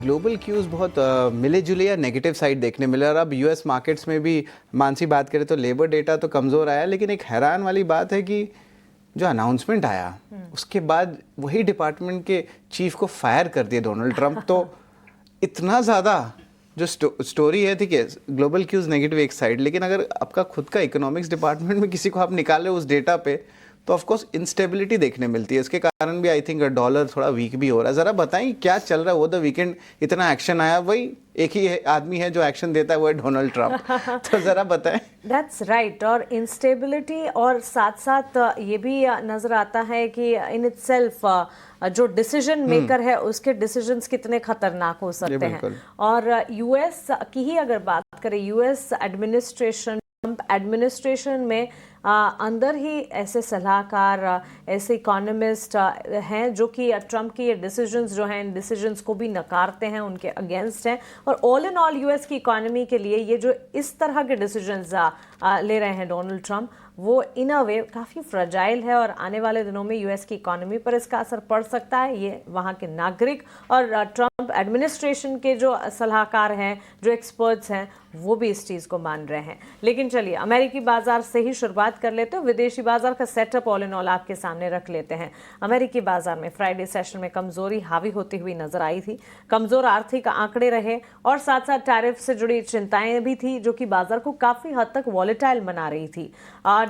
Global cues बहुत मिले जुले या नेगेटिव साइड देखने मिले। और अब यूएस मार्केट्स में भी मानसी बात करें तो लेबर डेटा तो कमज़ोर आया, लेकिन एक हैरान वाली बात है कि जो अनाउंसमेंट आया उसके बाद वही डिपार्टमेंट के चीफ को फायर कर दिया डोनाल्ड ट्रंप। तो इतना ज़्यादा जो स्टोरी है, ठीक है, ग्लोबल क्यूज नेगेटिव एक साइड, लेकिन अगर आपका खुद का इकोनॉमिक्स डिपार्टमेंट में किसी को आप निकाले उस डेटा पे तो ऑफ कोर्स इंस्टेबिलिटी देखने मिलती है। इसके कारण भी आई थिंक डॉलर थोड़ा वीक भी हो रहा है। ज़रा बताएं क्या चल रहा है। वो द वीकेंड इतना एक्शन आया, वही एक ही आदमी है जो एक्शन देता है, वो है डोनाल्ड ट्रंप। तो ज़रा बताएं। That's right. और इंस्टेबिलिटी और साथ साथ ये भी नज़र आता है कि इन इटसेल्फ जो डिसीजन मेकर है उसके डिसीजंस कितने खतरनाक हो सकते हैं। और यूएस की ही अगर बात करें, यूएस एडमिनिस्ट्रेशन में अंदर ही ऐसे सलाहकार, ऐसे इकोनॉमिस्ट हैं जो कि ट्रंप की ये डिसीजंस जो हैं, इन डिसीजंस को भी नकारते हैं, उनके अगेंस्ट हैं। और ऑल इन ऑल यूएस की इकोनॉमी के लिए ये जो इस तरह के डिसीजंस ले रहे हैं डोनाल्ड ट्रंप, वो इन अ वे काफ़ी फ्रजाइल है और आने वाले दिनों में यूएस की इकोनॉमी पर इसका असर पड़ सकता है। ये वहाँ के नागरिक और ट्रंप एडमिनिस्ट्रेशन के जो सलाहकार हैं, जो एक्सपर्ट्स हैं, वो भी इस चीज़ को मान रहे हैं। लेकिन चलिए अमेरिकी बाजार से ही शुरुआत कर लेते हैं। विदेशी बाजार का सेटअप ऑल इन ऑल आपके सामने रख लेते हैं। अमेरिकी बाजार में फ्राइडे सेशन में कमजोरी हावी होती हुई नजर आई थी। कमजोर आर्थिक आंकड़े रहे और साथ साथ टैरिफ से जुड़ी चिंताएं भी थी जो कि बाजार को काफी हद तक वॉलेटाइल बना रही थी।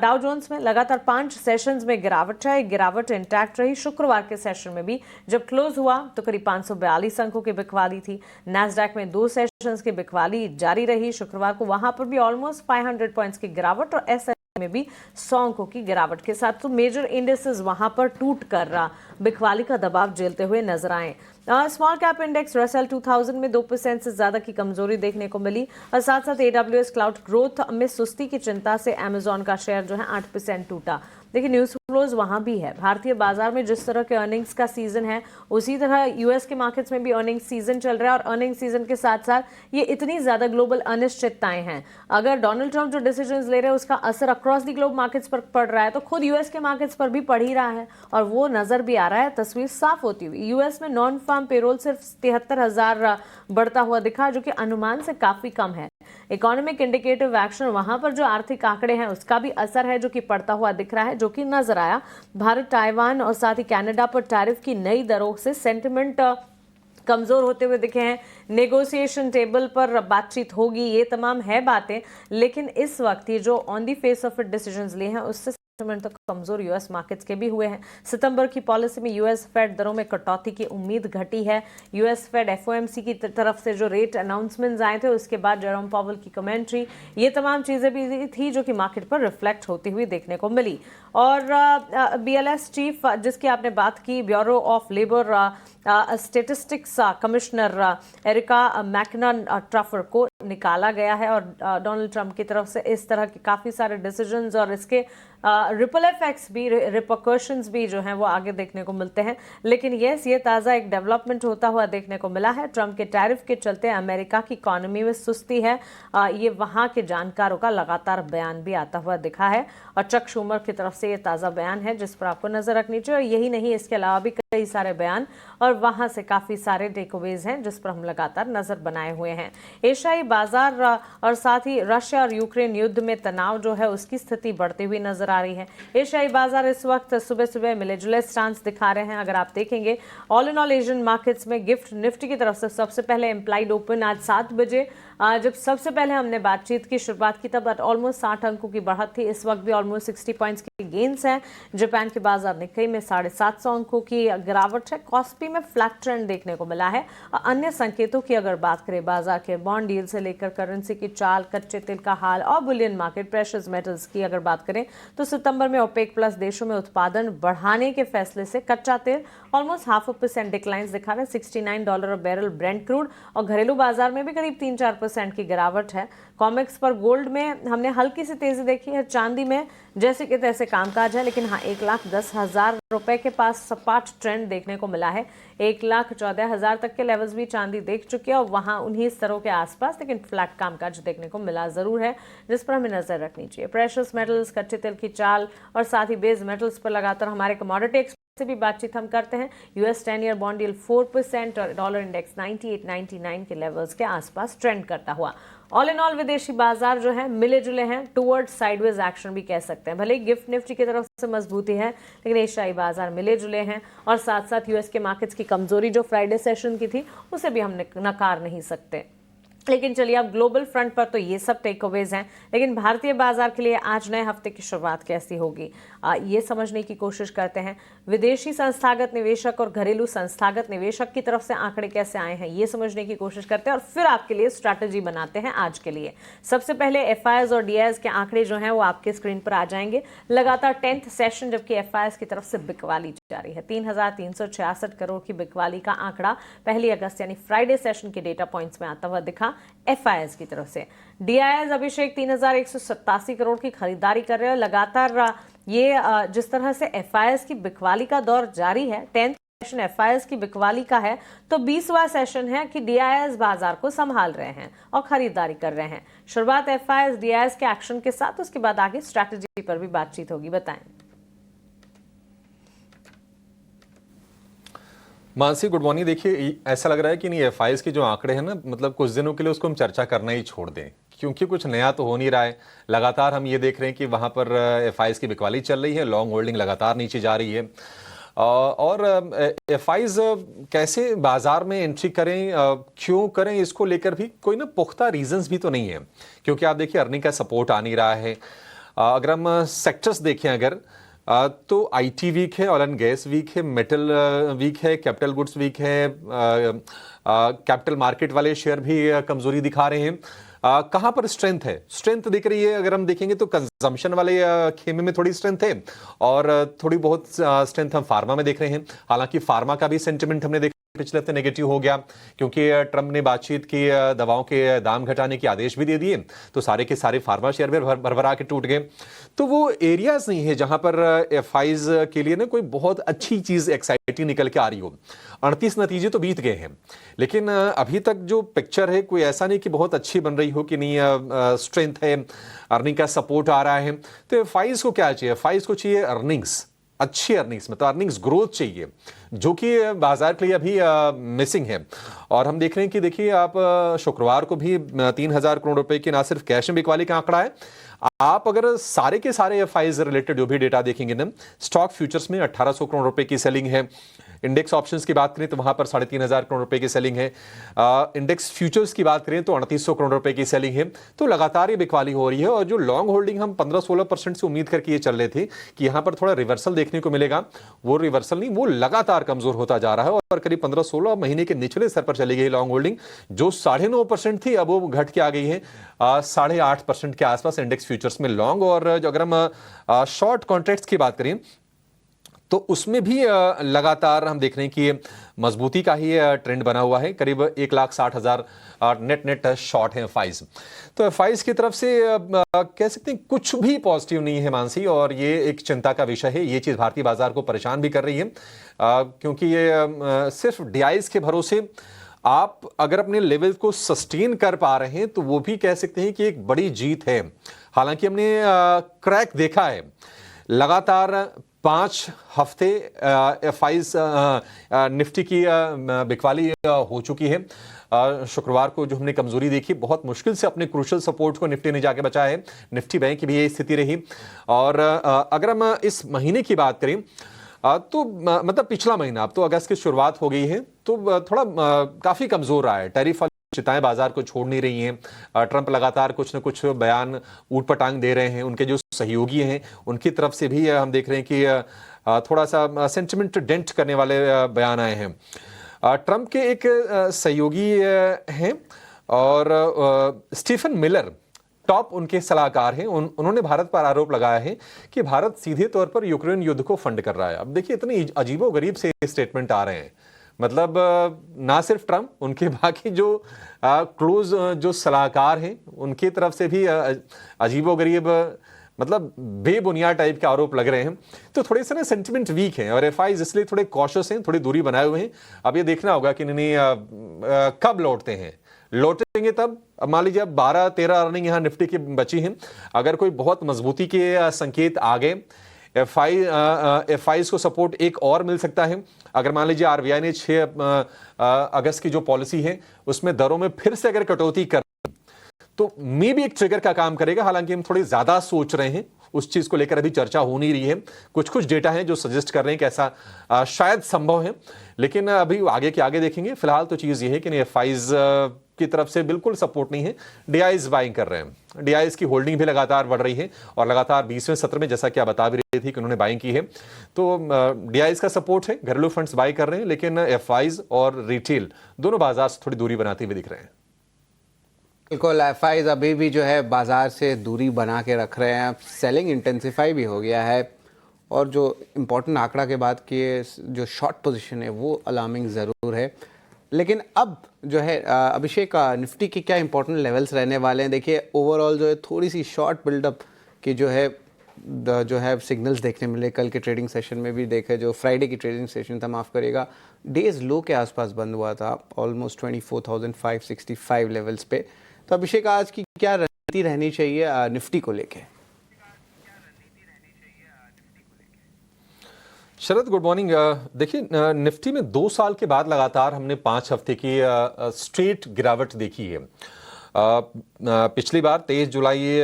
डाउ जोन्स में लगातार 5 सेशंस में गिरावट है। गिरावट इंटैक्ट रही। शुक्रवार के सेशन में भी जब क्लोज हुआ तो करीब 542 अंकों की बिकवाली थी। नैस्डैक में 2 सेशंस की बिकवाली जारी रही शुक्रवार को, वहां पर भी ऑलमोस्ट 500 पॉइंट्स की गिरावट और एस में भी 100 अंकों की गिरावट के साथ तो मेजर इंडेक्सेस वहां पर टूट कर रहा बिकवाली का दबाव झेलते हुए नजर आए। स्मॉल कैप इंडेक्स रसेल 2000 में 2% से ज्यादा की कमजोरी देखने को मिली और साथ साथ AWS क्लाउड ग्रोथ में सुस्ती की चिंता से अमेजॉन का शेयर जो है 8% टूटा। देखिए न्यूज फ्लोज वहां भी है। भारतीय बाजार में जिस तरह के अर्निंग्स का सीजन है उसी तरह यूएस के मार्केट्स में भी अर्निंग्स सीजन चल रहा है और अर्निंग सीजन के साथ साथ ये इतनी ज्यादा ग्लोबल अनिश्चितताएं हैं। अगर डोनाल्ड ट्रंप जो डिसीजंस ले रहे हैं उसका असर अक्रॉस दी ग्लोब मार्केट्स पर पड़ रहा है तो खुद यूएस के मार्केट्स पर भी पड़ ही रहा है और वो नजर भी आ रहा है, तस्वीर साफ होती हुई। यूएस में नॉन फार्म पेरोल सिर्फ 73,000 बढ़ता हुआ दिखा जो कि अनुमान से काफी कम है। इकोनॉमिक इंडिकेटिव एक्शन, वहां पर जो आर्थिक आंकड़े हैं उसका भी असर है जो कि पड़ता हुआ दिख रहा है, जो कि नजर आया। भारत, ताइवान और साथ ही कनाडा पर टैरिफ की नई दरों से सेंटिमेंट कमजोर होते हुए दिखे हैं। नेगोशिएशन टेबल पर बातचीत होगी, ये तमाम है बातें, लेकिन इस वक्त ये जो on the face of it decisions लिए हैं उससे तक कमजोर यूएस मार्केट्स के भी हुए हैं। सितंबर की पॉलिसी में यूएस फेड दरों में कटौती की उम्मीद घटी है। यूएस फेड एफओएमसी की तरफ से जो रेट अनाउंसमेंट्स आए थे उसके बाद जेरोम पावेल की कमेंट्री, ये तमाम चीजें भी थी जो कि मार्केट पर रिफ्लेक्ट होती हुई देखने को मिली। और बीएलएस चीफ जिसकी आपने बात की, Bureau of Labor Statistics commissioner Erika McEntarfer को निकाला गया है और डोनाल्ड ट्रंप की तरफ से इस तरह के काफी सारे डिसीजंस और इसके रिपल इफेक्ट्स भी, रिपरकशंस भी जो हैं वो आगे देखने को मिलते हैं। लेकिन यस, ये ताज़ा एक डेवलपमेंट होता हुआ देखने को मिला है। ट्रंप के टैरिफ के चलते अमेरिका की इकोनॉमी में सुस्ती है, ये वहाँ के जानकारों का लगातार बयान भी आता हुआ दिखा है और चक शूमर की तरफ से ये ताज़ा बयान है जिस पर आपको नजर रखनी चाहिए। और यही नहीं, इसके अलावा भी कई सारे बयान और वहाँ से काफ़ी सारे टेकअवेज हैं जिस पर हम लगातार नजर बनाए हुए हैं। एशियाई बाजार और साथ ही रशिया और यूक्रेन युद्ध में तनाव जो है उसकी स्थिति बढ़ती हुई नजर आ रही है। एशियाई बाजार इस वक्त सुबह सुबह मिले जुले स्टांस दिखा रहे हैं। अगर आप देखेंगे all in all Asian markets में गिफ्ट निफ्टी की तरफ से सबसे पहले इम्प्लाइड ओपन आज 7 बजे, जब सबसे पहले हमने बातचीत की शुरुआत की तब ऑलमोस्ट 60 अंकों की बढ़त थी। इस वक्त भी ऑलमोस्ट 60 पॉइंट्स की गेन्स हैं। जापान के बाजार निक्केई में 750 अंकों की गिरावट है। कॉस्पी में फ्लैट ट्रेंड देखने को मिला है। अन्य संकेतों की अगर बात करें, बाजार के बॉन्ड डील से लेकर करेंसी की चाल, कच्चे तेल का हाल और बुलियन मार्केट, प्रेशियस मेटल्स की अगर बात करें तो सितंबर में ओपेक प्लस देशों में उत्पादन बढ़ाने के फैसले से कच्चा तेल ऑलमोस्ट 0.5% डिक्लाइंस दिखा रहे हैं, $69 बैरल ब्रेंट क्रूड। और घरेलू बाजार में भी करीब 3-4% की गिरावट है। कॉमेक्स पर गोल्ड में हमने हल्की सी तेजी देखी है। चांदी में जैसे कि तैसे कामकाज है, लेकिन हाँ 1,10,000 रुपए के पास सपाट ट्रेंड देखने को मिला है। 1,14,000 तक के लेवल्स भी चांदी देख चुके हैं और वहां उन्हीं स्तरों के आसपास लेकिन फ्लैट कामकाज देखने को मिला जरूर है, जिस पर हमें नजर रखनी चाहिए। प्रेशियस मेटल्स, कच्चे तेल की चाल और साथ ही बेस मेटल्स पर लगातार हमारे कमोडिटी से भी बातचीत हम करते हैं। यूएस 10 ईयर बॉन्ड यील्ड 4% और डॉलर इंडेक्स 98-99 के लेवल्स के आसपास ट्रेंड करता हुआ। ऑल इन ऑल विदेशी बाजार जो है मिले जुले हैं, टुवर्ड्स साइडवेज एक्शन भी कह सकते हैं। भले ही गिफ्ट निफ्टी की तरफ से मजबूती है, लेकिन एशियाई बाजार मिले जुले हैं और साथ साथ यूएस के मार्केट्स की कमजोरी जो फ्राइडे सेशन की थी उसे भी हम नकार नहीं सकते। लेकिन चलिए अब ग्लोबल फ्रंट पर तो ये सब टेकअवेज हैं, लेकिन भारतीय बाजार के लिए आज नए हफ्ते की शुरुआत कैसी होगी ये समझने की कोशिश करते हैं। विदेशी संस्थागत निवेशक और घरेलू संस्थागत निवेशक की तरफ से आंकड़े कैसे आए हैं ये समझने की कोशिश करते हैं और फिर आपके लिए स्ट्रैटेजी बनाते हैं आज के लिए। सबसे पहले एफआईएस और डीआईएस के आंकड़े जो हैं वो आपके स्क्रीन पर आ जाएंगे। लगातार 10th सेशन जबकि एफआईएस की तरफ से बिकवाली जारी है। 3,366 करोड़ की बिकवाली का आंकड़ा 1 अगस्त यानी फ्राइडे सेशन के डेटा पॉइंट्स में आता हुआ दिखा एफआईएस की तरफ से। डीआईएस अभिषेक 3,187 करोड़ की खरीदारी कर रहे हैं। लगातार ये जिस तरह से एफआईएस की बिकवाली का दौर जारी है, 10th सेशन एफआईएस की बिकवाली का है, तो 20वां सेशन है कि डीआईएस बाजार को संभाल रहे हैं और खरीदारी कर रहे हैं। शुरुआत एफआईएस डीआईएस के एक्शन के साथ, उसके बाद आगे स्ट्रैटेजी पर भी बातचीत होगी। बताएं मानसी, गुड मॉर्निंग। देखिए, ऐसा लग रहा है कि नहीं एफआईएस के जो आंकड़े हैं ना, मतलब कुछ दिनों के लिए उसको हम चर्चा करना ही छोड़ दें, क्योंकि कुछ नया तो हो नहीं रहा है। लगातार हम ये देख रहे हैं कि वहां पर एफआईएस की बिकवाली चल रही है, लॉन्ग होल्डिंग लगातार नीचे जा रही है। और एफआईएस कैसे बाजार में एंट्री करें, क्यों करें, इसको लेकर भी कोई ना पुख्ता रीजंस भी तो नहीं है, क्योंकि आप देखिए अर्निंग का सपोर्ट आ नहीं रहा है। अगर हम सेक्टर्स देखें अगर तो आईटी वीक है, ऑयल एंड गैस वीक है, मेटल वीक है, कैपिटल गुड्स वीक है, कैपिटल मार्केट वाले शेयर भी कमजोरी दिखा रहे हैं। कहां पर स्ट्रेंथ है? स्ट्रेंथ दिख रही है अगर हम देखेंगे तो कंजम्पशन वाले खेमे में थोड़ी स्ट्रेंथ है और थोड़ी बहुत स्ट्रेंथ हम फार्मा में देख रहे हैं। हालांकि फार्मा का भी सेंटिमेंट हमने देखा पिछले हफ्ते नेगेटिव हो गया, क्योंकि ट्रंप ने बातचीत की, दवाओं के दाम घटाने के आदेश भी दे दिए, तो सारे के सारे फार्मा शेयर भी भरभरा के टूट गए। तो वो एरियाज नहीं है जहां पर एफआईएस के लिए ना कोई बहुत अच्छी चीज एक्साइटिंग निकल के आ रही हो। 38 नतीजे तो बीत गए हैं, लेकिन अभी तक जो पिक्चर है कोई ऐसा नहीं कि बहुत अच्छी बन रही हो कि नहीं स्ट्रेंथ है, अर्निंग का सपोर्ट आ रहा है। तो एफआईएस को क्या चाहिए? एफआईएस को चाहिए अर्निंग्स, अच्छी अर्निंग्स, मतलब अर्निंग्स ग्रोथ चाहिए, जो कि बाजार के लिए अभी मिसिंग है। और हम देख रहे हैं कि देखिए आप शुक्रवार को भी 3,000 करोड़ रुपए की ना सिर्फ कैश में बिकवाली का आंकड़ा है, आप अगर सारे के सारे एफआईएस रिलेटेड जो भी डेटा देखेंगे ना, स्टॉक फ्यूचर्स में 1,800 करोड़ रुपए की सेलिंग है। इंडेक्स ऑप्शंस की बात करें तो वहां पर 3,500 करोड़ रुपए की सेलिंग है। इंडेक्स फ्यूचर्स की बात करें तो 3,800 करोड़ रुपए की सेलिंग है। तो लगातार ये बिकवाली हो रही है और जो लॉन्ग होल्डिंग हम 15-16% से उम्मीद करके ये चल रहे थे कि यहां पर थोड़ा रिवर्सल देखने को मिलेगा, वो रिवर्सल नहीं, वो लगातार कमजोर होता जा रहा है और करीब 15-16 महीने के निचले स्तर पर चली गई लॉन्ग होल्डिंग, जो 9.5% थी अब वो घट के आ गई है 8.5% के आसपास इंडेक्स फ्यूचर्स में लॉन्ग। और अगर हम शॉर्ट कॉन्ट्रैक्ट्स की बात करें तो उसमें भी लगातार हम देख रहे हैं कि मजबूती का ही ट्रेंड बना हुआ है। करीब 1,60,000 नेट शॉर्ट है एफआईएस। तो एफआईएस की तरफ से कह सकते हैं कुछ भी पॉजिटिव नहीं है मानसी, और ये एक चिंता का विषय है। ये चीज भारतीय बाजार को परेशान भी कर रही है, क्योंकि ये सिर्फ डीआईएस के भरोसे आप अगर अपने लेवल को सस्टेन कर पा रहे हैं तो वो भी कह सकते हैं कि एक बड़ी जीत है। हालांकि हमने क्रैक देखा है, लगातार 5 हफ्ते एफआईएस निफ्टी की बिकवाली हो चुकी है। शुक्रवार को जो हमने कमजोरी देखी, बहुत मुश्किल से अपने क्रूशल सपोर्ट को निफ्टी ने जाके बचाया है। निफ्टी बैंक की भी यही स्थिति रही। और अगर हम इस महीने की बात करें तो मतलब पिछला महीना, अब तो अगस्त की शुरुआत हो गई है, तो थोड़ा काफी कमजोर रहा है। टैरिफ चिंताएं बाजार को छोड़ नहीं रही हैं। ट्रंप लगातार कुछ न कुछ बयान ऊट-पटांग दे रहे हैं। उनके जो सहयोगी हैं उनकी तरफ से भी हम देख रहे हैं कि थोड़ा सा सेंटिमेंट डेंट करने वाले बयान आए हैं। ट्रंप के एक सहयोगी हैं और स्टीफन मिलर टॉप उनके सलाहकार हैं। उन्होंने भारत पर आरोप लगाया है कि भारत सीधे तौर पर यूक्रेन युद्ध को फंड कर रहा है। अब देखिए इतने अजीबोगरीब से स्टेटमेंट आ रहे हैं, मतलब ना सिर्फ ट्रंप, उनके बाकी जो क्लोज जो सलाहकार हैं उनकी तरफ से भी अजीबोगरीब, मतलब बेबुनियाद टाइप के आरोप लग रहे हैं। तो थोड़े से ना सेंटिमेंट वीक हैं और एफआईएस इसलिए थोड़े कॉशियस हैं, थोड़ी दूरी बनाए हुए हैं। अब ये देखना होगा कि नहीं कब लौटते हैं। लौटेंगे तब, मान लीजिए अब 12-13 अर्निंग यहाँ निफ्टी की बची हैं, अगर कोई बहुत मजबूती के संकेत आ गए, एफआई को सपोर्ट एक और मिल सकता है अगर मान लीजिए आरबीआई ने 6 अगस्त की जो पॉलिसी है उसमें दरों में फिर से अगर कटौती कर तो मे भी एक ट्रिगर का काम करेगा। हालांकि हम थोड़ी ज्यादा सोच रहे हैं, उस चीज को लेकर अभी चर्चा हो नहीं रही है। कुछ डेटा है जो सजेस्ट कर रहे हैं कि ऐसा शायद संभव है, लेकिन अभी आगे के आगे देखेंगे। फिलहाल तो चीज ये है कि एफआईज की तरफ से बिल्कुल सपोर्ट नहीं है, डीआईज बाइंग कर रहे हैं। डीआईज की होल्डिंग भी लगातार बढ़ रही है और लगातार 20वें सत्र में जैसा कि आप बता भी रही थी कि उन्होंने बाइंग की है, तो डीआईज का सपोर्ट है, घरेलू फंड्स बाई कर रहे हैं, लेकिन एफआईज और रिटेल दोनों बाजार से थोड़ी दूरी बनाते हुए दिख रहे हैं। बिल्कुल, एफआईज अभी भी जो है बाजार से दूरी बना के रख रहे हैं, सेलिंग इंटेंसिफाई भी हो गया है और जो इम्पोर्टेंट आंकड़ा के बाद किए जो शॉर्ट पोजीशन है वो अलार्मिंग ज़रूर है। लेकिन अब जो है अभिषेक, निफ्टी के क्या इंपॉर्टेंट लेवल्स रहने वाले हैं? देखिए ओवरऑल जो है थोड़ी सी शॉर्ट बिल्डअप की जो है सिग्नल्स देखने मिले। कल के ट्रेडिंग सेशन में भी देखे, जो फ्राइडे की ट्रेडिंग सेशन था, माफ़ करिएगा, डेज लो के आसपास बंद हुआ था, ऑलमोस्ट 24,565 लेवल्स पे। तो अभिषेक, आज की क्या रणनीति रहनी चाहिए निफ्टी को लेके? शरद, गुड मॉर्निंग। देखिए, निफ्टी में 2 साल के बाद लगातार हमने 5 हफ्ते की स्ट्रेट गिरावट देखी है। पिछली बार 23 जुलाई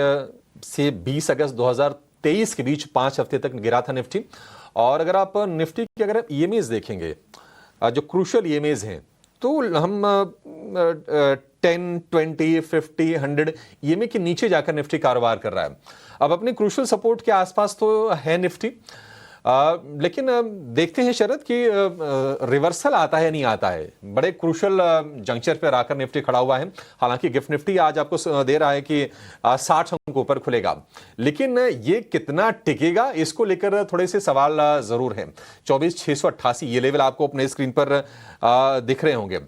से 20 अगस्त 2023 के बीच 5 हफ्ते तक गिरा था निफ्टी। और अगर आप निफ्टी की अगर ईएमएज देखेंगे, जो क्रूशियल ईएमएज हैं, तो हम 10, 20, 50, 100 ईएमए के नीचे जाकर निफ्टी कारोबार कर रहा है। अब अपने क्रूशियल सपोर्ट के आसपास तो है निफ्टी, लेकिन देखते हैं शरद कि रिवर्सल आता है नहीं आता है। बड़े क्रूशियल जंक्चर पर आकर निफ्टी खड़ा हुआ है। हालांकि गिफ्ट निफ्टी आज आपको दे रहा है कि 60 अंक ऊपर खुलेगा, लेकिन ये कितना टिकेगा इसको लेकर थोड़े से सवाल जरूर है। 24,688 ये लेवल आपको अपने स्क्रीन पर दिख रहे होंगे।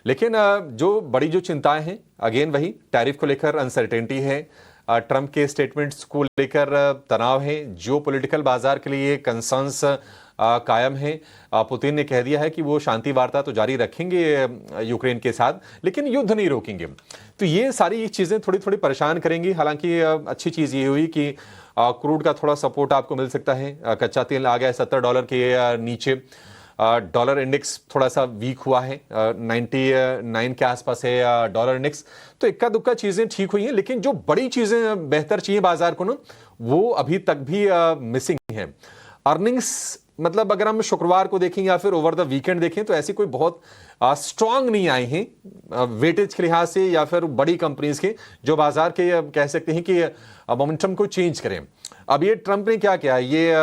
लेकिन जो बड़ी जो चिंताएं हैं, अगेन वही टैरिफ को लेकर अनसर्टेनिटी है, ट्रंप के स्टेटमेंट्स को लेकर तनाव है, जियोपॉलिटिकल बाजार के लिए कंसर्न्स कायम है। पुतिन ने कह दिया है कि वो शांति वार्ता तो जारी रखेंगे यूक्रेन के साथ, लेकिन युद्ध नहीं रोकेंगे। तो ये सारी चीजें थोड़ी थोड़ी परेशान करेंगी। हालांकि अच्छी चीज ये हुई कि क्रूड का थोड़ा सपोर्ट आपको मिल सकता है। कच्चा तेल आ गया है $70 के नीचे। डॉलर इंडेक्स थोड़ा सा वीक हुआ है, 99 के आसपास है डॉलर इंडेक्स। तो इक्का दुक्का चीजें ठीक हुई हैं, लेकिन जो बड़ी चीजें बेहतर चाहिए बाजार को ना, वो अभी तक भी मिसिंग है। अर्निंग्स, मतलब अगर हम शुक्रवार को देखें या फिर ओवर द वीकेंड देखें, तो ऐसी कोई बहुत स्ट्रांग नहीं आए हैं वेटेज के लिहाज से या फिर बड़ी कंपनीज के, जो बाजार के कह सकते हैं कि मोमेंटम को चेंज करें। अब ये ट्रंप ने क्या किया, ये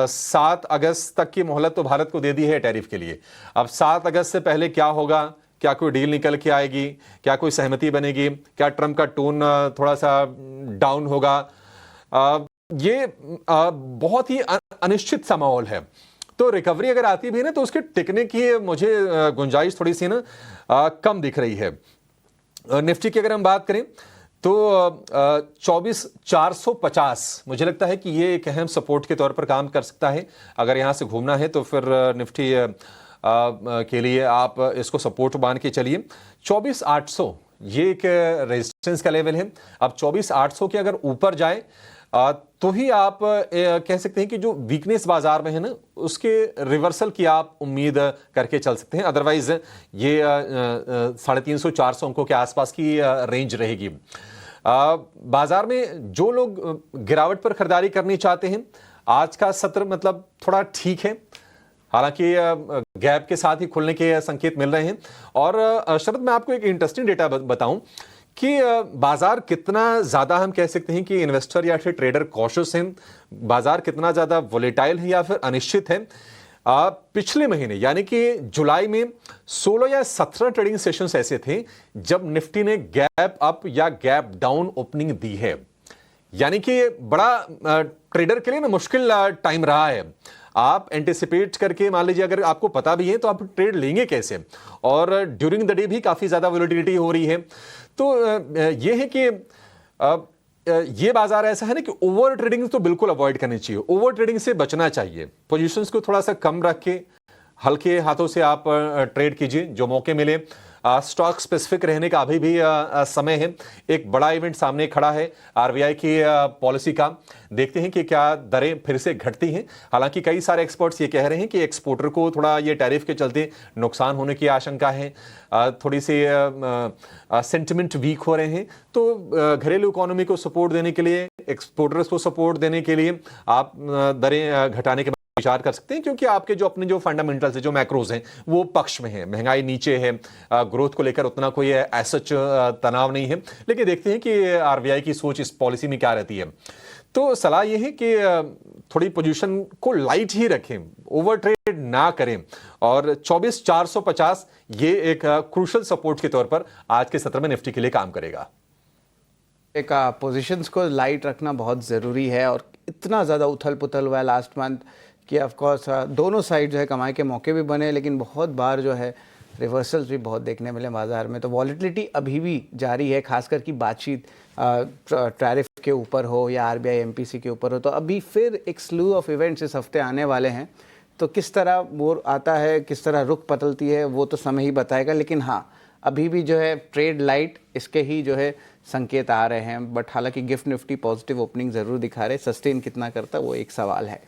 7 अगस्त तक की मोहलत तो भारत को दे दी है टैरिफ के लिए। अब 7 अगस्त से पहले क्या होगा? क्या कोई डील निकल के आएगी? क्या कोई सहमति बनेगी? क्या ट्रंप का टोन थोड़ा सा डाउन होगा? ये बहुत ही अनिश्चित सा माहौल है। तो रिकवरी अगर आती भी है ना, तो उसके टिकने की मुझे गुंजाइश थोड़ी सी ना कम दिख रही है। निफ्टी की अगर हम बात करें तो 24,450 मुझे लगता है कि ये एक अहम सपोर्ट के तौर पर काम कर सकता है। अगर यहाँ से घूमना है तो फिर निफ्टी के लिए आप इसको सपोर्ट मान के चलिए। 24,800 ये एक रेजिस्टेंस का लेवल है। अब 24,800 के अगर ऊपर जाए तो ही आप कह सकते हैं कि जो वीकनेस बाजार में है ना, उसके रिवर्सल की आप उम्मीद करके चल सकते हैं। अदरवाइज ये 350-400 अंकों के आसपास की रेंज रहेगी। बाजार में जो लोग गिरावट पर खरीदारी करनी चाहते हैं, आज का सत्र मतलब थोड़ा ठीक है। हालांकि गैप के साथ ही खुलने के संकेत मिल रहे हैं। और शरद, मैं आपको एक इंटरेस्टिंग डेटा बताऊं कि बाजार कितना ज्यादा हम कह सकते हैं कि इन्वेस्टर या फिर ट्रेडर कॉशियस हैं, बाजार कितना ज्यादा वोलेटाइल है या फिर अनिश्चित है। पिछले महीने यानी कि जुलाई में 16 या 17 ट्रेडिंग सेशंस ऐसे थे जब निफ्टी ने गैप अप या गैप डाउन ओपनिंग दी है। यानी कि बड़ा ट्रेडर के लिए ना मुश्किल टाइम रहा है। आप एंटिसिपेट करके, मान लीजिए अगर आपको पता भी है तो आप ट्रेड लेंगे कैसे, और ड्यूरिंग द डे भी काफी ज्यादा वोलेटिलिटी हो रही है। तो ये है कि ये बाजार ऐसा है ना कि ओवर ट्रेडिंग तो बिल्कुल अवॉइड करनी चाहिए, ओवर ट्रेडिंग से बचना चाहिए। पोजीशंस को थोड़ा सा कम रख के हल्के हाथों से आप ट्रेड कीजिए, जो मौके मिले स्टॉक स्पेसिफिक रहने का अभी भी समय है। एक बड़ा इवेंट सामने खड़ा है आरबीआई की पॉलिसी का। देखते हैं कि क्या दरें फिर से घटती हैं। हालांकि कई सारे एक्सपर्ट्स ये कह रहे हैं कि एक्सपोर्टर को थोड़ा ये टैरिफ के चलते नुकसान होने की आशंका है। थोड़ी सी सेंटिमेंट वीक हो रहे हैं। तो घरेलू इकोनॉमी को सपोर्ट देने के लिए, एक्सपोर्टर्स को सपोर्ट देने के लिए आप दरें घटाने के विचार कर सकते हैं, क्योंकि आपके जो अपने जो फंडामेंटल्स है, जो मैक्रोज हैं, वो पक्ष में है। महंगाई नीचे है, ग्रोथ को लेकर उतना कोई सच तनाव नहीं है। लेकिन देखते हैं कि आरबीआई की सोच इस पॉलिसी में क्या रहती है। तो सलाह यह है कि थोड़ी पोजीशन को लाइट ही रखें, ओवर ट्रेड ना करें, और 24,450 ये एक क्रूशल सपोर्ट के तौर पर आज के सत्र में निफ्टी के लिए काम करेगा। एक पोजीशंस को लाइट रखना बहुत ज़रूरी है, और इतना ज़्यादा उथल पुथल हुआ है लास्ट मंथ कि ऑफ कोर्स दोनों साइड जो है कमाई के मौके भी बने, लेकिन बहुत बार जो है रिवर्सल्स भी बहुत देखने मिले बाजार में। तो वॉलेटिलिटी अभी भी जारी है, खासकर की बातचीत टैरिफ के ऊपर हो या आरबीआई एमपीसी के ऊपर हो। तो अभी फिर एक स्लू ऑफ इवेंट्स इस हफ्ते आने वाले हैं। तो किस तरह वो आता है, किस तरह रुख बदलती है, वो तो समय ही बताएगा। लेकिन हाँ, अभी भी जो है ट्रेड लाइट इसके ही जो है संकेत आ रहे हैं। बट हालांकि गिफ्ट निफ्टी पॉजिटिव ओपनिंग ज़रूर दिखा रहे, सस्टेन कितना करता वो एक सवाल है।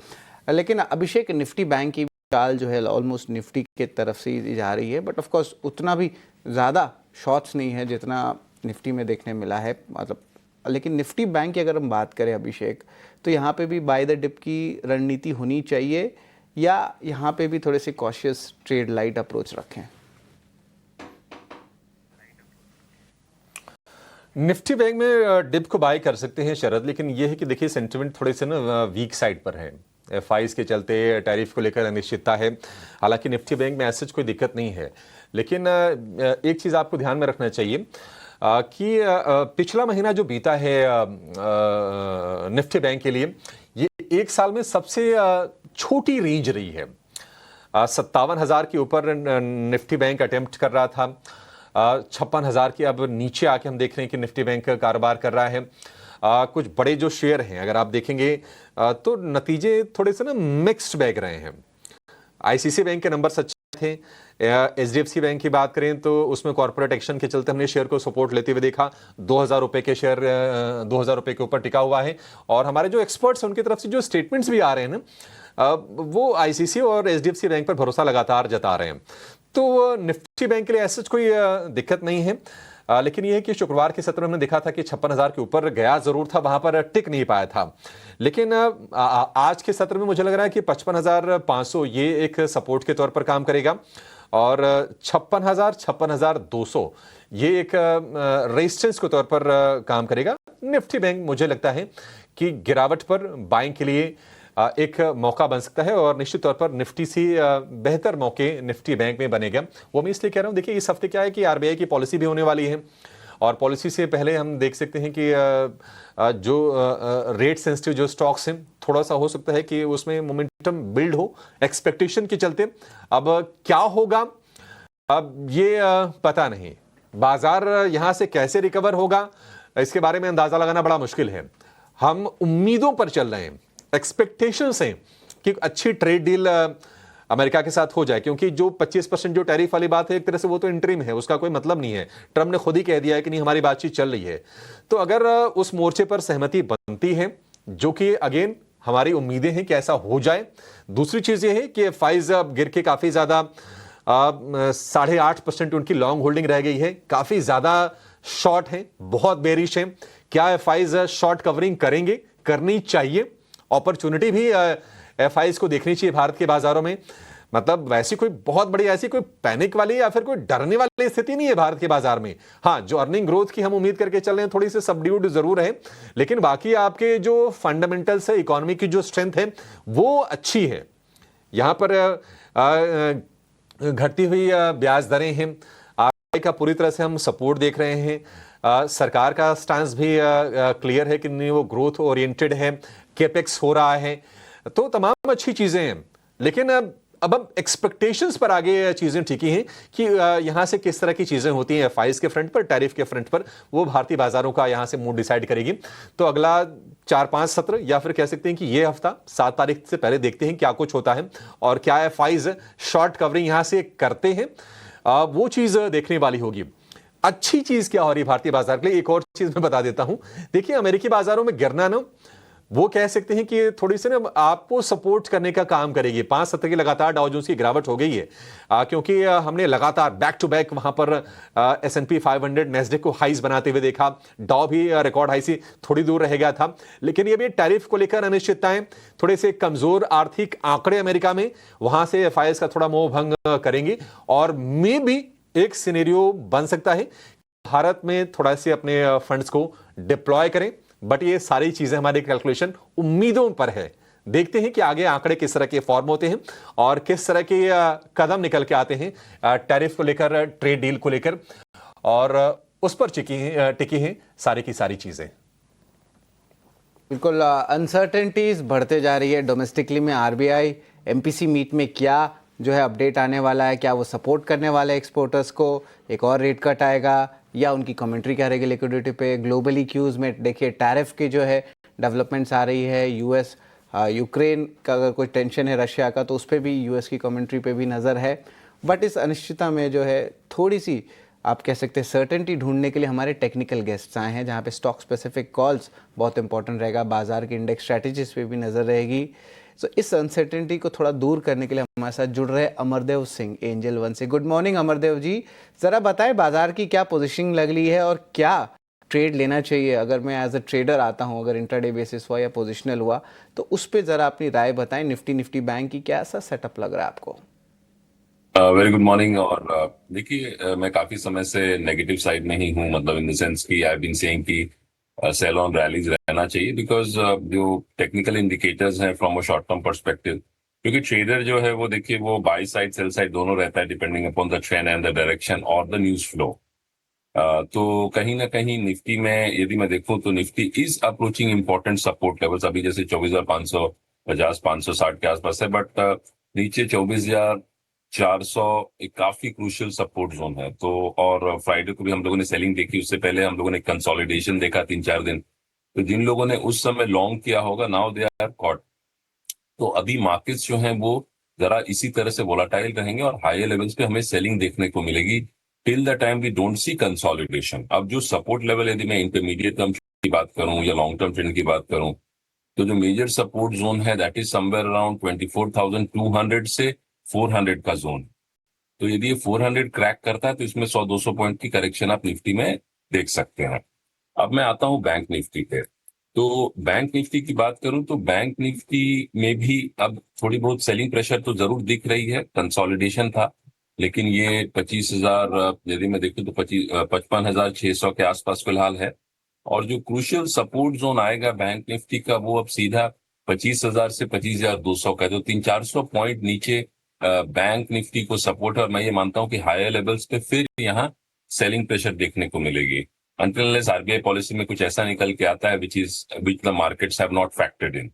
लेकिन अभिषेक, निफ्टी बैंक की चाल जो है ऑलमोस्ट निफ्टी के तरफ से ही जा रही है, बट ऑफ कोर्स उतना भी ज़्यादा शॉर्ट्स नहीं है जितना निफ्टी में देखने मिला है, मतलब। लेकिन निफ्टी बैंक की अगर हम बात करें अभिषेक, तो यहाँ पे भी बाय द डिप की रणनीति होनी चाहिए, या यहाँ पे भी थोड़े से कॉशियस ट्रेड लाइट अप्रोच रखें? निफ्टी बैंक में डिप को बाय कर सकते हैं शरद, लेकिन यह है कि देखिए सेंटिमेंट थोड़े से ना वीक साइड पर है। एफआईज के चलते टैरिफ को लेकर अनिश्चितता है। हालांकि निफ्टी बैंक में ऐसा कोई दिक्कत नहीं है, लेकिन एक चीज़ आपको ध्यान में रखना चाहिए कि पिछला महीना जो बीता है निफ्टी बैंक के लिए, ये एक साल में सबसे छोटी रेंज रही है। 57,000 के ऊपर निफ्टी बैंक अटेम्प्ट कर रहा था, 56,000 की अब नीचे आके हम देख रहे हैं कि निफ्टी बैंक कारोबार कर रहा है। कुछ बड़े जो शेयर हैं अगर आप देखेंगे तो नतीजे थोड़े से ना मिक्स्ड बैग रहे हैं। आईसीसी बैंक के नंबर अच्छे थे। एचडीएफसी बैंक की बात करें तो उसमें कॉर्पोरेट एक्शन के चलते हमने शेयर को सपोर्ट लेते हुए देखा। 2,000 रुपए के शेयर 2,000 रुपए के ऊपर टिका हुआ है। और हमारे जो एक्सपर्ट्स हैं उनकी तरफ से जो स्टेटमेंट्स भी आ रहे हैं ना, वो आईसीसी और एचडीएफसी बैंक पर भरोसा लगातार जता रहे हैं। तो निफ्टी बैंक के लिए ऐसा कोई दिक्कत नहीं है। लेकिन यह है कि शुक्रवार के सत्र में हमने देखा था कि 56,000 के ऊपर गया जरूर था, वहां पर टिक नहीं पाया था। लेकिन आज के सत्र में मुझे लग रहा है कि 55,500 ये एक सपोर्ट के तौर पर काम करेगा, और 56,000 56,200 ये एक रेजिस्टेंस के तौर पर काम करेगा। निफ्टी बैंक मुझे लगता है कि गिरावट पर बाइंग के लिए एक मौका बन सकता है, और निश्चित तौर पर निफ्टी से बेहतर मौके निफ्टी बैंक में बनेगा। वो मैं इसलिए कह रहा हूं, देखिए इस हफ्ते क्या है कि आरबीआई की पॉलिसी भी होने वाली है, और पॉलिसी से पहले हम देख सकते हैं कि जो रेट सेंसिटिव जो स्टॉक्स हैं, थोड़ा सा हो सकता है कि उसमें मोमेंटम बिल्ड हो एक्सपेक्टेशन के चलते। अब क्या होगा अब ये पता नहीं। बाजार यहां से कैसे रिकवर होगा इसके बारे में अंदाजा लगाना बड़ा मुश्किल है। हम उम्मीदों पर चल रहे हैं, एक्सपेक्टेशंस हैं कि अच्छी ट्रेड डील अमेरिका के साथ हो जाए, क्योंकि जो 25% जो टैरिफ वाली बात है एक तरह से वो तो इंटरिम है, उसका कोई मतलब नहीं है। ट्रम्प ने खुद ही कह दिया है कि नहीं हमारी बातचीत चल रही है। तो अगर उस मोर्चे पर सहमति बनती है, जो कि अगेन हमारी उम्मीदें हैं कि ऐसा हो जाए। दूसरी चीज ये है कि फाइज अब गिर के काफी ज्यादा 8.5% उनकी लॉन्ग होल्डिंग रह गई है, काफी ज्यादा शॉर्ट है, बहुत बेरिश है। क्या एफआईज शॉर्ट कवरिंग करेंगे? करनी चाहिए। अपॉर्चुनिटी भी एफआईज को देखनी चाहिए भारत के बाजारों में। मतलब वैसी कोई बहुत बड़ी ऐसी कोई पैनिक वाली या फिर कोई डरने वाली स्थिति नहीं है भारत के बाजार में। हाँ, जो अर्निंग ग्रोथ की हम उम्मीद करके चल रहे हैं थोड़ी सी सबड्यूड जरूर है, लेकिन बाकी आपके जो फंडामेंटल्स है, इकोनॉमी की जो स्ट्रेंथ है वो अच्छी है। यहां पर घटती हुई ब्याज दरें हैं, आरबीआई का पूरी तरह से हम सपोर्ट देख रहे हैं। सरकार का स्टांस भी क्लियर है कि नहीं वो ग्रोथ ओरिएंटेड है, केपेक्स हो रहा है, तो तमाम अच्छी चीजें हैं। लेकिन अब हम एक्सपेक्टेशंस पर आगे चीजें ठीकी हैं कि यहां से किस तरह की चीजें होती हैं एफआईज के फ्रंट पर, टैरिफ के फ्रंट पर, वो भारतीय बाजारों का यहां से मूड डिसाइड करेगी। तो अगला 4-5 सत्र, या फिर कह सकते हैं कि ये हफ्ता 7 तारीख से पहले देखते हैं क्या कुछ होता है और क्या एफआईज शॉर्ट कवरिंग यहां से करते हैं। वो चीज देखने वाली होगी। अच्छी चीज क्या हो रही है भारतीय बाजार के लिए, एक और चीज मैं बता देता हूं। देखिए अमेरिकी बाजारों में गिरना ना, वो कह सकते हैं कि थोड़ी सी ना आपको सपोर्ट करने का काम करेगी। 5 सप्ताह की लगातार डाउ जोन्स की गिरावट हो गई है, क्योंकि हमने लगातार बैक टू बैक वहां पर S&P 500 नेस्डेक को हाइज बनाते हुए देखा। डाउ भी रिकॉर्ड हाई से थोड़ी दूर रह गया था। लेकिन ये भी टैरिफ को लेकर अनिश्चितताएं, थोड़े से कमजोर आर्थिक आंकड़े अमेरिका में, वहां से FIs का थोड़ा मोह भंग करेंगे। और मे भी एक सिनेरियो बन सकता है भारत में थोड़ा से अपने फंड्स को डिप्लॉय करें। बट ये सारी चीजें हमारी कैलकुलेशन उम्मीदों पर है। देखते हैं कि आगे आंकड़े किस तरह के फॉर्म होते हैं और किस तरह के कदम निकल के आते हैं टैरिफ को लेकर, ट्रेड डील को लेकर, और उस पर टिकी हैं सारी की सारी चीजें। बिल्कुल अनसर्टेनिटीज बढ़ते जा रही है डोमेस्टिकली में। RBI MPC मीट में क्या जो है अपडेट आने वाला है, क्या वो सपोर्ट करने वाले एक्सपोर्टर्स को, एक और रेट कट आएगा, या उनकी कमेंट्री क्या रहेगी लिक्विडिटी पे। ग्लोबली क्यूज़ में देखिए टैरिफ की जो है डेवलपमेंट्स आ रही है। US यूक्रेन का अगर कोई टेंशन है रशिया का, तो उस पर भी US की कमेंट्री पे भी नज़र है। बट इस अनिश्चितता में जो है थोड़ी सी आप कह सकते हैं सर्टेनिटी ढूंढने के लिए हमारे टेक्निकल गेस्ट्स आए हैं, जहाँ पे स्टॉक स्पेसिफिक कॉल्स बहुत इंपॉर्टेंट रहेगा, बाजार की इंडेक्स स्ट्रैटेजीज पे भी नज़र रहेगी। सो इस अनसर्टेनिटी को थोड़ा दूर करने के लिए हमारे साथ जुड़ रहे अमरदेव सिंह एंजल वन से। गुड मॉर्निंग अमरदेव जी, ज़रा बताएं बाजार की क्या पोजीशनिंग लग रही है और क्या ट्रेड लेना चाहिए। अगर मैं एज अ ट्रेडर आता हूं, अगर इंट्राडे बेसिस हुआ या पोजिशनल हुआ, तो उस पर ज़रा अपनी राय बताएं। निफ्टी बैंक की क्या सा सेटअप लग रहा है आपको? Very good morning. और देखिए मैं काफी समय से नेगेटिव साइड में ही हूँ, मतलब इन द सेंस कि आई बीन सेइंग कि सेल ऑन रैलीज रहना चाहिए, बिकॉज जो टेक्निकल इंडिकेटर्स हैं from a short term perspective, क्योंकि ट्रेडर जो है वो देखिए वो बाई साइड सेल साइड दोनों रहता है depending upon the trend and the direction और द न्यूज फ्लो। तो कहीं ना कहीं निफ्टी में यदि मैं देखूं तो Nifty is approaching important support levels. अभी जैसे 24,550 560 के आसपास है, बट नीचे 24,400 एक काफी क्रूशियल सपोर्ट जोन है। तो और फ्राइडे को भी हम लोगों ने सेलिंग देखी, उससे पहले हम लोगों ने कंसोलिडेशन देखा 3-4 दिन। तो जिन लोगों ने उस समय लॉन्ग किया होगा, नाउ दे आर कॉट। तो अभी मार्केट्स जो हैं वो जरा इसी तरह से वोलाटाइल रहेंगे और हायर लेवल्स पे हमें सेलिंग देखने को मिलेगी till the time we don't see consolidation. अब जो सपोर्ट लेवल, यदि मैं इंटरमीडिएट टर्म की बात करूं या लॉन्ग टर्म ट्रेंड की बात करूं, तो जो मेजर सपोर्ट जोन है दैट इज समवेयर अराउंड 24,200 से 400 का जोन। तो यदि ये 400 क्रैक करता है तो इसमें 100-200 पॉइंट की करेक्शन आप निफ्टी में देख सकते हैं। अब मैं आता हूं बैंक निफ्टी पे। तो बैंक निफ्टी की बात करूं तो बैंक निफ्टी में भी अब थोड़ी बहुत सेलिंग प्रेशर तो जरूर दिख रही है। कंसोलिडेशन था, लेकिन ये 25,000 यदि मैं देखूं तो 55,600 के आसपास फिलहाल है। और जो क्रूशियल सपोर्ट जोन आएगा बैंक निफ्टी का, वो अब सीधा 25,000 से 25,200 का, जो 300-400 पॉइंट नीचे बैंक निफ्टी को सपोर्ट है। और मैं ये मानता हूं कि हायर लेवल्स पे फिर यहाँ सेलिंग प्रेशर देखने को मिलेगी until unless RBI पॉलिसी में कुछ ऐसा निकल के आता है which the markets have not factored in.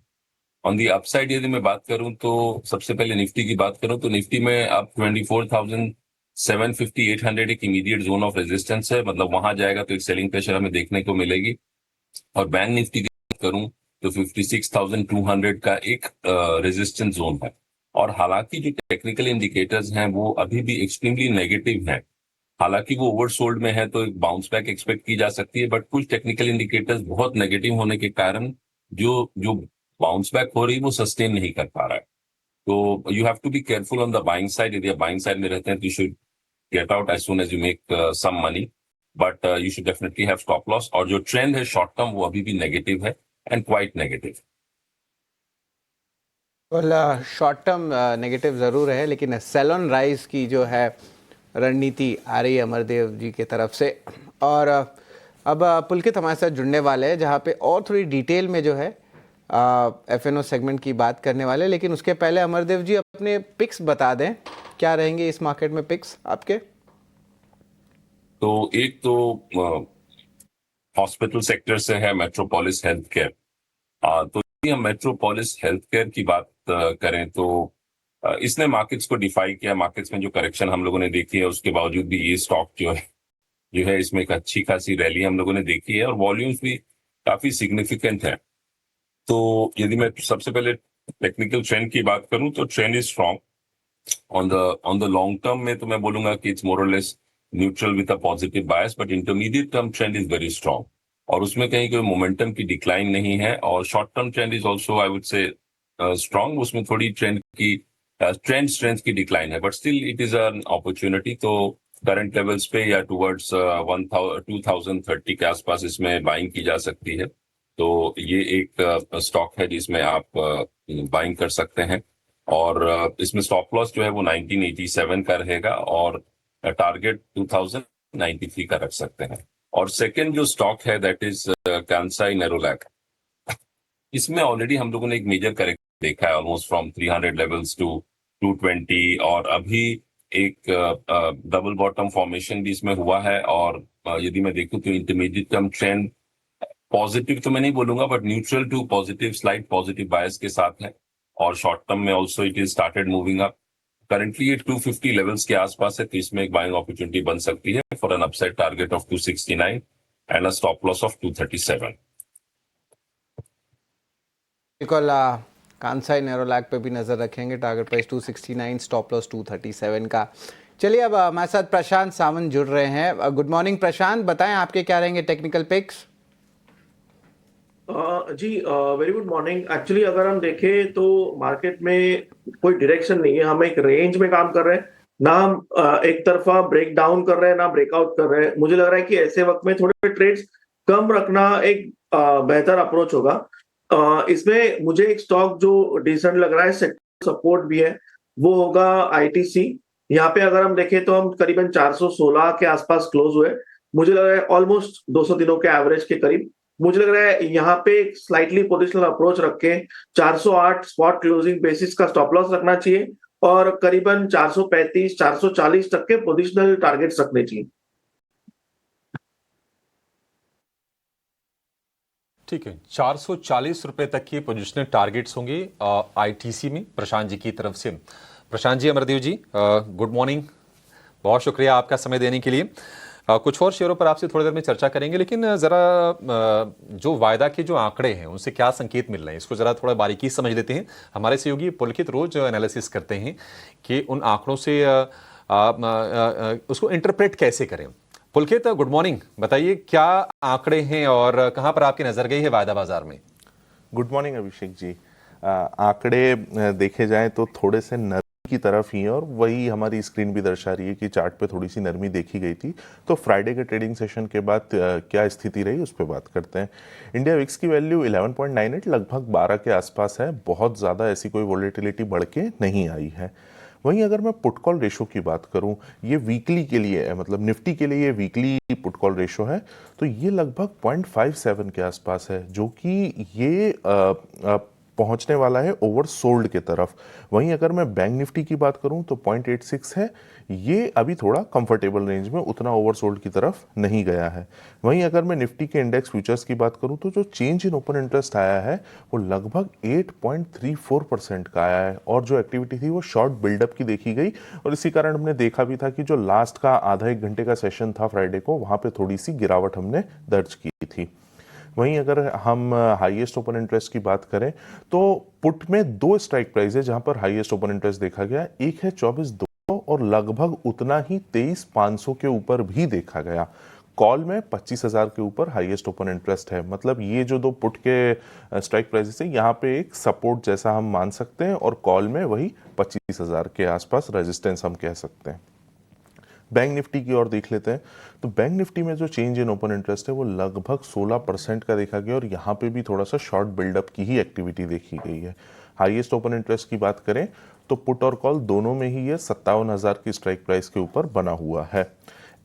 On the upside यदि मैं बात करूं तो सबसे पहले निफ्टी की बात करूं तो निफ्टी में अब 24,750 800 एक इमीडिएट जोन ऑफ रेजिस्टेंस है, मतलब वहां जाएगा तो एक सेलिंग प्रेशर हमें देखने को मिलेगी। और बैंक निफ्टी की बात करूं तो 56,200 का एक रेजिस्टेंस जोन है। और हालांकि जो टेक्निकल इंडिकेटर्स हैं वो अभी भी एक्सट्रीमली नेगेटिव हैं, हालांकि वो ओवरसोल्ड में है तो एक बाउंस बैक एक्सपेक्ट की जा सकती है, बट कुछ टेक्निकल इंडिकेटर्स बहुत नेगेटिव होने के कारण जो जो बाउंस बैक हो रही है वो सस्टेन नहीं कर पा रहा है। तो you have to be careful on the buying side. यदि आप बाइंग साइड में रहते हैं तो you should get out as soon as you make some money, but you should definitely have stop loss. और जो ट्रेंड है शॉर्ट टर्म वो अभी भी नेगेटिव है and quite negative. Short term negative ज़रूर है, लेकिन सेल ऑन राइज की जो है रणनीति आ रही है अमरदेव जी की तरफ से। और अब पुलकित हमारे साथ जुड़ने वाले हैं, जहाँ पे और थोड़ी डिटेल में जो है FNO सेगमेंट की बात करने वाले। लेकिन उसके पहले अमरदेव जी अपने पिक्स बता दें, क्या रहेंगे इस मार्केट में पिक्स आपके? तो एक तो हॉस्पिटल सेक्टर से है मेट्रोपोलिस हेल्थ केयर। तो यदि हम मेट्रोपोलिस हेल्थ केयर की बात करें तो इसने मार्केट्स को डिफाई किया। मार्केट्स में जो करेक्शन हम लोगों ने देखी है उसके बावजूद भी ये स्टॉक जो है इसमें एक अच्छी खासी रैली हम लोगों ने देखी है और वॉल्यूम्स भी काफी सिग्निफिकेंट है। तो यदि मैं सबसे पहले टेक्निकल ट्रेंड की बात करूं तो trend is strong on the long term में तो मैं बोलूंगा कि इट्स मोर और less neutral with a positive bias, but intermediate term trend is very strong और उसमें कहीं कोई मोमेंटम की डिक्लाइन नहीं है। और short term trend is also I would से स्ट्रांग, उसमें थोड़ी ट्रेंड स्ट्रेंथ की डिक्लाइन है, but still it is an opportunity. तो करंट लेवल्स पे या टुवर्ड्स 2030 के आसपास इसमें बाइंग की जा सकती है। तो ये एक स्टॉक है जिसमें आप बाइंग कर सकते हैं और इसमें स्टॉप लॉस जो है वो 1987 का रहेगा और टारगेट 2093 का रख सकते हैं। और सेकंड जो स्टॉक है दैट इज कांसाई नेरोलैक। इसमें ऑलरेडी हम लोगों ने एक मेजर करेक्ट देखा है ऑलमोस्ट फ्रॉम 300 लेवल्स टू 220 और अभी एक डबल बॉटम फॉर्मेशन भी इसमें हुआ है। और यदि मैं देखूं तो इंटरमीडिएट टर्म ट्रेंड पॉजिटिव तो मैं नहीं बोलूंगा but neutral to positive, slight positive bias के साथ है। और शॉर्ट टर्म में also it is started moving up. Currently ये 250 लेवल्स के आसपास है, तो इसमें एक बाइंग अपॉर्चुनिटी बन सकती है for an upside target of 269 and a stop loss of 237। बिल्कुल कांसाई नेरोलैक पे भी नज़र रखेंगे। टारगेट प्राइस 269, स्टॉप लॉस 237 का। चलिए अब हमारे साथ प्रशांत सावंत जुड़ रहे हैं। गुड मॉर्निंग प्रशांत, बताएं आपके क्या रहेंगे टेक्निकल पिक्स? जी वेरी गुड मॉर्निंग। एक्चुअली अगर हम देखें तो मार्केट में कोई डायरेक्शन नहीं है, हम एक रेंज में काम कर रहे हैं, ना हम एक तरफा ब्रेक डाउन कर रहे हैं ना ब्रेकआउट कर रहे हैं। मुझे लग रहा है कि ऐसे वक्त में थोड़े ट्रेड्स कम रखना एक बेहतर अप्रोच होगा। इसमें मुझे एक स्टॉक जो डिसेंट लग रहा है, सेक्टर सपोर्ट भी है, वो होगा आईटीसी। यहाँ पे अगर हम देखें तो हम करीबन 416 के आसपास क्लोज हुए। मुझे लग रहा है ऑलमोस्ट 200 दिनों के एवरेज के करीब। मुझे लग रहा है यहाँ पे एक स्लाइटली पोजिशनल अप्रोच रख के 408 स्पॉट क्लोजिंग बेसिस का स्टॉप लॉस रखना चाहिए और करीबन 435 440 तक के पोजिशनल टारगेट्स रखने चाहिए। ठीक है, 440 रुपए तक की पोजिशनल टारगेट्स होंगे आईटीसी में प्रशांत जी की तरफ से। प्रशांत जी, अमरदेव जी, गुड मॉर्निंग, बहुत शुक्रिया आपका समय देने के लिए। कुछ और शेयरों पर आपसे थोड़ी देर में चर्चा करेंगे, लेकिन ज़रा जो वायदा के जो आंकड़े हैं उनसे क्या संकेत मिल रहे हैं इसको ज़रा थोड़ा बारीकी से समझ लेते हैं। हमारे सहयोगी पुलकित रोज एनालिसिस करते हैं कि उन आंकड़ों से उसको इंटरप्रेट कैसे करें। पुलकित, गुड मॉर्निंग, बताइए क्या आंकड़े हैं और कहाँ पर आपकी नज़र गई है वायदा बाजार में? Good morning Abhishek ji. आंकड़े देखे जाएं तो थोड़े से नरमी की तरफ ही है और वही हमारी स्क्रीन भी दर्शा रही है कि चार्ट पे थोड़ी सी नरमी देखी गई थी। तो फ्राइडे के ट्रेडिंग सेशन के बाद क्या स्थिति रही उस पर बात करते हैं। इंडिया विक्स की वैल्यू 11.98 लगभग 12 के आसपास है। बहुत ज़्यादा ऐसी कोई वॉलेटिलिटी बढ़ के नहीं आई है। वहीं अगर मैं पुट कॉल रेशो की बात करूं, ये वीकली के लिए है, मतलब निफ्टी के लिए ये वीकली पुट कॉल रेशो है, तो ये लगभग 0.57 के आसपास है, जो कि ये पहुंचने वाला है ओवरसोल्ड की तरफ। वहीं अगर मैं बैंक निफ्टी की बात करूं तो 0.86 है, ये अभी थोड़ा कंफर्टेबल रेंज में, उतना ओवरसोल्ड की तरफ नहीं गया है। वहीं अगर मैं निफ्टी के इंडेक्स फ्यूचर्स की बात करूं तो जो चेंज इन ओपन इंटरेस्ट आया है वो लगभग 8.34% का आया है और जो एक्टिविटी थी वो शॉर्ट बिल्डअप की देखी गई और इसी कारण हमने देखा भी था कि जो लास्ट का आधा एक घंटे का सेशन था फ्राइडे को, वहाँ पर थोड़ी सी गिरावट हमने दर्ज की थी। वहीं अगर हम हाईएस्ट ओपन इंटरेस्ट की बात करें तो पुट में 2 स्ट्राइक प्राइस है जहां पर हाईएस्ट ओपन इंटरेस्ट देखा गया। एक है 24,200 और लगभग उतना ही 23,500 के ऊपर भी देखा गया। कॉल में 25,000 के ऊपर हाईएस्ट ओपन इंटरेस्ट है। मतलब ये जो 2 पुट के स्ट्राइक प्राइसेस है, यहाँ पे एक सपोर्ट जैसा हम मान सकते हैं और कॉल में वही 25,000 के आसपास रेजिस्टेंस हम कह सकते हैं। बैंक निफ्टी की ओर देख लेते हैं तो बैंक निफ्टी में जो चेंज इन ओपन इंटरेस्ट है वो लगभग 16% का देखा गया और यहाँ पे भी थोड़ा सा शॉर्ट बिल्डअप की ही एक्टिविटी देखी गई है। हाईएस्ट ओपन इंटरेस्ट की बात करें तो पुट और कॉल दोनों में ही ये 57,000 की स्ट्राइक प्राइस के ऊपर बना हुआ है।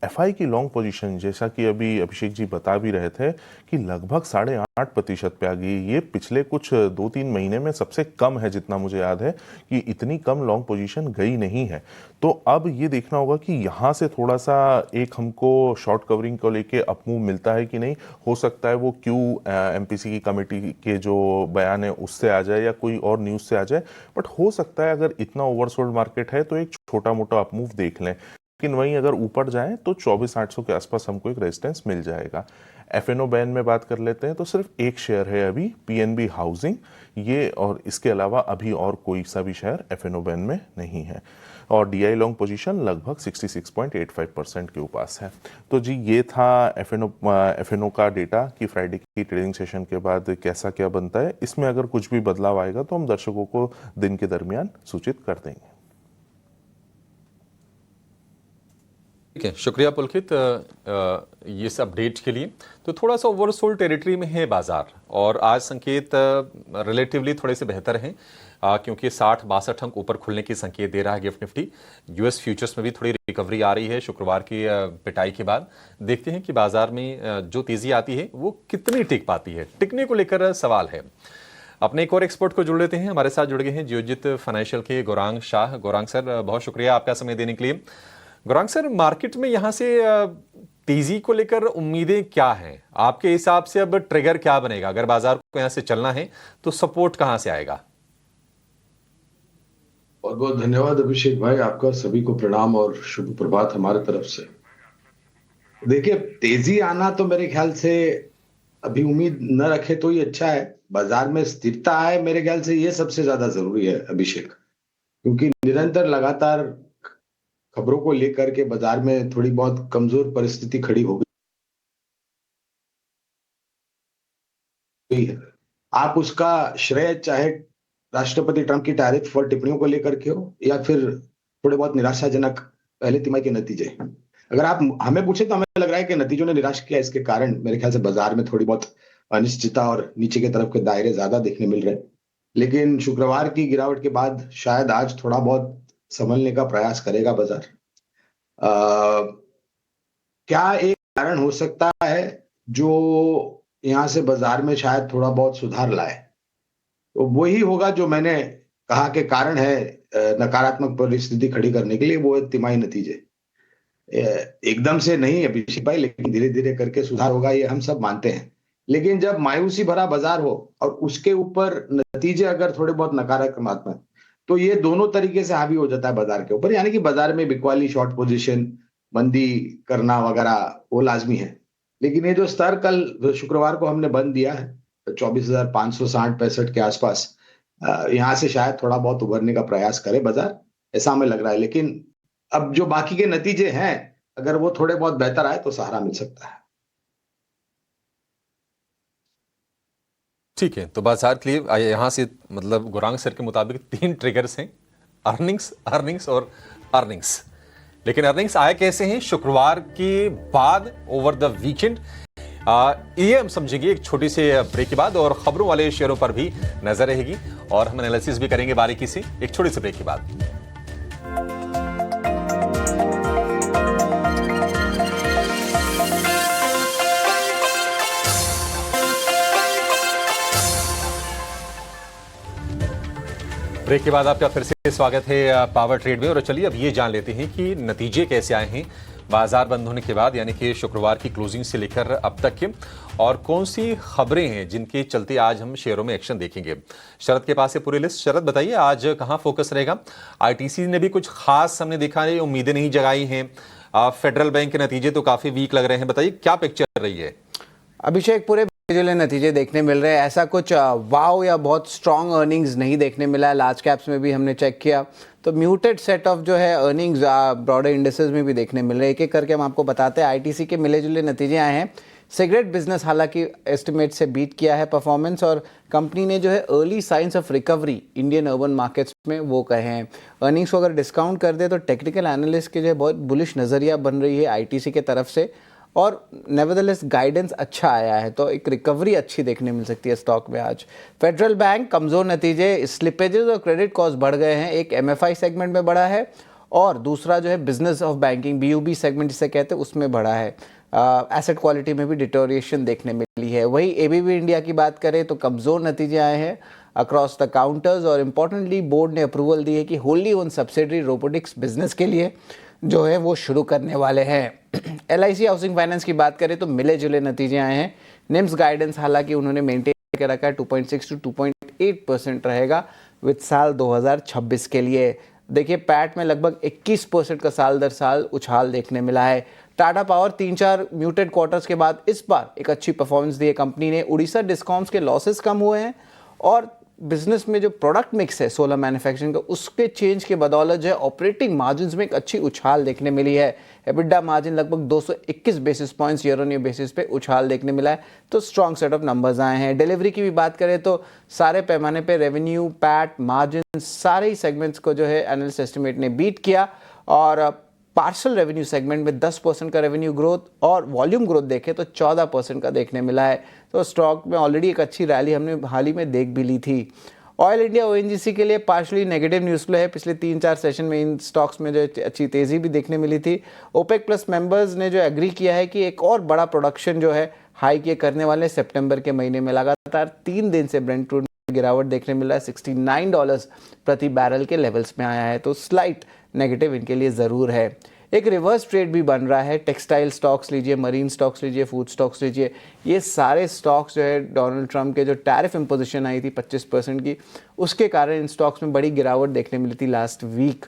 एफआई की लॉन्ग पोजीशन, जैसा कि अभी अभिषेक जी बता भी रहे थे, कि लगभग 8.5% पे आ गई। ये पिछले कुछ 2-3 महीने में सबसे कम है, जितना मुझे याद है कि इतनी कम लॉन्ग पोजीशन गई नहीं है। तो अब ये देखना होगा कि यहाँ से थोड़ा सा एक हमको शॉर्ट कवरिंग को लेके अपमूव मिलता है कि नहीं। हो सकता है वो एमपीसी की कमेटी के जो बयान है उससे आ जाए या कोई और न्यूज़ से आ जाए, बट हो सकता है अगर इतना ओवरसोल्ड मार्केट है तो एक छोटा मोटा अपमूव देख लें। लेकिन वहीं अगर ऊपर जाएं तो 24,800 के आसपास हमको एक रेजिस्टेंस मिल जाएगा। एफएनओ बैन में बात कर लेते हैं तो सिर्फ एक शेयर है अभी, पीएनबी हाउसिंग, ये, और इसके अलावा अभी और कोई सा भी शेयर एफएनओ बैन में नहीं है। और डीआई लॉन्ग पोजीशन लगभग 66.85% के उपास है। तो जी ये था एफएनओ का डेटा कि फ्राइडे की ट्रेडिंग सेशन के बाद कैसा क्या बनता है। इसमें अगर कुछ भी बदलाव आएगा तो हम दर्शकों को दिन के दरमियान सूचित कर देंगे। ठीक है, शुक्रिया पुलकित इस अपडेट के लिए। तो थोड़ा सा ओवरसोल्ड टेरिटरी में है बाजार, और आज संकेत रिलेटिवली थोड़े से बेहतर हैं क्योंकि 60-62 अंक ऊपर खुलने की संकेत दे रहा है गिफ्ट निफ्टी। यूएस फ्यूचर्स में भी थोड़ी रिकवरी आ रही है शुक्रवार की पिटाई के बाद। देखते हैं कि बाजार में जो तेजी आती है वो कितनी टिक पाती है, टिकने को लेकर सवाल है। अपने एक और एक्सपर्ट को जुड़ लेते हैं, हमारे साथ जुड़ गए हैं जियोजित फाइनेंशियल के गौरांग शाह। गौरांग सर, बहुत शुक्रिया आपका समय देने के लिए। गौरांग सर, मार्केट में यहां से तेजी को लेकर उम्मीदें क्या हैं आपके हिसाब से? अब ट्रिगर क्या बनेगा? अगर बाजार को यहां से चलना है तो सपोर्ट कहां से आएगा? बहुत बहुत धन्यवाद अभिषेक भाई, आपका सभी को प्रणाम और शुभ प्रभात हमारे तरफ से। देखिए, तेजी आना तो मेरे ख्याल से अभी उम्मीद न रखे तो ही अच्छा है। बाजार में स्थिरता है, मेरे ख्याल से ये सबसे ज्यादा जरूरी है अभिषेक, क्योंकि निरंतर लगातार खबरों को लेकर के बाजार में थोड़ी बहुत कमजोर परिस्थिति खड़ी हो गई है। आप उसका श्रेय चाहे राष्ट्रपति ट्रंप की टैरिफ पर टिप्पणियों को लेकर के हो या फिर थोड़े बहुत निराशाजनक पहले तिमाही के नतीजे, अगर आप हमें पूछे तो हमें लग रहा है कि नतीजों ने निराश किया। इसके कारण मेरे ख्याल से बाजार में थोड़ी बहुत अनिश्चितता और नीचे की तरफ के दायरे ज्यादा देखने मिल रहे हैं। लेकिन शुक्रवार की गिरावट के बाद शायद आज थोड़ा बहुत संभलने का प्रयास करेगा बाजार। क्या एक कारण हो सकता है जो यहां से बाजार में शायद थोड़ा बहुत सुधार लाए? तो वही होगा जो मैंने कहा कि कारण है नकारात्मक परिस्थिति खड़ी करने के लिए, वो है तिमाही नतीजे। एकदम से नहीं अभिषेक भाई, लेकिन धीरे धीरे करके सुधार होगा, ये हम सब मानते हैं। लेकिन जब मायूसी भरा बाजार हो और उसके ऊपर नतीजे अगर थोड़े बहुत नकारात्मक, तो ये दोनों तरीके से हावी हो जाता है बाजार के ऊपर। यानी कि बाजार में बिकवाली, शॉर्ट पोजीशन, मंदी करना वगैरह वो लाजमी है। लेकिन ये जो स्तर कल शुक्रवार को हमने बंद दिया है 24,560-65 के आसपास, यहां से शायद थोड़ा बहुत उभरने का प्रयास करे बाजार, ऐसा हमें लग रहा है। लेकिन अब जो बाकी के नतीजे हैं, अगर वो थोड़े बहुत बेहतर आए तो सहारा मिल सकता है। ठीक है, तो बाजार के लिए यहां से मतलब गौरांग सर के मुताबिक 3 ट्रिगर्स हैं, अर्निंग्स, अर्निंग्स और अर्निंग्स। लेकिन अर्निंग्स आए कैसे हैं शुक्रवार के बाद ओवर द वीकेंड, ये हम समझेंगे एक छोटी सी ब्रेक के बाद। और खबरों वाले शेयरों पर भी नजर रहेगी और हम एनालिसिस भी करेंगे बारीकी से एक छोटी सी ब्रेक के बाद। ब्रेक के बाद आपका फिर से स्वागत है पावर ट्रेड में। और चलिए अब ये जान लेते हैं कि नतीजे कैसे आए हैं बाजार बंद होने के बाद, यानी कि शुक्रवार की क्लोजिंग से लेकर अब तक के, और कौन सी खबरें हैं जिनके चलते आज हम शेयरों में एक्शन देखेंगे। शरद के पास है पूरी लिस्ट। शरद, बताइए आज कहां फोकस रहेगा? आईटीसी ने भी कुछ खास हमने देखा है, उम्मीदें नहीं जगाई हैं। फेडरल बैंक के नतीजे तो काफी वीक लग रहे हैं, बताइए क्या पिक्चर रही है? अभिषेक, पूरे जो नतीजे देखने मिल रहे हैं, ऐसा कुछ वाव या बहुत स्ट्रॉन्ग अर्निंग्स नहीं देखने मिला है। लार्ज कैप्स में भी हमने चेक किया तो म्यूटेड सेट ऑफ जो है अर्निंग्स ब्रॉडर इंडेसेस में भी देखने मिल रहे हैं। एक एक करके हम आपको बताते हैं। आईटीसी के मिले जुले नतीजे आए हैं। सिगरेट बिजनेस हालांकि एस्टिमेट से बीट किया है परफॉर्मेंस, और कंपनी ने जो है early signs of recovery Indian urban markets में वो कहे हैं। अर्निंग्स को अगर डिस्काउंट कर दे तो टेक्निकल एनालिस्ट के जो है बहुत बुलिश नज़रिया बन रही है आईटीसी के तरफ से, और नेवरदलेस गाइडेंस अच्छा आया है, तो एक रिकवरी अच्छी देखने मिल सकती है स्टॉक में आज। फेडरल बैंक कमज़ोर नतीजे, स्लिपेजेस और क्रेडिट कॉस्ट बढ़ गए हैं। एक एमएफआई सेगमेंट में बढ़ा है और दूसरा जो है बिजनेस ऑफ बैंकिंग बीयूबी सेगमेंट जिसे कहते हैं उसमें बढ़ा है। एसेट क्वालिटी में भी डिटोरिएशन देखने मिली है। वही एबीबी इंडिया की बात करें तो कमज़ोर नतीजे आए हैं अक्रॉस द काउंटर्स, और इम्पोर्टेंटली बोर्ड ने अप्रूवल दी है कि Holi own subsidiary robotics business के लिए जो है वो शुरू करने वाले हैं। एलआईसी हाउसिंग फाइनेंस की बात करें तो मिले जुले नतीजे आए हैं। निम्स गाइडेंस हालांकि उन्होंने मेंटेन कर रखा है 2.6 to 2.8% रहेगा विद साल 2026 के लिए। देखिए पैट में लगभग 21% का साल दर साल उछाल देखने मिला है। टाटा पावर 3-4 म्यूटेड क्वार्टर्स के बाद इस बार एक अच्छी परफॉर्मेंस दी है कंपनी ने। उड़ीसा डिस्कॉम्स के लॉसेस कम हुए हैं और बिजनेस में जो प्रोडक्ट मिक्स है सोलर मैन्युफैक्चरिंग का, उसके चेंज के बदौलत जो है ऑपरेटिंग मार्जिन्स में एक अच्छी उछाल देखने मिली है। एबिडा मार्जिन लगभग 221 basis points year on year basis पे उछाल देखने मिला है। तो स्ट्रॉन्ग सेट ऑफ नंबर्स आए हैं। डिलीवरी की भी बात करें तो सारे पैमाने पे रेवेन्यू, पैट, मार्जिन सारे ही सेगमेंट्स को जो है एनालिस्ट एस्टिमेट ने बीट किया और पार्सल रेवेन्यू सेगमेंट में 10% का रेवेन्यू ग्रोथ और वॉल्यूम ग्रोथ देखें तो 14% का देखने मिला है। तो स्टॉक में ऑलरेडी एक अच्छी रैली हमने हाल ही में देख भी ली थी। ऑयल इंडिया ओएनजीसी के लिए पार्शली नेगेटिव न्यूज़ फ्लो है। पिछले 3-4 सेशन में इन स्टॉक्स में जो अच्छी तेज़ी भी देखने मिली थी। ओपेक प्लस मेंबर्स ने जो एग्री किया है कि एक और बड़ा प्रोडक्शन जो है हाइक ये करने वाले सितंबर के महीने में। लगातार 3 दिन से ब्रेंट क्रूड गिरावट देखने मिला है, $69 प्रति बैरल के लेवल्स में आया है। तो स्लाइट नेगेटिव इनके लिए ज़रूर है। एक रिवर्स ट्रेड भी बन रहा है। टेक्सटाइल स्टॉक्स लीजिए, मरीन स्टॉक्स लीजिए, फूड स्टॉक्स लीजिए, ये सारे स्टॉक्स जो है डोनाल्ड ट्रंप के जो टैरिफ इम्पोजिशन आई थी 25% की, उसके कारण इन स्टॉक्स में बड़ी गिरावट देखने मिली थी लास्ट वीक।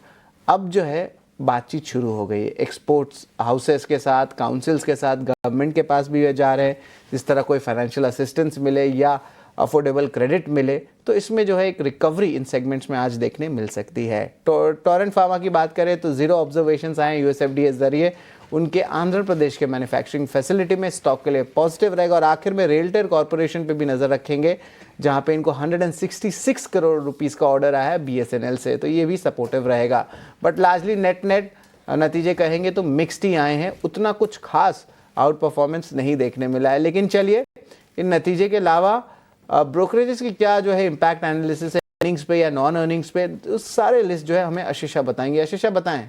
अब जो है बातचीत शुरू हो गई है एक्सपोर्ट्स हाउसेस के साथ, काउंसिल्स के साथ, गवर्नमेंट के पास भी जा रहे हैं। जिस तरह कोई फाइनेंशियल असिस्टेंस मिले या अफोर्डेबल क्रेडिट मिले तो इसमें जो है एक रिकवरी इन सेगमेंट्स में आज देखने मिल सकती है। टोरेंट फार्मा की बात करें तो जीरो ऑब्जर्वेशंस आए यूएसएफडीए जरिए उनके आंध्र प्रदेश के मैन्युफैक्चरिंग फैसिलिटी में, स्टॉक के लिए पॉजिटिव रहेगा। और आखिर में रेलटेल कॉर्पोरेशन पे भी नजर रखेंगे जहां पे इनको 166 करोड़ रुपीस का ऑर्डर आया है बीएसएनएल से, तो ये भी सपोर्टिव रहेगा। बट लार्जली नेट नतीजे कहेंगे तो मिक्स्ड ही आए हैं, उतना कुछ खास आउट परफॉर्मेंस नहीं देखने मिला है। लेकिन चलिए इन नतीजे के अलावा ब्रोकरेजेस की क्या जो है इम्पैक्ट एनालिसिस है अर्निंग्स पे या नॉन अर्निंग्स पे, उस सारे लिस्ट जो है हमें आशीषा बताएंगे। आशीषा बताएं।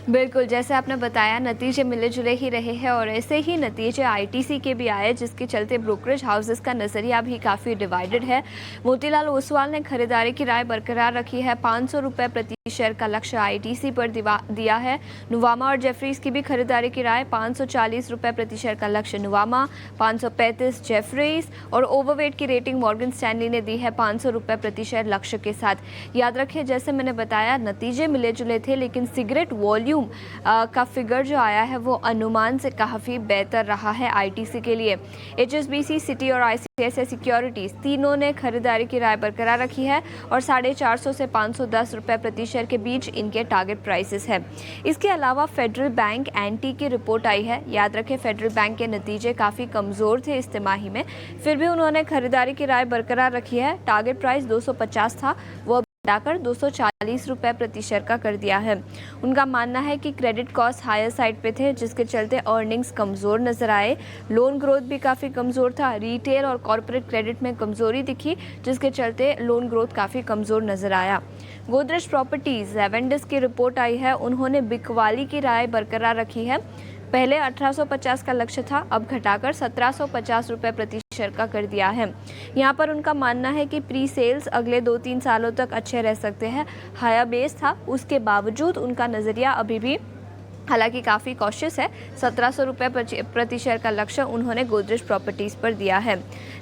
बिल्कुल, जैसे आपने बताया नतीजे मिले जुले ही रहे हैं और ऐसे ही नतीजे आईटीसी के भी आए, जिसके चलते ब्रोकरेज हाउसेस का नज़रिया भी काफ़ी डिवाइडेड है। मोतीलाल ओसवाल ने खरीदारी की राय बरकरार रखी है। 500 रुपये प्रति शेयर का लक्ष्य आईटीसी पर दिया है। नुवामा और जेफरीज की भी खरीदारी की राय 540 रुपये प्रति शेयर का लक्ष्य नुवामा, 535 जेफरीज और ओवरवेट की रेटिंग मॉर्गन स्टैनली ने दी है 500 रुपये प्रति शेयर लक्ष्य के साथ। याद रखिए जैसे मैंने बताया नतीजे मिले जुले थे, लेकिन सिगरेट वॉल्यूम का फिगर जो आया है वो अनुमान से काफ़ी बेहतर रहा है आईटीसी के लिए। एचएसबीसी, सिटी और आईसीआईसीआई सिक्योरिटीज तीनों ने खरीदारी की राय बरकरार रखी है और 450 से 510 रुपये प्रति शेयर के बीच इनके टारगेट प्राइसेस है। इसके अलावा फेडरल बैंक एनटी की रिपोर्ट आई है। याद रखें फेडरल बैंक के नतीजे काफ़ी कमज़ोर थे इस तिमाही में, फिर भी उन्होंने खरीदारी की राय बरकरार रखी है। टारगेट प्राइस 250 था, वो बढ़ाकर 240 रुपये प्रति शेयर का कर दिया है। उनका मानना है कि क्रेडिट कॉस्ट हायर साइड पे थे, जिसके चलते अर्निंग्स कमज़ोर नजर आए। लोन ग्रोथ भी काफ़ी कमज़ोर था। रिटेल और कॉर्पोरेट क्रेडिट में कमज़ोरी दिखी, जिसके चलते लोन ग्रोथ काफ़ी कमज़ोर नजर आया। गोदरेज प्रॉपर्टीज एवेंडिस की रिपोर्ट आई है। उन्होंने बिकवाली की राय बरकरार रखी है। पहले 1850 का लक्ष्य था, अब घटाकर 1750 रुपये प्रति शेयर का कर दिया है। यहाँ पर उनका मानना है कि प्री सेल्स अगले 2-3 सालों तक अच्छे रह सकते हैं। हायर बेस था, उसके बावजूद उनका नज़रिया अभी भी हालांकि काफ़ी कॉशियस है। 1700 रुपये प्रति शेयर का लक्ष्य उन्होंने गोदरेज प्रॉपर्टीज़ पर दिया है।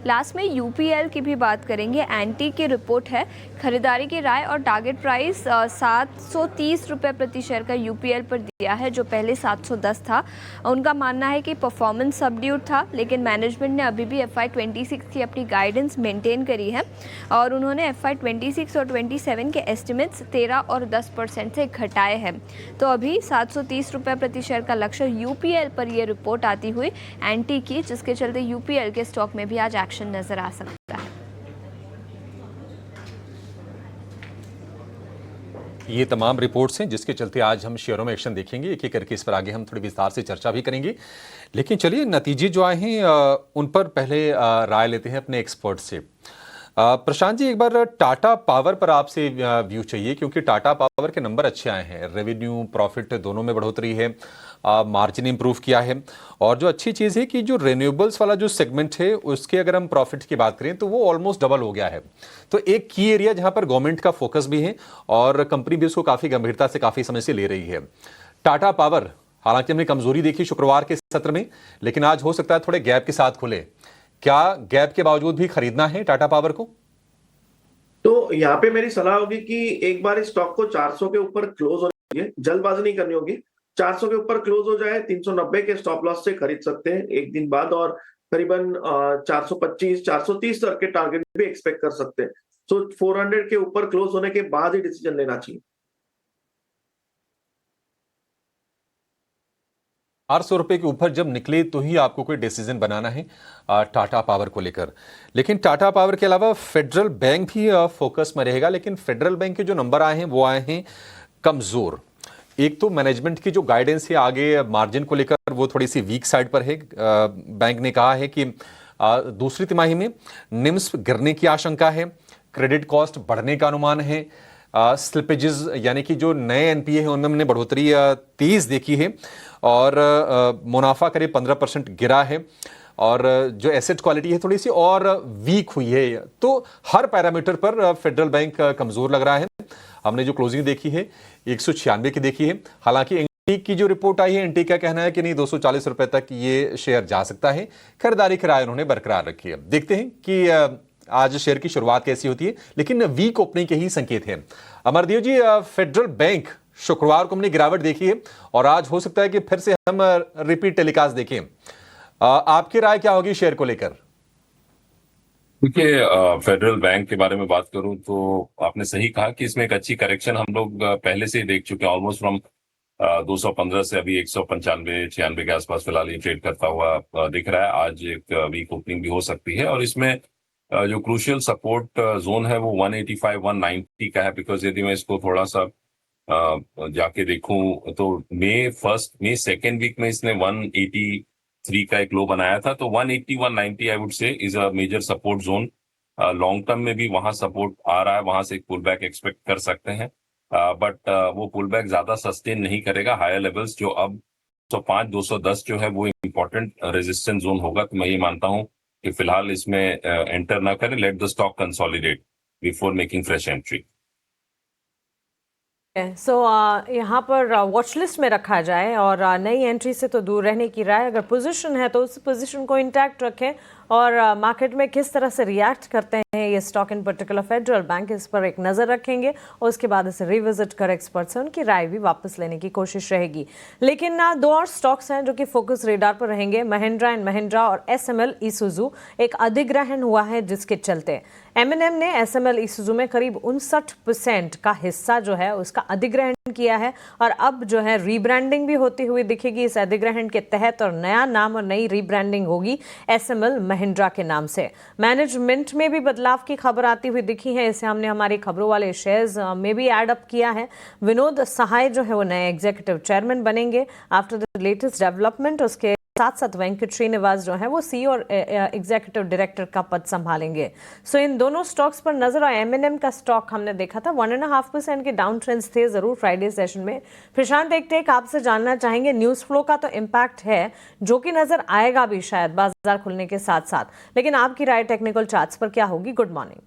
लास्ट में यूपीएल की भी बात करेंगे। एंटी की रिपोर्ट है। खरीदारी की राय और टारगेट प्राइस 730 रुपये प्रति शेयर का यूपीएल पर दिया है, जो पहले 710 था। उनका मानना है कि परफॉर्मेंस सबड्यूड था, लेकिन मैनेजमेंट ने अभी भी FY26 की अपनी गाइडेंस मेंटेन करी है और उन्होंने FY26 और 27 के एस्टिमेट्स 13 और 10% से घटाए हैं। तो अभी 730 रुपये प्रति शेयर का लक्ष्य यूपीएल पर यह रिपोर्ट आती हुई एंटी की, जिसके चलते यूपीएल के स्टॉक में भी आज एक्शन नजर आ सकता है। ये तमाम रिपोर्ट्स हैं जिसके चलते आज हम शेयरों में एक्शन देखेंगे। एक एक करके इस पर आगे हम थोड़ी विस्तार से चर्चा भी करेंगे। लेकिन चलिए नतीजे जो आए हैं उन पर पहले राय लेते हैं अपने एक्सपर्ट से। प्रशांत जी, एक बार टाटा पावर पर आपसे व्यू चाहिए, क्योंकि टाटा पावर के नंबर अच्छे आए हैं। रेवेन्यू, प्रॉफिट दोनों में बढ़ोतरी है, मार्जिन इंप्रूव किया है। और जो अच्छी चीज़ है कि जो रिन्यूएबल्स वाला जो सेगमेंट है उसके अगर हम प्रॉफिट की बात करें तो वो ऑलमोस्ट डबल हो गया है। तो एक की एरिया जहां पर गवर्नमेंट का फोकस भी है और कंपनी भी उसको काफ़ी गंभीरता से काफ़ी समय से ले रही है। टाटा पावर, हालांकि हमने कमजोरी देखी शुक्रवार के सत्र में, लेकिन आज हो सकता है थोड़े गैप के साथ खुले। क्या गैप के बावजूद भी खरीदना है टाटा पावर को? तो यहाँ पे मेरी सलाह होगी कि एक बार इस स्टॉक को 400 के ऊपर क्लोज होने दीजिए, जल्दबाजी नहीं करनी होगी। 400 के ऊपर क्लोज हो जाए, 390 के स्टॉप लॉस से खरीद सकते हैं एक दिन बाद, और करीबन 425 430 तक के टारगेट भी एक्सपेक्ट कर सकते हैं। सो 400 के ऊपर क्लोज होने के बाद ही डिसीजन लेना चाहिए। 400 रुपए के ऊपर जब निकले तो ही आपको कोई डिसीजन बनाना है टाटा पावर को लेकर। लेकिन टाटा पावर के अलावा फेडरल बैंक भी फोकस में रहेगा, लेकिन फेडरल बैंक के जो नंबर आए हैं वो आए हैं कमजोर। एक तो मैनेजमेंट की जो गाइडेंस है आगे मार्जिन को लेकर वो थोड़ी सी वीक साइड पर है। बैंक ने कहा है कि दूसरी तिमाही में निम्स गिरने की आशंका है, क्रेडिट कॉस्ट बढ़ने का अनुमान है, स्लिपेजेस यानी कि जो नए एनपीए हैं उनमें हमने बढ़ोतरी तेज देखी है, और मुनाफा करीब 15% गिरा है, और जो एसेट क्वालिटी है थोड़ी सी और वीक हुई है। तो हर पैरामीटर पर फेडरल बैंक कमजोर लग रहा है। हमने जो क्लोजिंग देखी है 196 की देखी है। हालांकि एनटी की जो रिपोर्ट आई है, एनटी का कहना है कि नहीं 240 रुपए तक ये शेयर जा सकता है। खरीदारी की राय उन्होंने बरकरार रखी है। देखते हैं कि आज शेयर की शुरुआत कैसी होती है, लेकिन वीक ओपनिंग के ही संकेत हैं। अमरदेव जी, फेडरल बैंक शुक्रवार को हमने गिरावट देखी है और आज हो सकता है कि फिर से हम रिपीट टेलीकास्ट देखें। आपकी राय क्या होगी शेयर को लेकर? देखिए, फेडरल बैंक के बारे में बात करूं तो आपने सही कहा कि इसमें एक अच्छी करेक्शन हम लोग पहले से ही देख चुके हैं। ऑलमोस्ट फ्रॉम 215 से अभी 195 96 के आसपास फिलहाल ये ट्रेड करता हुआ दिख रहा है। आज एक वीक ओपनिंग भी हो सकती है, और इसमें जो क्रूशियल सपोर्ट जोन है वो 185 190 का है। बिकॉज यदि मैं इसको थोड़ा सा जाके देखूं तो मई सेकेंड वीक में इसने 183 का एक लो बनाया था। तो 180 190 I would say is a major support zone. Long term में भी वहां सपोर्ट आ रहा है, वहां से एक पुल बैक एक्सपेक्ट कर सकते हैं, बट वो पुल बैक ज्यादा सस्टेन नहीं करेगा। हायर लेवल्स जो अब 205 210 जो है वो इंपॉर्टेंट रेजिस्टेंस जोन होगा। तो मैं ये मानता हूं कि फिलहाल इसमें एंटर ना करें, let the stock consolidate before making fresh entry. So यहाँ पर वॉच लिस्ट में रखा जाए और नई एंट्री से तो दूर रहने की राय। अगर पोजीशन है तो उस पोजीशन को इंटैक्ट रखें, और मार्केट में किस तरह से रिएक्ट करते हैं ये stock in particular federal bank, इस पर एक नज़र रखेंगे और उसके बाद इसे रिविजिट कर एक्सपर्ट से उनकी राय भी वापस लेने की कोशिश रहेगी। लेकिन दो और स्टॉक्स हैं जो कि फोकस रेडार पर रहेंगे, महिंद्रा एंड महिंद्रा और एसएमएल ईसुजू। एक अधिग्रहण हुआ है जिसके चलते एमएनएम ने एसएमएल ईसुजू में करीब 59% का हिस्सा जो है उसका अधिग्रहण किया है, और अब जो है रीब्रांडिंग भी होती हुई दिखेगी इस अधिग्रहण के तहत, और नया नाम और नई रीब्रांडिंग होगी एसएमएल महिंद्रा के नाम से। मैनेजमेंट में भी बदलाव की खबर आती हुई दिखी है, इसे हमने हमारी खबरों वाले शेयर्स में भी एड अप किया है। विनोद सहाय जो है वो नए एग्जीक्यूटिव चेयरमैन बनेंगे आफ्टर द लेटेस्ट डेवलपमेंट। उसके साथ साथ वेंकट श्रीनिवास जो है वो सीईओ और एग्जीक्यूटिव डायरेक्टर का पद संभालेंगे। सो इन दोनों स्टॉक्स पर नजर। और एमएनएम का स्टॉक हमने देखा था 1.5% के डाउन ट्रेंड्स थे जरूर फ्राइडे सेशन में। प्रशांत, देखते हैं आपसे जानना चाहेंगे, न्यूज फ्लो का तो इम्पैक्ट है जो कि नजर आएगा भी शायद बाजार खुलने के साथ साथ, लेकिन आपकी राय टेक्निकल चार्ट्स पर क्या होगी? Good morning.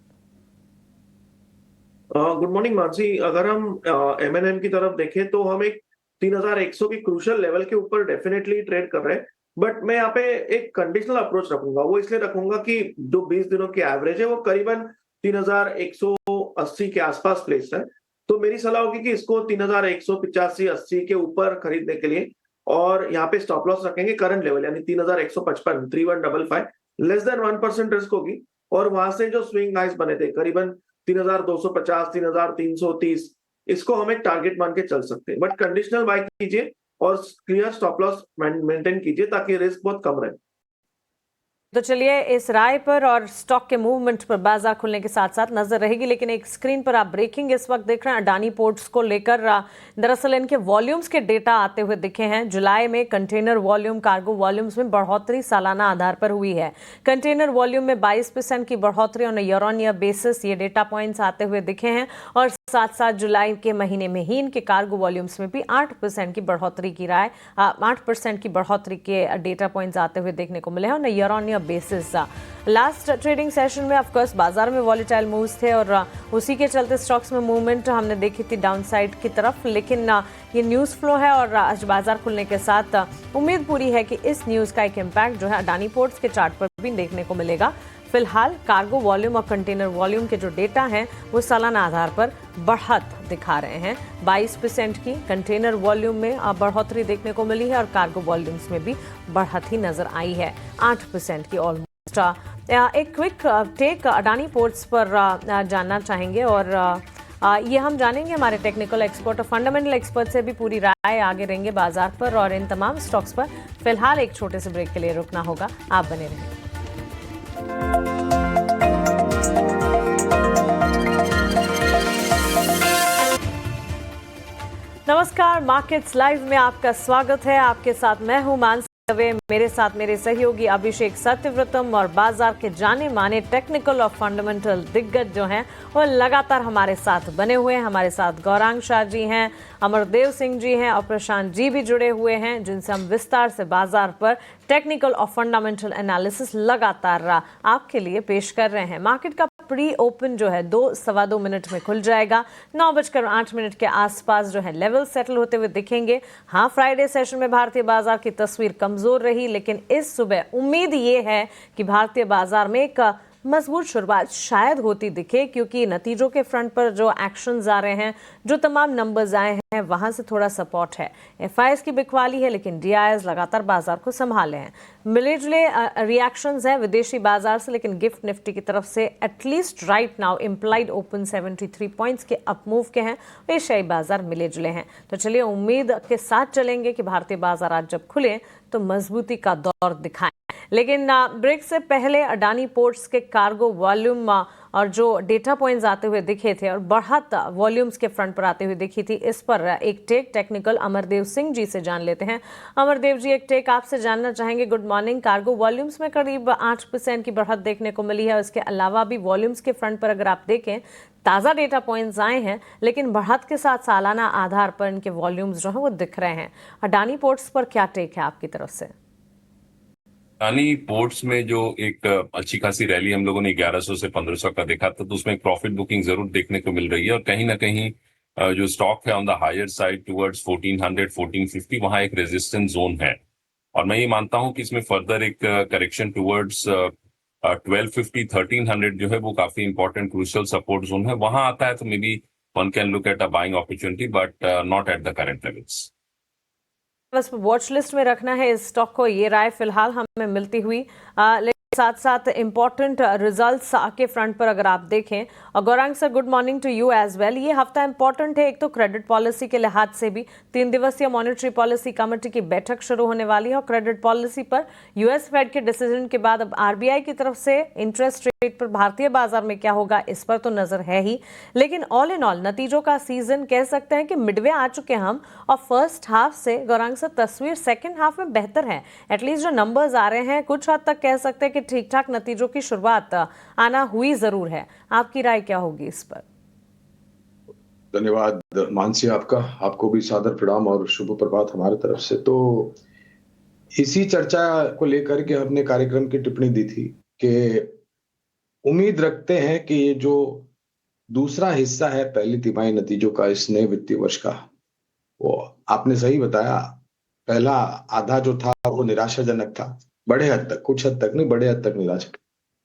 Good morning Mansi. अगर हम एमएनएम की तरफ देखें तो हम एक 3100 की क्रूशियल लेवल के ऊपर डेफिनेटली ट्रेड कर रहे हैं, बट मैं यहाँ पे एक कंडीशनल अप्रोच रखूंगा। वो इसलिए रखूंगा कि जो 20 दिनों की एवरेज है वो करीबन 3180 के आसपास प्लेस है। तो मेरी सलाह होगी कि इसको 3185 80 के ऊपर खरीदने के लिए, और यहाँ पे स्टॉप लॉस रखेंगे करंट लेवल यानी 3155 3155, लेस देन 1% रिस्क होगी। और वहां से जो स्विंग हाइस बने थे करीबन 3250 3330, इसको हम एक टारगेट मान के चल सकते हैं, बट कंडीशनल बाय कीजिए और क्लियर स्टॉप लॉस मेंटेन कीजिए ताकि रिस्क बहुत कम रहे। तो चलिए इस राय पर और स्टॉक के मूवमेंट पर बाजार खुलने के साथ साथ नजर रहेगी। लेकिन एक स्क्रीन पर आप ब्रेकिंग इस वक्त देख रहे हैं अडानी पोर्ट्स को लेकर। दरअसल इनके वॉल्यूम्स के डेटा आते हुए दिखे हैं। जुलाई में कंटेनर वॉल्यूम, कार्गो वॉल्यूम्स में बढ़ोतरी सालाना आधार पर हुई है। कंटेनर वॉल्यूम में 22% की बढ़ोतरी on year on year basis, ये डेटा पॉइंट्स आते हुए दिखे हैं। और साथ साथ जुलाई के महीने में ही इनके कार्गो वॉल्यूम्स में भी 8% की बढ़ोतरी की राय 8% की बढ़ोतरी के डेटा पॉइंट्स आते हुए देखने को मिले हैं on year on year basis. Last trading session में ऑफ कोर्स बाजार में वॉलेटाइल मूव्स थे और उसी के चलते स्टॉक्स में मूवमेंट हमने देखी थी डाउनसाइड की तरफ। लेकिन ये न्यूज़ फ्लो है और आज बाजार खुलने के साथ उम्मीद पूरी है कि इस न्यूज़ का एक इम्पैक्ट जो है अडानी पोर्ट्स के चार्ट पर भी देखने को मिलेगा। फिलहाल कार्गो वॉल्यूम और कंटेनर वॉल्यूम के जो डेटा हैं वो सालाना आधार पर बढ़त दिखा रहे हैं। 22% की कंटेनर वॉल्यूम में बढ़ोतरी देखने को मिली है और कार्गो वॉल्यूम्स में भी बढ़त ही नजर आई है, 8% की ऑलमोस्ट। एक क्विक टेक अडानी पोर्ट्स पर जानना चाहेंगे और ये हम जानेंगे हमारे टेक्निकल एक्सपर्ट और फंडामेंटल एक्सपर्ट से भी पूरी राय आगे रहेंगे बाजार पर और इन तमाम स्टॉक्स पर। फिलहाल एक छोटे से ब्रेक के लिए रुकना होगा, आप बने रहें। नमस्कार, मार्केट्स लाइव में आपका स्वागत है। आपके साथ मैं हूं मानसी दवे, मेरे साथ मेरे सहयोगी अभिषेक सत्यव्रतम और बाजार के जाने माने टेक्निकल और फंडामेंटल दिग्गज जो हैं वो लगातार हमारे साथ बने हुए हैं। हमारे साथ गौरांग शाह जी हैं, अमरदेव सिंह जी हैं और प्रशांत जी भी जुड़े हुए हैं, जिनसे हम विस्तार से बाजार पर टेक्निकल और फंडामेंटल एनालिसिस लगातार आपके लिए पेश कर रहे हैं। मार्केट का प्री ओपन जो है 2-2.25 मिनट में खुल जाएगा। 9:08 के आसपास जो है लेवल सेटल होते हुए दिखेंगे। हाँ, फ्राइडे सेशन में भारतीय बाजार की तस्वीर कमजोर रही, लेकिन इस सुबह उम्मीद ये है कि भारतीय बाजार में एक मजबूत शुरुआत शायद होती दिखे, क्योंकि नतीजों के फ्रंट पर जो एक्शंस आ रहे हैं, जो तमाम नंबर्स आए हैं, वहां से थोड़ा सपोर्ट है। एफआईएस की बिकवाली है, लेकिन डीआईएस लगातार बाजार को संभाले हैं। मिले जुले रिएक्शंस हैं विदेशी बाजार से, लेकिन गिफ्ट निफ्टी की तरफ से at least right now implied open 73 points के अपमूव के हैं। एशियाई बाजार मिले जुले हैं। तो चलिए उम्मीद के साथ चलेंगे कि भारतीय बाजार आज जब खुले तो मजबूती का दौर दिखाएं। लेकिन ब्रेक से पहले अडानी पोर्ट्स के कार्गो वॉल्यूम और जो डेटा पॉइंट्स आते हुए दिखे थे और बढ़त वॉल्यूम्स के फ्रंट पर आते हुए दिखी थी, इस पर एक टेक टेक्निकल अमरदेव सिंह जी से जान लेते हैं। अमरदेव जी, एक टेक आपसे जानना चाहेंगे। Good morning. कार्गो वॉल्यूम्स में करीब 8% की बढ़त देखने को मिली है। इसके अलावा भी वॉल्यूम्स के फ्रंट पर अगर आप देखें, ताज़ा डेटा पॉइंट्स आए हैं, लेकिन बढ़त के साथ सालाना आधार पर इनके वॉल्यूम्स जो हैं वो दिख रहे हैं। अडानी पोर्ट्स पर क्या टेक है आपकी तरफ से? अडानी पोर्ट्स में जो एक अच्छी खासी रैली हम लोगों ने 1100 से 1500 का देखा था, तो उसमें एक प्रॉफिट बुकिंग जरूर देखने को मिल रही है और कहीं ना कहीं जो स्टॉक है on the higher side towards 1400 1450 वहां एक रेजिस्टेंस जोन है और मैं ये मानता हूं कि इसमें फर्दर एक करेक्शन टुवर्ड्स 1250 1300 जो है वो काफी इंपॉर्टेंट क्रूशियल सपोर्ट जोन है। वहां आता है तो may be one can look at a buying opportunity but not at the current levels. बस वॉच लिस्ट में रखना है इस स्टॉक को, ये राय फिलहाल हमें मिलती हुई। लेकिन साथ साथ इंपॉर्टेंट रिजल्ट्स के फ्रंट पर अगर आप देखें, और Gaurang sir good morning to you as well. ये हफ्ता इंपॉर्टेंट है, एक तो क्रेडिट पॉलिसी के लिहाज से भी 3 दिवसीय मॉनेटरी पॉलिसी कमेटी की बैठक शुरू होने वाली है और क्रेडिट पॉलिसी पर यूएस फेड के डिसीजन के बाद अब आरबीआई की तरफ से इंटरेस्ट रेट पर भारतीय बाजार में क्या होगा, इस पर तो नजर है ही। लेकिन ऑल इन ऑल नतीजों का सीजन कह सकते हैं कि मिडवे आ चुके हम और फर्स्ट हाफ से गौरांग सर तस्वीर सेकेंड हाफ में बेहतर है। एटलीस्ट जो नंबर्स आ रहे हैं कुछ हद तक कह सकते हैं कि ठीक ठाक नतीजों की शुरुआत आना हुई जरूर है। आपकी राय क्या होगी इस पर? धन्यवाद मानसी, आपको भी सादर प्रणाम और शुभ प्रभात हमारे तरफ से। तो इसी चर्चा को लेकर के हमने कार्यक्रम की टिप्पणी दी थी कि उम्मीद रखते हैं कि ये जो दूसरा हिस्सा है पहली तिमाही नतीजों का इस नए वित्तीय वर्ष का, वो आपने सही बताया, पहला आधा जो था वो निराशाजनक था, बड़े हद तक, कुछ हद तक नहीं, बड़े हद तक निराशा।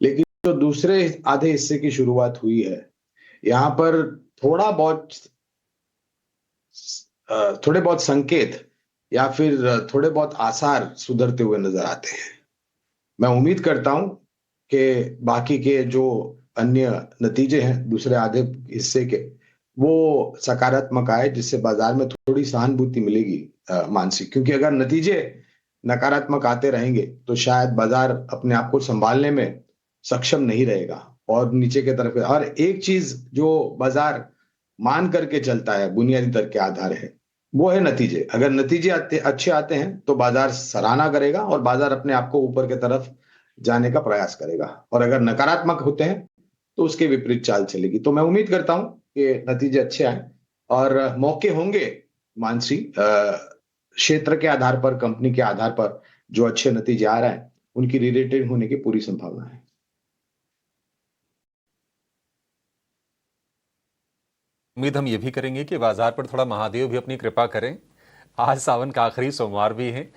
लेकिन जो दूसरे आधे हिस्से की शुरुआत हुई है, यहाँ पर थोड़े बहुत संकेत या फिर थोड़े बहुत आसार सुधरते हुए नजर आते हैं। मैं उम्मीद करता हूं कि बाकी के जो अन्य नतीजे हैं दूसरे आधे हिस्से के, वो सकारात्मक आए, जिससे बाजार में थोड़ी सहानुभूति मिलेगी मानसी। क्योंकि अगर नतीजे नकारात्मक आते रहेंगे तो शायद बाजार अपने आप को संभालने में सक्षम नहीं रहेगा और नीचे की तरफ। और एक चीज जो बाजार मान करके चलता है, बुनियादी तर्क के आधार है, वो है नतीजे। अगर नतीजे अच्छे आते हैं तो बाजार सराहना करेगा और बाजार अपने आप को ऊपर की तरफ जाने का प्रयास करेगा, और अगर नकारात्मक होते हैं तो उसके विपरीत चाल चलेगी। तो मैं उम्मीद करता हूं कि नतीजे अच्छे आए और मौके होंगे मानसी, क्षेत्र के आधार पर, कंपनी के आधार पर जो अच्छे नतीजे आ रहे हैं उनकी रीरेटेड होने की पूरी संभावना है। उम्मीद हम ये भी करेंगे कि बाजार पर थोड़ा महादेव भी अपनी कृपा करें। आज सावन का आखिरी सोमवार भी है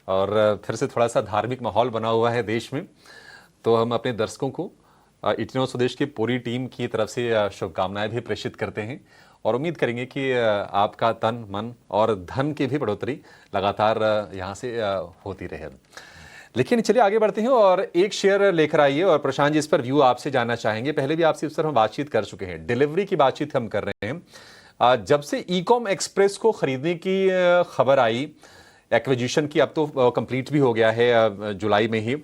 और फिर से थोड़ा सा धार्मिक माहौल बना हुआ है देश में। तो हम अपने दर्शकों को इटनो स्वदेश की पूरी टीम की तरफ से शुभकामनाएं भी प्रेषित करते हैं और उम्मीद करेंगे कि आपका तन मन और धन की भी बढ़ोतरी लगातार यहाँ से होती रहे। लेकिन चलिए आगे बढ़ते हैं और एक शेयर लेकर आइए और प्रशांत जी इस पर व्यू आपसे जानना चाहेंगे। पहले भी आपसे इस पर हम बातचीत कर चुके हैं, डिलीवरी की बातचीत हम कर रहे हैं। जब से ई-कॉम एक्सप्रेस को खरीदने की खबर आई, एक्विजिशन की, अब तो कंप्लीट भी हो गया है जुलाई में ही,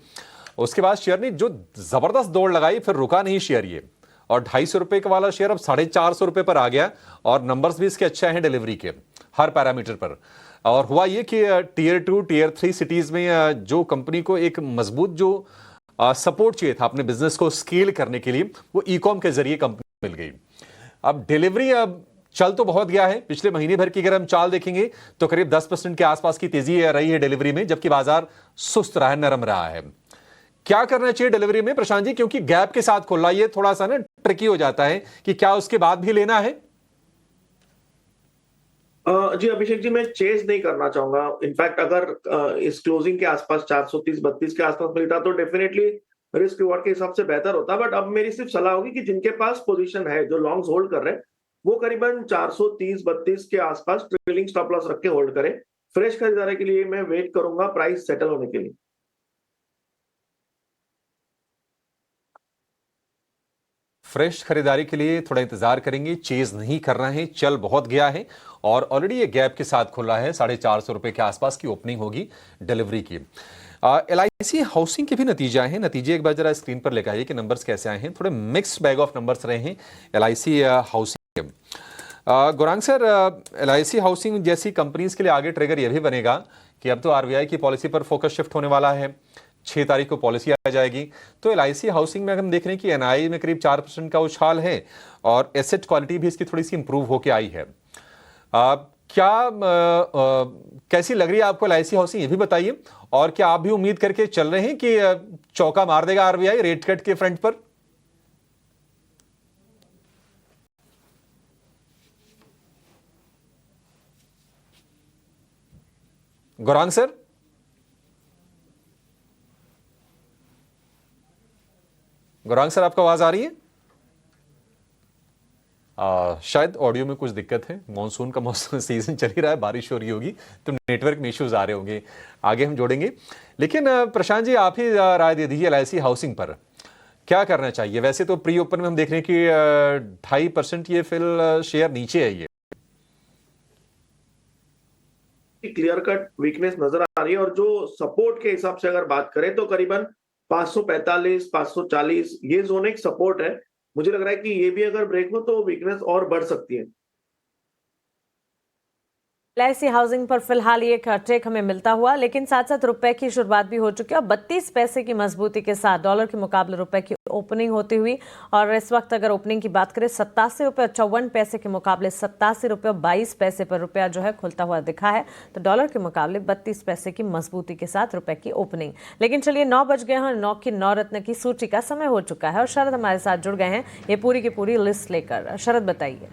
उसके बाद शेयर ने जो जबरदस्त दौड़ लगाई, फिर रुका नहीं शेयर ये, और 250 रुपए का वाला शेयर अब 450 रुपए पर आ गया और नंबर्स भी इसके अच्छे हैं डिलीवरी के हर पैरामीटर पर। और हुआ ये कि टीयर 2 टीयर 3 सिटीज में जो कंपनी को एक मजबूत जो सपोर्ट चाहिए था अपने बिजनेस को स्केल करने के लिए, वो ई-कॉम के जरिए कंपनी मिल गई। अब डिलीवरी अब चल तो बहुत गया है, पिछले महीने भर की अगर हम चाल देखेंगे तो करीब 10% के आसपास की तेजी रही है डिलीवरी में, जबकि बाजार सुस्त रहा है, नरम रहा है। क्या करना चाहिए डिलीवरी में प्रशांत जी, क्योंकि गैप के साथ खुला ये थोड़ा सा ना ट्रिकी हो जाता है कि क्या उसके बाद भी लेना है? जी अभिषेक जी, मैं चेज नहीं करना चाहूंगा। इनफैक्ट अगर इस क्लोजिंग के आसपास 430-32 के आसपास मिलता तो डेफिनेटली रिस्क रिवॉर्ड के हिसाब से बेहतर होता। बट अब मेरी सिर्फ सलाह होगी कि जिनके पास पोजीशन है, जो लॉन्ग्स होल्ड कर रहे हैं, वो करीबन 430-32 के आसपास ट्रेलिंग स्टॉप लॉस रख के होल्ड करें। फ्रेश खरीदारी के लिए मैं वेट करूंगा प्राइस सेटल होने के लिए। फ्रेश खरीदारी के लिए थोड़ा इंतजार करेंगे, चेज नहीं करना है, चल बहुत गया है और ऑलरेडी ये गैप के साथ खुला है। 450 रुपए के आसपास की ओपनिंग होगी डिलीवरी की। LIC हाउसिंग के भी नतीजे आए हैं, नतीजे एक बार जरा स्क्रीन पर लेकर आइए कि नंबर्स कैसे आए हैं। थोड़े मिक्स्ड बैग ऑफ नंबर्स रहे हैं LIC हाउसिंग के। गौरांग सर, LIC हाउसिंग जैसी कंपनीज के लिए आगे ट्रिगर यह भी बनेगा कि अब तो RBI की पॉलिसी पर फोकस शिफ्ट होने वाला है, 6 तारीख को पॉलिसी आ जाएगी। तो LIC हाउसिंग में हम देख रहे हैं कि NII में करीब 4% का उछाल है और एसेट क्वालिटी भी इसकी थोड़ी सी इंप्रूव होकर आई है। कैसी लग रही है आपको LIC हाउसिंग, ये भी बताइए। और क्या आप भी उम्मीद करके चल रहे हैं कि चौका मार देगा RBI रेट कट के फ्रंट पर? गौरांग सर, गौरांग सर आपको आवाज आ रही है? शायद ऑडियो में कुछ दिक्कत है, मॉनसून का मौसम सीजन चल ही रहा है, बारिश हो रही होगी तो नेटवर्क में इश्यूज आ रहे होंगे, आगे हम जोड़ेंगे। लेकिन प्रशांत जी आप ही राय दे दीजिए LIC हाउसिंग पर क्या करना चाहिए। वैसे तो प्री ओपन में हम देख रहे हैं कि 2.5% ये फिल शेयर नीचे है, ये क्लियर कट वीकनेस नजर आ रही है। और जो सपोर्ट के हिसाब से अगर बात करें तो करीबन 545, 540 ये जोन एक सपोर्ट है। मुझे लग रहा है कि ये भी अगर ब्रेक हो तो वीकनेस और बढ़ सकती है। LIC हाउसिंग पर फिलहाल ये एक ट्रेक हमें मिलता हुआ, लेकिन साथ साथ रुपए की शुरुआत भी हो चुकी है और 32 पैसे की मजबूती के साथ डॉलर के मुकाबले रुपए की ओपनिंग होती हुई। और इस वक्त अगर ओपनिंग की बात करें 87.54 के मुकाबले 87.22 पर रुपया जो है खुलता हुआ दिखा है। तो डॉलर के मुकाबले 32 पैसे की मजबूती के साथ रुपए की ओपनिंग। लेकिन चलिए 9 बज गए हैं, 9 की 9 रत्न की सूची का समय हो चुका है और शरद हमारे साथ जुड़ गए हैं ये पूरी की पूरी लिस्ट लेकर। शरद बताइए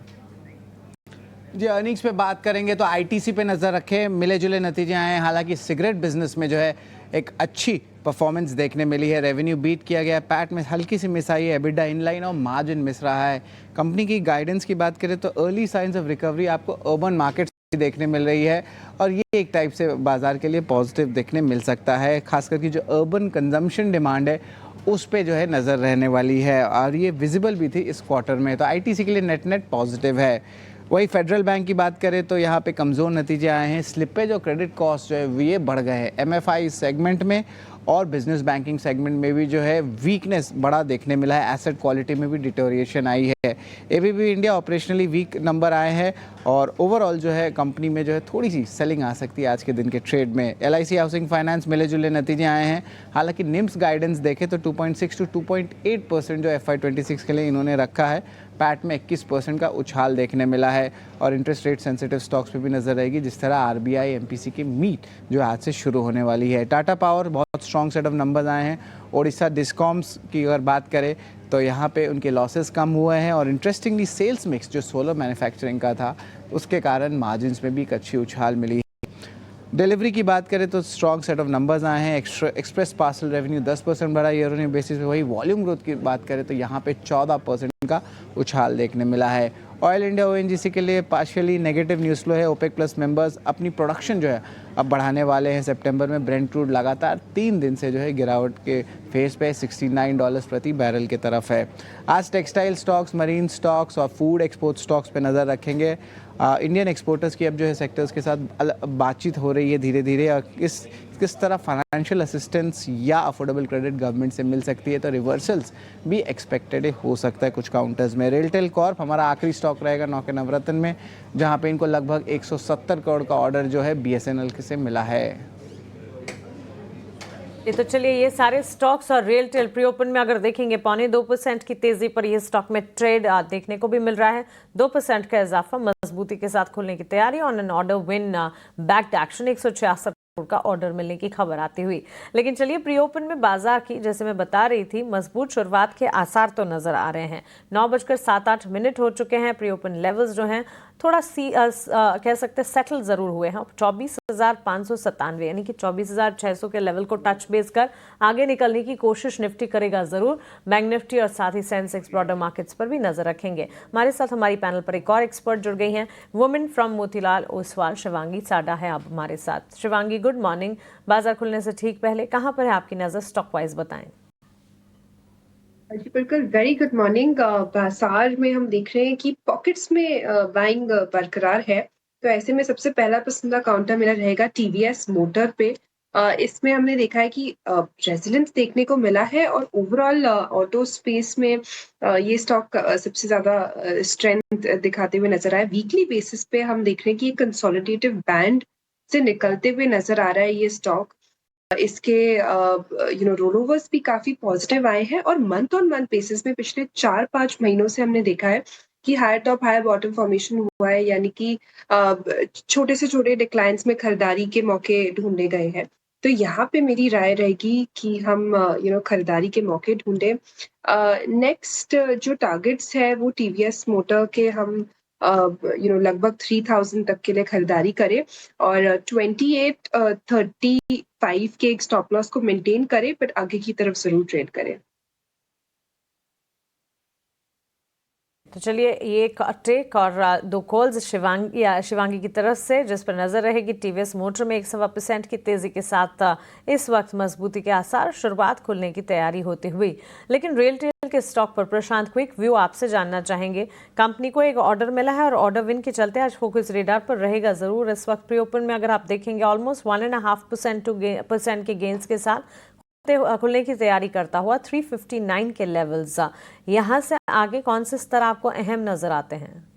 जी। अर्निंग्स पे बात करेंगे तो ITC पे नज़र रखें, मिले जुले नतीजे आए हैं। हालांकि सिगरेट बिजनेस में जो है एक अच्छी परफॉर्मेंस देखने मिली है, रेवेन्यू बीट किया गया है, पैट में हल्की सी मिस आई है, एबिडा इनलाइन और मार्जिन मिस रहा है। कंपनी की गाइडेंस की बात करें तो अर्ली साइंस ऑफ रिकवरी आपको अर्बन मार्केट्स देखने मिल रही है और ये एक टाइप से बाजार के लिए पॉजिटिव देखने मिल सकता है। खास करके जो अर्बन कंजम्पशन डिमांड है उस पे जो है नज़र रहने वाली है और ये विजिबल भी थी इस क्वार्टर में। तो ITC के लिए नेट नेट पॉजिटिव है। वही फेडरल बैंक की बात करें तो यहाँ पे कमज़ोर नतीजे आए हैं, स्लिपेज और क्रेडिट कॉस्ट जो है ये बढ़ गए हैं MFI सेगमेंट में और बिजनेस बैंकिंग सेगमेंट में भी जो है वीकनेस बड़ा देखने मिला है। एसेट क्वालिटी में भी डिटोरिएशन आई है। ABB India operationally weak number आए हैं और ओवरऑल जो है कंपनी में जो है थोड़ी सी सेलिंग आ सकती है आज के दिन के ट्रेड में। LIC हाउसिंग फाइनेंस मिले जुले नतीजे आए हैं। हालांकि निम्स गाइडेंस देखें तो 2.6 to 2.8% जो FY26 के लिए इन्होंने रखा है। पैट में 21% का उछाल देखने मिला है और इंटरेस्ट रेट सेंसिटिव स्टॉक्स पे भी नजर रहेगी, जिस तरह RBI MPC की मीट जो आज से शुरू होने वाली है। टाटा पावर बहुत स्ट्रॉन्ग सेट ऑफ नंबर्स आए हैं। ओडिशा डिस्कॉम्स की अगर बात करें तो यहाँ पे उनके लॉसेस कम हुए हैं और इंटरेस्टिंगली सेल्स मिक्स जो सोलर मैन्युफैक्चरिंग का था उसके कारण मार्जिन्स में भी एक अच्छी उछाल मिली है। डिलीवरी की बात करें तो स्ट्रॉन्ग सेट ऑफ नंबर्स आए हैं। एक्सप्रेस पार्सल रेवेन्यू 10% बढ़ा ईयर ऑन ईयर बेसिस पे। वही वॉल्यूम ग्रोथ की बात करें तो यहाँ पे 14% का उछाल देखने मिला है। ऑयल इंडिया ओएनजीसी के लिए पार्शियली नेगेटिव न्यूज़ फ्लो है। ओपेक प्लस मेंबर्स अपनी प्रोडक्शन जो है अब बढ़ाने वाले हैं। सितंबर में ब्रेंट क्रूड लगातार 3 दिन से जो है गिरावट के फेस पे $69 प्रति बैरल की तरफ है। आज टेक्सटाइल स्टॉक्स, मरीन स्टॉक्स और फूड एक्सपोर्ट स्टॉक्स पे नज़र रखेंगे। इंडियन एक्सपोर्टर्स की अब जो है सेक्टर्स के साथ बातचीत हो रही है धीरे धीरे, और किस तरह फाइनेंशियल असिस्टेंस या अफोर्डेबल क्रेडिट गवर्नमेंट से मिल सकती है, तो रिवर्सल्स भी एक्सपेक्टेड हो सकता है कुछ काउंटर्स में। रेलटेल कॉर्प हमारा आखिरी स्टॉक रहेगा 9 के नवरत्न में, जहां पे इनको लगभग 170 करोड़ का ऑर्डर जो है BSNL से मिला है। ये तो चलिए, ये सारे स्टॉक्स और रियलटेल प्री ओपन में अगर देखेंगे 0.25% की तेजी पर ये स्टॉक में ट्रेड देखने को भी मिल रहा है। 2% का इजाफा मजबूती के साथ खुलने की तैयारी। On an order win backed action 166 का ऑर्डर मिलने की खबर आती हुई। लेकिन चलिए, प्री ओपन में बाजार की, जैसे मैं बता रही थी, मजबूत शुरुआत के आसार तो नजर आ रहे हैं। 9:07 हो चुके हैं। प्री ओपन लेवल्स जो हैं थोड़ा कह सकते हैं सेटल जरूर हुए हैं। 24,597 यानी कि 24,600 के लेवल को टच बेस कर आगे निकलने की कोशिश निफ्टी करेगा जरूर। बैंक निफ्टी और साथ ही सेंसेक्स ब्रॉडर मार्केट्स पर भी नजर रखेंगे। हमारे साथ हमारी पैनल पर एक और एक्सपर्ट जुड़ गई हैं, वुमेन फ्रॉम मोतीलाल ओसवाल, शिवांगी साडा है अब हमारे साथ। Shivangi, good morning. बाजार खुलने से ठीक पहले कहां पर है आपकी नजर, स्टॉक वाइज बताएं। जी बिल्कुल, वेरी गुड मॉर्निंग। बाजार में हम देख रहे हैं कि पॉकेट्स में बाइंग बरकरार है। तो ऐसे में सबसे पहला पसंदीदा काउंटर मेरा रहेगा TVS मोटर पे। इसमें हमने देखा है कि रेजिलेंस देखने को मिला है और ओवरऑल ऑटो स्पेस में ये स्टॉक सबसे ज़्यादा स्ट्रेंथ दिखाते हुए नजर आया। वीकली बेसिस पे हम देख रहे हैं कि कंसोलिडेटिव बैंड से निकलते हुए नजर आ रहा है ये स्टॉक। इसके रोलओवर्स भी काफी पॉजिटिव आए हैं और मंथ ऑन मंथ बेसिस में पिछले 4-5 महीनों से हमने देखा है कि higher top higher bottom formation हुआ है, यानी कि छोटे से छोटे डिक्लाइंस में खरीदारी के मौके ढूंढे गए हैं। तो यहाँ पे मेरी राय रहेगी कि हम खरीदारी के मौके ढूंढे। नेक्स्ट जो टारगेट्स है वो TVS मोटर के हम लगभग 3000 तक के लिए खरीदारी करें और 2835 के एक स्टॉप लॉस को मेंटेन करें, बट आगे की तरफ जरूर ट्रेड करें। तो चलिए, ये एक टेक और 2 कॉल्स शिवांगी की तरफ से, जिस पर नजर रहेगी। TVS मोटर में 1.25% की तेजी के साथ इस वक्त मजबूती के आसार, शुरुआत खुलने की तैयारी होती हुई। लेकिन रियलटेल के स्टॉक पर प्रशांत, क्विक व्यू आपसे जानना चाहेंगे। कंपनी को एक ऑर्डर मिला है और ऑर्डर विन के चलते आज फोकस रेडार पर रहेगा जरूर। इस वक्त प्री ओपन में अगर आप देखेंगे ऑलमोस्ट 1.5% के गेंस के साथ खुलने की तैयारी करता हुआ 359 के लेवल्स। यहां से आगे कौन से स्तर आपको अहम नजर आते हैं?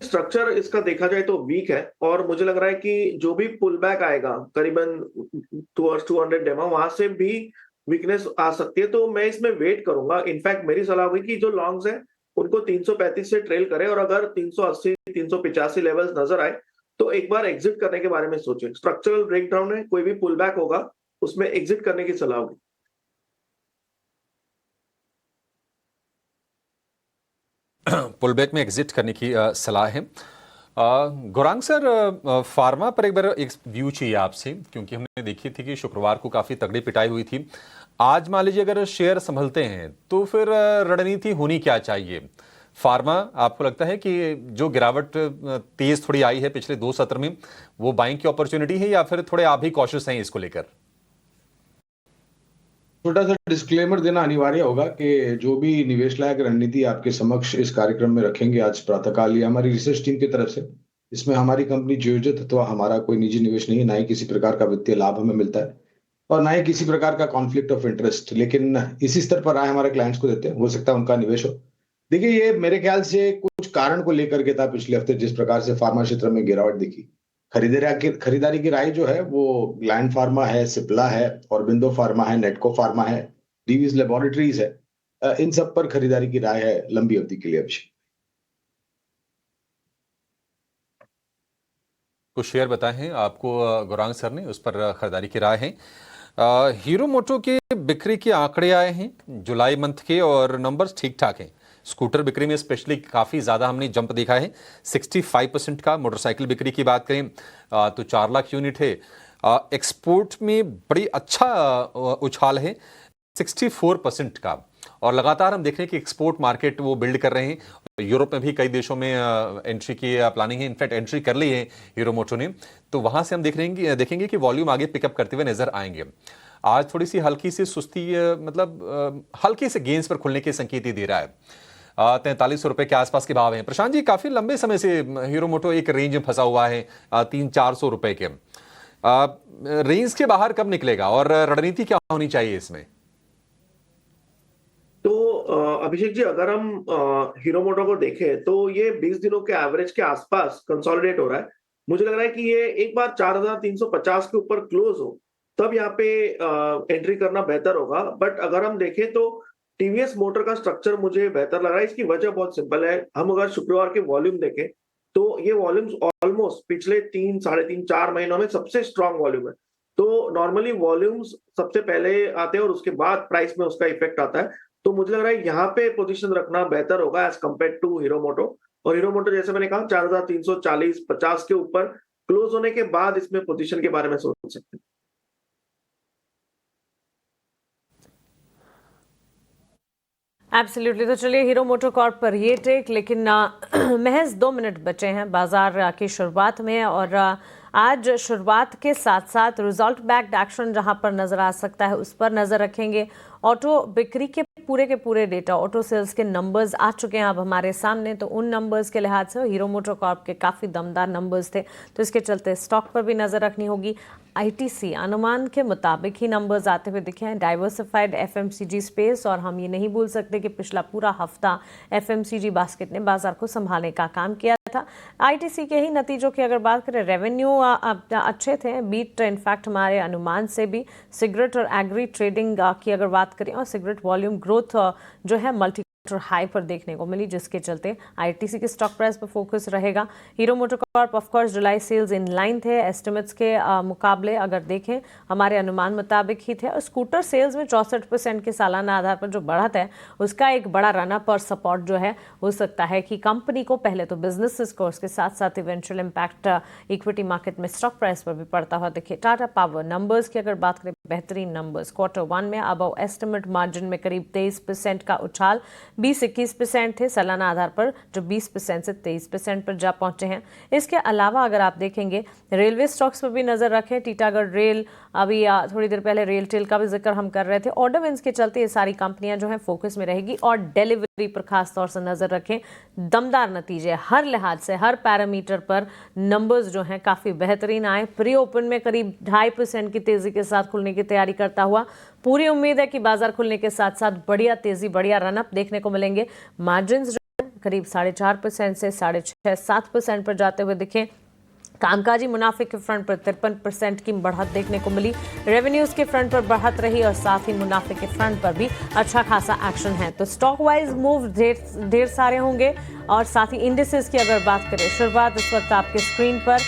स्ट्रक्चर इसका देखा जाए तो वीक है और मुझे लग रहा है कि जो भी पुल बैक आएगा करीबन टुवर्ड्स 200 डेमा, वहां से भी वीकनेस आ सकती है। तो मैं इसमें वेट करूंगा। इनफैक्ट मेरी सलाह होगी कि जो लॉन्ग्स है उनको 335 से ट्रेल करें और अगर 380 385 लेवल्स नजर आए तो एक बार एग्जिट करने के बारे में सोचें। स्ट्रक्चरल ब्रेकडाउन है, कोई भी पुल बैक होगा उसमें एग्जिट करने की सलाह होगी। पुल बैक में एग्जिट करने की सलाह है। गौरांग सर, फार्मा पर एक बार एक व्यू चाहिए आपसे, क्योंकि हमने देखी थी कि शुक्रवार को काफी तगड़ी पिटाई हुई थी। आज मान लीजिए अगर शेयर संभलते हैं तो फिर रणनीति होनी क्या चाहिए? फार्मा, आपको लगता है कि जो गिरावट तेज थोड़ी आई है पिछले 2 सत्र में, वो बाइंग की अपॉर्चुनिटी है या फिर थोड़े आप भी कॉशियस हैं इसको लेकर? छोटा सा डिस्क्लेमर देना अनिवार्य होगा कि जो भी निवेश लायक रणनीति आपके समक्ष इस कार्यक्रम में रखेंगे आज प्रातःकाल, ये हमारी रिसर्च टीम की तरफ से, इसमें हमारी कंपनी जियोजेट अथवा हमारा कोई निजी निवेश नहीं है, ना ही किसी प्रकार का वित्तीय लाभ हमें मिलता है और ना ही किसी प्रकार का कॉन्फ्लिक्ट ऑफ इंटरेस्ट। लेकिन इसी स्तर पर राय हमारे क्लाइंट्स को देते हैं, हो सकता है उनका निवेश हो। देखिए, ये मेरे ख्याल से कुछ कारण को लेकर के था पिछले हफ्ते जिस प्रकार से फार्मा क्षेत्र में गिरावट दिखी। खरीदारी की राय जो है वो ग्लैंड फार्मा है, सिप्ला है, ऑरबिंदो फार्मा है, नेटको फार्मा है, डीवीज लेबोरेटरीज है। इन सब पर खरीदारी की राय है लंबी अवधि के लिए। अभिषेक, कुछ शेयर बताए हैं आपको गौरांग सर ने, उस पर खरीदारी की राय है। हीरो मोटो के बिक्री के आंकड़े आए हैं जुलाई मंथ के और नंबर्स ठीक ठाक हैं। स्कूटर बिक्री में स्पेशली काफ़ी ज़्यादा हमने जंप देखा है, 65% का। मोटरसाइकिल बिक्री की बात करें तो 4 लाख यूनिट है। एक्सपोर्ट में बड़ी अच्छा उछाल है, 64% का। और लगातार हम देख रहे हैं कि एक्सपोर्ट मार्केट वो बिल्ड कर रहे हैं। यूरोप में भी कई देशों में एंट्री की प्लानिंग है, इनफैक्ट एंट्री कर ली है हीरो मोटो ने। तो वहां से हम देखेंगे कि वॉल्यूम आगे पिकअप करते हुए नजर आएंगे। आज थोड़ी सी हल्की सी सुस्ती, मतलब हल्के से गेंस पर खुलने के संकेत ही दे रहा है। 4300 रुपए के आसपास के भाव हैं। प्रशांत जी, काफी लंबे समय से हीरो मोटो एक रेंज में फंसा हुआ है 300-400 रुपए के। रेंज के बाहर कब निकलेगा और रणनीति क्या होनी चाहिए इसमें? तो अभिषेक जी, अगर हम हीरो मोटो को देखें तो ये 20 दिनों के एवरेज के आसपास कंसोलिडेट हो रहा है। मुझे लग रहा है कि ये एक बार 4350 के ऊपर क्लोज हो तब यहाँ पे एंट्री करना बेहतर होगा। बट अगर हम देखें तो टीवीएस मोटर का स्ट्रक्चर मुझे बेहतर लग रहा है। इसकी वजह बहुत सिंपल है। हम अगर शुक्रवार के वॉल्यूम देखें तो ये वॉल्यूम्स ऑलमोस्ट पिछले 3, 3.5, 4 महीनों में सबसे स्ट्रांग वॉल्यूम है। तो नॉर्मली वॉल्यूम्स सबसे पहले आते हैं और उसके बाद प्राइस में उसका इफेक्ट आता है। तो मुझे लग रहा है यहाँ पे पोजीशन रखना बेहतर होगा एज कम्पेयर टू हीरो मोटो। और हीरो मोटो जैसे मैंने कहा 4340-50 के ऊपर क्लोज होने के बाद इसमें पोजीशन के बारे में सोच सकते हैं। एब्सोल्युटली। तो चलिए हीरो मोटो कॉर्प पर ये टेक, लेकिन महज 2 मिनट बचे हैं बाजार की शुरुआत में। और आज शुरुआत के साथ साथ रिजल्ट बैक्ड एक्शन जहां पर नजर आ सकता है उस पर नजर रखेंगे। ऑटो बिक्री के पूरे डेटा, ऑटो सेल्स के नंबर्स आ चुके हैं अब हमारे सामने। तो उन नंबर्स के लिहाज से हीरो मोटो कॉर्प के काफ़ी दमदार नंबर्स थे, तो इसके चलते स्टॉक पर भी नज़र रखनी होगी। आईटीसी अनुमान के मुताबिक ही नंबर्स आते हुए दिखे हैं। डाइवर्सिफाइड एफएमसीजी स्पेस, और हम ये नहीं भूल सकते कि पिछला पूरा हफ्ता एफएमसीजी बास्केट ने बाजार को संभालने का काम किया था। आईटीसी के ही नतीजों की अगर बात करें, रेवेन्यू अच्छे थे, बीट इनफैक्ट हमारे अनुमान से भी। सिगरेट और एग्री ट्रेडिंग की अगर बात करें, और सिगरेट वॉल्यूम ग्रोथ जो है मल्टी हाई पर देखने को मिली, जिसके चलते आईटीसी के स्टॉक प्राइस पर फोकस रहेगा। Hero MotoCorp of course July sales in line थे एस्टिमेट्स के मुकाबले, अगर देखें हमारे अनुमान मुताबिक ही थे। और स्कूटर सेल्स में 64% के सालाना आधार पर जो बढ़त है उसका एक बड़ा रनअप और सपोर्ट जो है हो सकता है कि कंपनी को पहले तो बिजनेस स्कोर्स के साथ साथ इवेंचुअल इम्पैक्ट इक्विटी मार्केट में स्टॉक प्राइस पर भी पड़ता हुआ देखिए। टाटा पावर नंबर्स की अगर बात करें, बेहतरीन नंबर्स, Q1 में अबव एस्टिमेट मार्जिन में करीब 23% का उछाल, 20-21% थे सालाना आधार पर, जो 20% से 23% पर जा पहुंचे हैं। इसके अलावा अगर आप देखेंगे रेलवे स्टॉक्स पर भी नजर रखें, टीटागढ़ रेल, अभी थोड़ी देर पहले रेल टेल का भी जिक्र हम कर रहे थे। ऑर्डर विंस के चलते ये सारी कंपनियां जो हैं फोकस में रहेगी, और डिलीवरी पर खास तौर से नजर रखें। दमदार नतीजे हर लिहाज से, हर पैरामीटर पर नंबर्स जो हैं काफी बेहतरीन आए। प्री ओपन में करीब 2.5% की तेजी के साथ खुलने की तैयारी करता हुआ, पूरी उम्मीद है कि बाजार खुलने के साथ साथ बढ़िया तेजी, बढ़िया रनअप देखने को मिलेंगे। मार्जिन्स जो है करीब 4.5% से 6.5-7% पर जाते हुए दिखे। कामकाजी मुनाफे के फ्रंट पर 53% की बढ़त देखने को मिली। रेवेन्यूज के फ्रंट पर बढ़त रही, और साथ ही मुनाफे के फ्रंट पर भी अच्छा खासा एक्शन है। तो स्टॉक वाइज मूव ढेर सारे होंगे। और साथ ही इंडिसेस की अगर बात करें, शुरुआत इस वक्त आपके स्क्रीन पर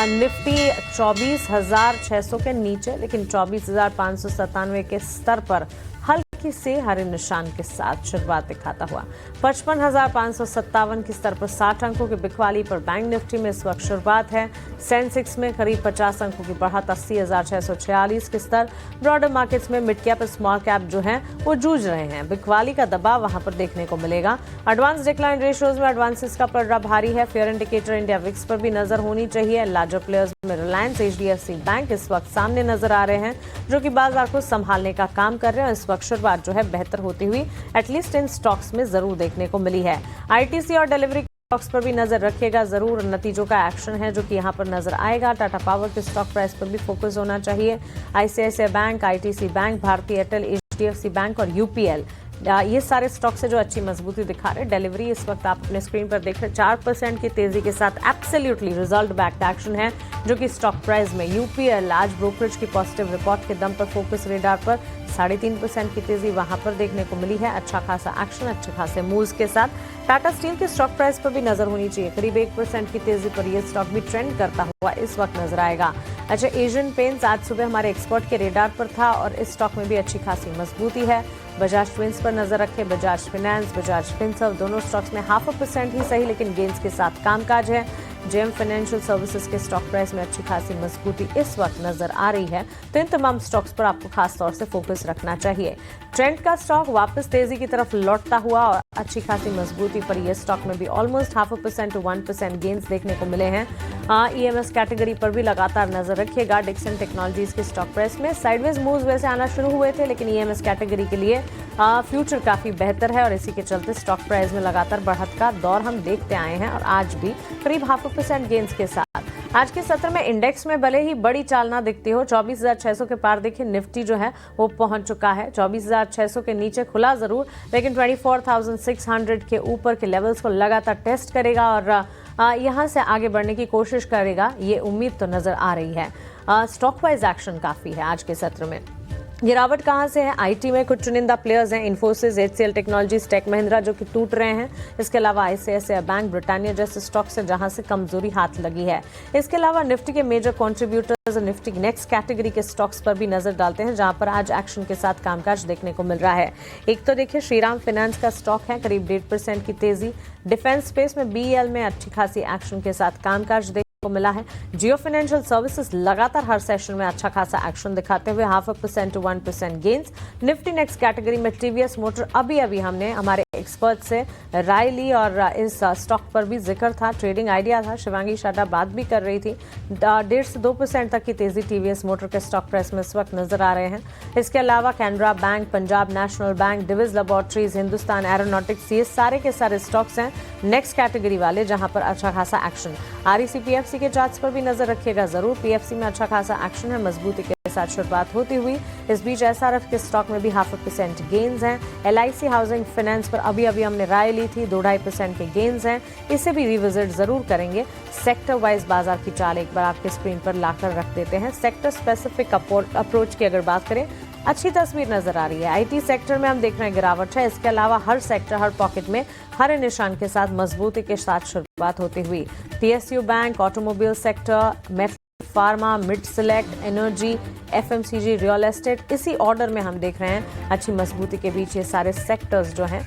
निफ्टी 24,600 के नीचे, लेकिन 24,597 के स्तर पर हल्की से हरे निशान के साथ शुरुआत दिखाता हुआ 55,557 के स्तर पर 60 अंकों की बिकवाली पर बैंक निफ्टी में इस वक्त शुरुआत है। सेंसेक्स में करीब 50 अंकों की बढ़त 80,646 के स्तर। ब्रॉडर मार्केट्स में मिड कैप स्मॉल कैप जो है वो जूझ रहे हैं, बिकवाली का दबाव वहां पर देखने को मिलेगा। एडवांस डिक्लाइन रेशियोज में एडवांसेस का पलड़ा भारी है। फेयर इंडिकेटर इंडिया विक्स पर भी नजर होनी चाहिए। लार्जर प्लेयर्स में रिलायंस, HDFC बैंक इस वक्त सामने नजर आ रहे हैं, जो कि बाजार को संभालने का काम कर रहे हैं। इस वक्त शुरुआत जो है बेहतर होती हुई एटलीस्ट इन स्टॉक्स में जरूर देखने को मिली है। आईटीसी और डिलीवरी स्टॉक्स पर भी नजर रखिएगा जरूर, नतीजों का एक्शन है जो कि यहाँ पर नजर आएगा। टाटा पावर के स्टॉक प्राइस पर भी फोकस होना चाहिए। ICICI bank, ITC bank, Bharti Airtel, HDFC bank और UPL, ये सारे स्टॉक से जो अच्छी मजबूती दिखा रहे। डिलीवरी इस वक्त आप अपने स्क्रीन पर देख रहे हैं 4% की तेजी के साथ एब्सोल्युटली रिजल्ट बैक्ड एक्शन है, जो कि स्टॉक प्राइस में UPL आज ब्रोकरेज की पॉजिटिव रिपोर्ट के दम पर फोकस रेडार पर 3.5% की तेजी वहां पर देखने को मिली है। अच्छा खासा एक्शन, अच्छे खासे मूव्स के साथ टाटा स्टील के स्टॉक प्राइस पर भी नजर होनी चाहिए। करीब 1% की तेजी पर यह स्टॉक भी ट्रेंड करता हुआ इस वक्त नजर आएगा। अच्छा, एशियन पेंट्स आज सुबह हमारे एक्सपर्ट के रेडार पर था और इस स्टॉक में भी अच्छी खासी मजबूती है। बजाज ट्विंस पर नजर रखें, बजाज फाइनेंस, बजाज फिनसर्व दोनों स्टॉक्स में 0.5% ही सही लेकिन गेंस के साथ कामकाज है। जेएम फाइनेंशियल सर्विसेज के स्टॉक प्राइस में अच्छी खासी मजबूती इस वक्त नजर आ रही है, तो इन तमाम स्टॉक्स पर आपको खास तौर से फोकस रखना चाहिए। ट्रेंड का स्टॉक वापस तेजी की तरफ लौटता हुआ और अच्छी खासी मजबूती पर यह स्टॉक में भी ऑलमोस्ट 0.5% to 1% गेंस देखने को मिले हैं। ईएमएस कैटेगरी पर भी लगातार नजर रखिएगा। डिक्सन टेक्नोलॉजीज के स्टॉक प्राइस में साइडवेज मूव्स वैसे आना शुरू हुए थे लेकिन ईएमएस कैटेगरी के लिए फ्यूचर काफी बेहतर है और इसी के चलते स्टॉक प्राइस में लगातार बढ़त का दौर हम देखते आए हैं और आज भी करीब 0.5% गेंस के साथ आज के सत्र में इंडेक्स में भले ही बड़ी चाल ना दिखती हो, 24,600 के पार देखिए निफ्टी जो है वो पहुंच चुका है। 24,600 के नीचे खुला जरूर लेकिन 24,600 के ऊपर के लेवल्स को लगातार टेस्ट करेगा और यहां से आगे बढ़ने की कोशिश करेगा, ये उम्मीद तो नजर आ रही है। स्टॉक वाइज एक्शन काफी है आज के सत्र में। गिरावट कहां से है? आईटी में कुछ चुनिंदा प्लेयर्स हैं, इन्फोसिस, एचसीएल टेक्नोलॉजीज, टेक महिंद्रा जो कि टूट रहे हैं। इसके अलावा आईसीआईसीआई बैंक, ब्रिटानिया जैसे स्टॉक्स हैं जहां से कमजोरी हाथ लगी है। इसके अलावा निफ्टी के मेजर कंट्रीब्यूटर्स और निफ्टी नेक्स्ट कैटेगरी के स्टॉक्स पर भी नजर डालते हैं जहां पर आज एक्शन के साथ कामकाज देखने को मिल रहा है। एक तो देखिए श्रीराम फाइनेंस का स्टॉक है, करीब 1.5% की तेजी। डिफेंस स्पेस में बीएल में अच्छी खासी एक्शन के साथ कामकाज को मिला है। जियो फाइनेंशियल सर्विसेज लगातार हर सेशन में अच्छा खासा एक्शन दिखाते हुए 0.5% to 1% gains. Nifty next category में टीवीएस मोटर अभी हमने हमारे एक्सपर्ट से राय ली और इस स्टॉक पर भी जिक्र था, ट्रेडिंग आइडिया था, शिवांगी शादा बात भी कर रही थी। 1.5 से 2% तक की तेजी टीवीएस मोटर के स्टॉक प्राइस में इस वक्त नजर आ रहे हैं। इसके अलावा Canara bank, Punjab national bank, Divi's laboratories, Hindustan aeronautics, ये सारे के सारे स्टॉक्स हैं नेक्स्ट कैटेगरी वाले जहां पर अच्छा खासा एक्शन। आरईसी पीएफसी के चार्ट्स पर भी नजर रखिएगा जरूर। पीएफसी में अच्छा खासा एक्शन है, मजबूती के साथ शुरुआत होती हुई। इस बीच एसआरएफ के स्टॉक में भी 0.5% गेंस हैं। एलआईसी हाउसिंग फाइनेंस पर अभी हमने राय ली थी, 2-2.5% के गेंस हैं। इसे भी रिविजिट जरूर करेंगे। सेक्टर वाइज बाजार की चाल एक बार आपके स्क्रीन पर लाकर रख देते हैं। सेक्टर स्पेसिफिक अप्रोच की अगर बात करें, अच्छी तस्वीर नजर आ रही है। आईटी सेक्टर में हम देख रहे हैं गिरावट है। इसके अलावा हर सेक्टर, हर पॉकेट में हरे निशान के साथ मजबूती के साथ शुरुआत होती हुई। PSU bank, automobile sector, metal, pharma, mid select, energy, FMCG, real estate, इसी ऑर्डर में हम देख रहे हैं अच्छी मजबूती के बीच ये सारे सेक्टर्स जो हैं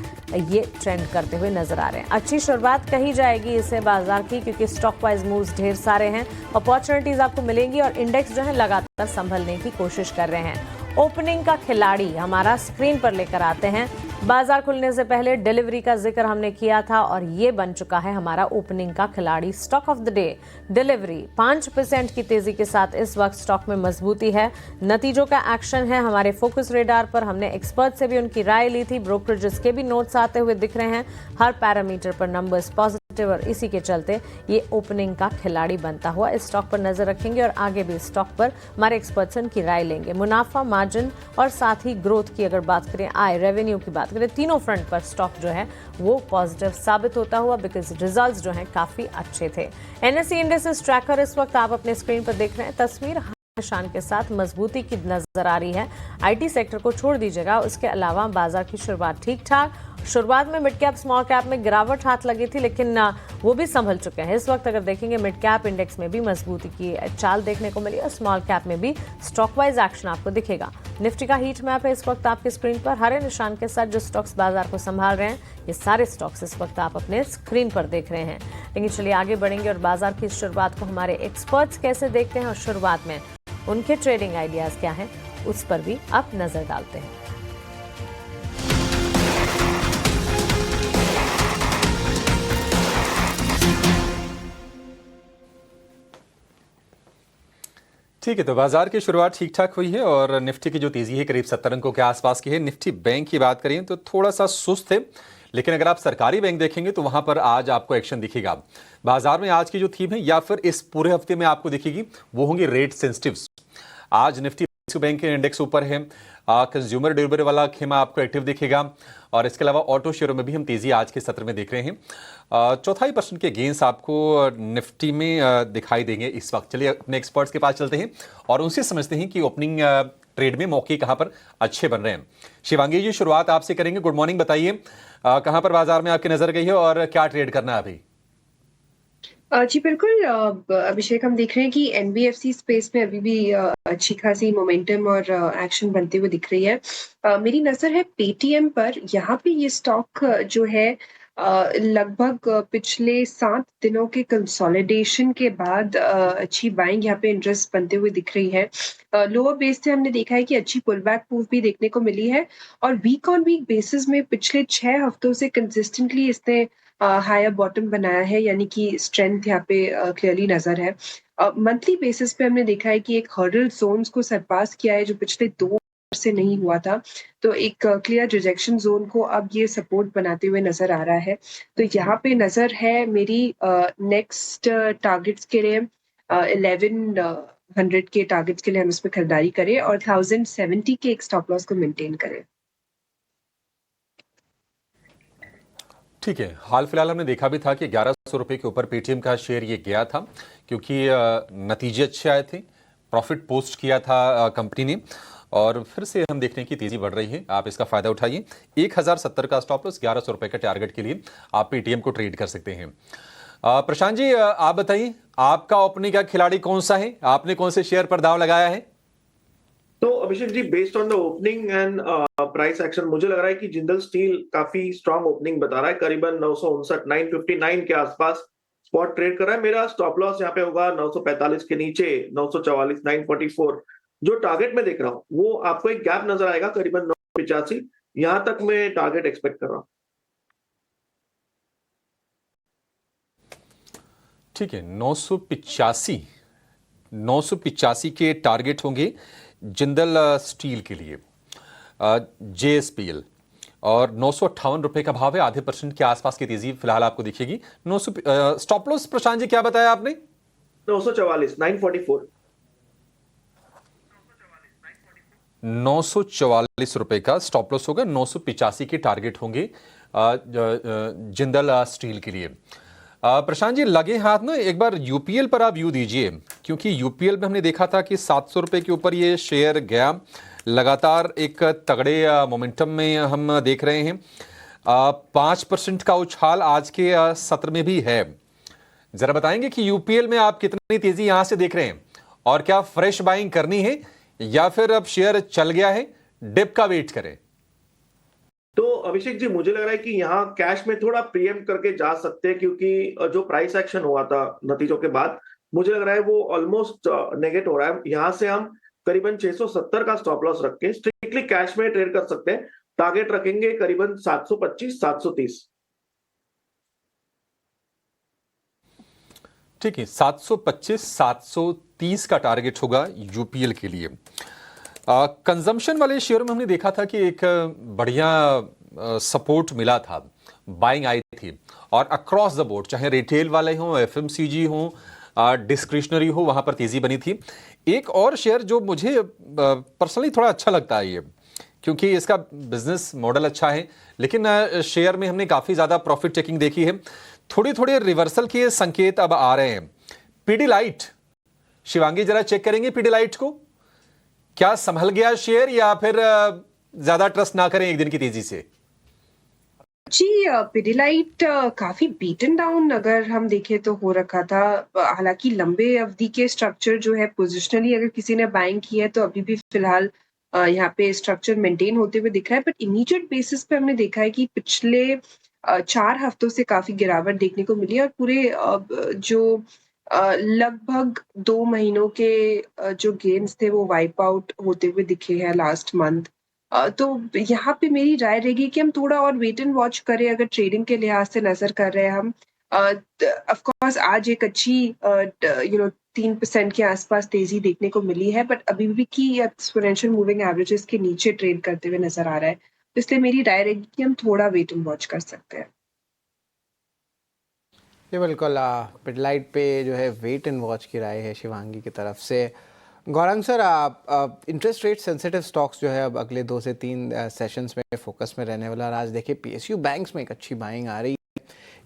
ये ट्रेंड करते हुए नजर आ रहे हैं। अच्छी शुरुआत कही जाएगी इसे बाजार की क्योंकि स्टॉक वाइज मूव्स ढेर सारे हैं, अपॉर्चुनिटीज आपको मिलेंगी और इंडेक्स जो है लगातार संभलने की कोशिश कर रहे हैं। ओपनिंग का खिलाड़ी हमारा स्क्रीन पर लेकर आते हैं। बाजार खुलने से पहले डिलीवरी का जिक्र हमने किया था और ये बन चुका है हमारा ओपनिंग का खिलाड़ी। Stock of the day delivery 5% की तेजी के साथ इस वक्त स्टॉक में मजबूती है। नतीजों का एक्शन है हमारे फोकस रेडार पर। हमने एक्सपर्ट से भी उनकी राय ली थी, ब्रोकरेजेस के भी नोट्स आते हुए दिख रहे हैं। हर पैरामीटर पर नंबर्स पॉजिटिव और इसी के चलते ये ओपनिंग का खिलाड़ी बनता हुआ इस स्टॉक पर नजर रखेंगे और आगे भी स्टॉक पर हमारे एक्सपर्ट्स उनकी राय लेंगे। मुनाफा, मार्जिन और साथ ही ग्रोथ की अगर बात करें, आय, रेवेन्यू की बात करें, तीनों फ्रंट पर स्टॉक जो है वो पॉजिटिव साबित होता हुआ बिकॉज रिजल्ट्स जो हैं काफी अच्छे थे। एनएसई इंडेक्स ट्रैकर इस वक्त आप अपने स्क्रीन पर देख रहे हैं। तस्वीर निशान के साथ मजबूती की नजर आ रही है। आईटी सेक्टर को छोड़ दीजिएगा, उसके अलावा बाजार की शुरुआत ठीक ठाक। शुरुआत में मिड कैप स्मॉल कैप में गिरावट हाथ लगी थी लेकिन वो भी संभल चुके हैं। इस वक्त अगर देखेंगे मिड कैप इंडेक्स में भी मजबूती की चाल देखने को मिली और स्मॉल कैप में भी स्टॉक वाइज एक्शन आपको दिखेगा। निफ्टी का हीट मैप है इस वक्त आपके स्क्रीन पर। हरे निशान के साथ जो स्टॉक्स बाजार को संभाल रहे हैं ये सारे स्टॉक्स इस वक्त आप अपने स्क्रीन पर देख रहे हैं। लेकिन चलिए आगे बढ़ेंगे और बाजार की शुरुआत को हमारे एक्सपर्ट्स कैसे देखते हैं और शुरुआत में उनके ट्रेडिंग आइडियाज क्या हैं उस पर भी आप नजर डालते हैं। ठीक है, तो बाजार की शुरुआत ठीक ठाक हुई है और निफ्टी की जो तेजी है करीब 70 अंकों के आसपास की है। निफ्टी बैंक की बात करें तो थोड़ा सा सुस्त है, लेकिन अगर आप सरकारी बैंक देखेंगे तो वहां पर आज आपको एक्शन दिखेगा। बाजार में आज की जो थीम है या फिर इस पूरे हफ्ते में आपको दिखेगी वो होंगी रेट सेंसिटिव्स। आज निफ्टी बैंक के इंडेक्स ऊपर है, कंज्यूमर ड्यूरेबल वाला खेमा आपको एक्टिव दिखेगा और इसके अलावा ऑटो शेयरों में भी हम तेजी आज के सत्र में देख रहे हैं। 0.25% के गेंस आपको निफ्टी में दिखाई देंगे इस वक्त। चलिए अपने एक्सपर्ट्स के पास चलते हैं और उनसे समझते हैं कि ओपनिंग ट्रेड में मौके कहां पर अच्छे बन रहे हैं। शिवांगी जी, शुरुआत आपसे करेंगे। गुड मॉर्निंग, बताइए कहां पर बाजार में आपकी नजर गई है और क्या ट्रेड करना है अभी? जी बिल्कुल अभिषेक, हम देख रहे हैं कि एनबीएफसी स्पेस में अभी भी अच्छी खासी मोमेंटम और एक्शन बनते हुए दिख रही है। मेरी नज़र है पेटीएम पर। यहाँ पे ये स्टॉक जो है लगभग पिछले 7 दिनों के कंसोलिडेशन के बाद अच्छी बाइंग यहाँ पे इंटरेस्ट बनते हुए दिख रही है। लोअर बेस से हमने देखा है कि अच्छी पुल बैक मूव भी देखने को मिली है और वीक ऑन वीक बेसिस में पिछले 6 हफ्तों से कंसिस्टेंटली इसने हायर बॉटम बनाया है, यानी कि स्ट्रेंथ यहाँ पे क्लियरली नज़र है। मंथली बेसिस पे हमने देखा है कि एक हर्डल ज़ोन्स को सरपास किया है जो पिछले 2 से नहीं हुआ था। तो एक क्लियर रिजेक्शन ज़ोन को अब ये सपोर्ट बनाते हुए नज़र आ रहा है। तो यहाँ पे नज़र है मेरी नेक्स्ट टारगेट्स के लिए 1100 के टारगेट्स के लिए हम इसमें खरीदारी करें और 1070 के एक स्टॉप लॉस को मेंटेन करें। ठीक है, हाल फिलहाल हमने देखा भी था कि 1100 रुपए के ऊपर पेटीएम का शेयर ये गया था क्योंकि नतीजे अच्छे आए थे, प्रॉफिट पोस्ट किया था कंपनी ने और फिर से हम देख रहे हैं कि तेजी बढ़ रही है। आप इसका फायदा उठाइए। 1070 का स्टॉप लॉस, 1100 रुपए का टारगेट के लिए आप पेटीएम को ट्रेड कर सकते हैं। प्रशांत जी, आप बताइए आपका ओपनिंग का खिलाड़ी कौन सा है? आपने कौन से शेयर पर दाव लगाया है? तो Abhishek ji, based on the opening and price action, मुझे लग रहा है कि जिंदल स्टील काफी स्ट्रांग ओपनिंग बता रहा है। करीबन 959 959 के आसपास स्पॉट ट्रेड कर रहा है। मेरा स्टॉप लॉस यहाँ पे होगा 945 के नीचे, 944 944। जो टारगेट मैं देख रहा हूँ वो आपको एक गैप नजर आएगा करीबन 985। यहां तक मैं टारगेट एक्सपेक्ट कर रहा हूँ। ठीक है, 985 के टारगेट होंगे जिंदल स्टील के लिए, जेएसपीएल, और 958 रुपए का भाव है। आधे % के आसपास की तेजी फिलहाल आपको दिखेगी। 900 स्टॉप लॉस प्रशांत जी क्या बताया आपने? 944 944। 944 रुपए का स्टॉप लॉस होगा। 985 के टारगेट होंगे जिंदल स्टील के लिए। प्रशांत जी, लगे हाथ ना एक बार यूपीएल पर आप व्यू दीजिए, क्योंकि यूपीएल में हमने देखा था कि 700 रुपए के ऊपर ये शेयर गया। लगातार एक तगड़े मोमेंटम में हम देख रहे हैं। 5% का उछाल आज के सत्र में भी है। जरा बताएंगे कि यूपीएल में आप कितनी तेजी यहां से देख रहे हैं और क्या फ्रेश बाइंग करनी है या फिर अब शेयर चल गया है, डिप का वेट करें? तो अभिषेक जी, मुझे लग रहा है कि यहाँ कैश में थोड़ा प्रीएम्प्ट करके जा सकते हैं, क्योंकि जो प्राइस एक्शन हुआ था नतीजों के बाद, मुझे लग रहा है वो ऑलमोस्ट नेगेट हो रहा है। यहाँ से हम करीबन 670 का स्टॉप लॉस रख के स्ट्रिक्टली कैश में ट्रेड कर सकते हैं। टारगेट रखेंगे करीबन 725 730। ठीक है, 725 730 का टारगेट होगा यूपीएल के लिए। कंजम्पशन वाले शेयर में हमने देखा था कि एक बढ़िया सपोर्ट मिला था, बाइंग आई थी और अक्रॉस द बोर्ड, चाहे रिटेल वाले हों, एफएमसीजी हों, डिस्क्रिशनरी हो, वहां पर तेजी बनी थी। एक और शेयर जो मुझे पर्सनली थोड़ा अच्छा लगता है ये, क्योंकि इसका बिजनेस मॉडल अच्छा है, लेकिन शेयर में हमने काफी ज्यादा प्रॉफिट टेकिंग देखी है। थोड़े थोड़े रिवर्सल के संकेत अब आ रहे हैं। पीडीलाइट, शिवांगी जरा चेक करेंगे पीडीलाइट को, क्या संभल गया शेयर या फिर ज्यादा ट्रस्ट ना करें एक दिन की तेजी से? जी पिडिलाइट काफी बीटन डाउन अगर हम देखें तो हो रखा था। हालांकि लंबे अवधि के स्ट्रक्चर जो है पोजिशनली अगर किसी ने बाइंग की है तो अभी भी फिलहाल यहाँ पे स्ट्रक्चर मेंटेन होते हुए दिख रहा है। बट इमीडिएट बेसिस पे हमने देखा है कि पिछले 4 हफ्तों से काफी गिरावट देखने को मिली है और पूरे जो लगभग 2 महीनों के जो गेन्स थे वो वाइप आउट होते हुए दिखे हैं लास्ट मंथ। तो यहाँ पे मेरी राय रहेगी कि हम थोड़ा और वेट एंड वॉच करें अगर ट्रेडिंग के लिहाज से नजर कर रहे हैं हम। ऑफ कोर्स आज एक अच्छी 3% के आसपास तेजी देखने को मिली है, बट अभी भी की एक्सपोनेंशियल मूविंग एवरेजेस के नीचे ट्रेड करते हुए नजर आ रहा है। तो इसलिए मेरी राय रहेगी कि हम थोड़ा वेट एंड वॉच कर सकते हैं। ये बिल्कुल पिडलाइट पे जो है वेट एंड वॉच की राय है शिवांगी की तरफ से। Gaurang sir, interest rate sensitive stocks जो है अब अगले 2 से 3 सेशंस में फोकस में रहने वाला। और आज देखिए पीएसयू बैंक्स में एक अच्छी बाइंग आ रही है।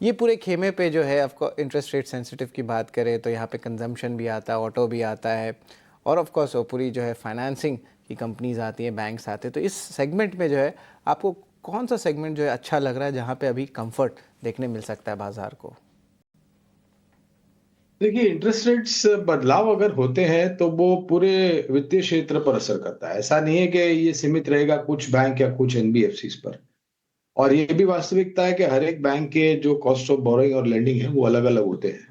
ये पूरे खेमे पे जो है ऑफकोर्स इंटरेस्ट रेट सेंसिटिव की बात करें तो यहाँ पे कंजम्पशन भी आता है, ऑटो भी आता है और ऑफकोर्स पूरी जो है फाइनेंसिंग की कंपनीज आती हैं, बैंक्स आते हैं। तो इस सेगमेंट में जो है आपको कौन सा सेगमेंट जो है अच्छा लग रहा है जहाँ पे अभी कंफर्ट देखने मिल सकता है बाजार को? देखिए, इंटरेस्ट रेट्स बदलाव अगर होते हैं तो वो पूरे वित्तीय क्षेत्र पर असर करता है। ऐसा नहीं है कि ये सीमित रहेगा कुछ बैंक या कुछ एनबीएफसीज पर। और ये भी वास्तविकता है कि हर एक बैंक के जो कॉस्ट ऑफ बोरोइंग और लेंडिंग है वो अलग-अलग होते हैं।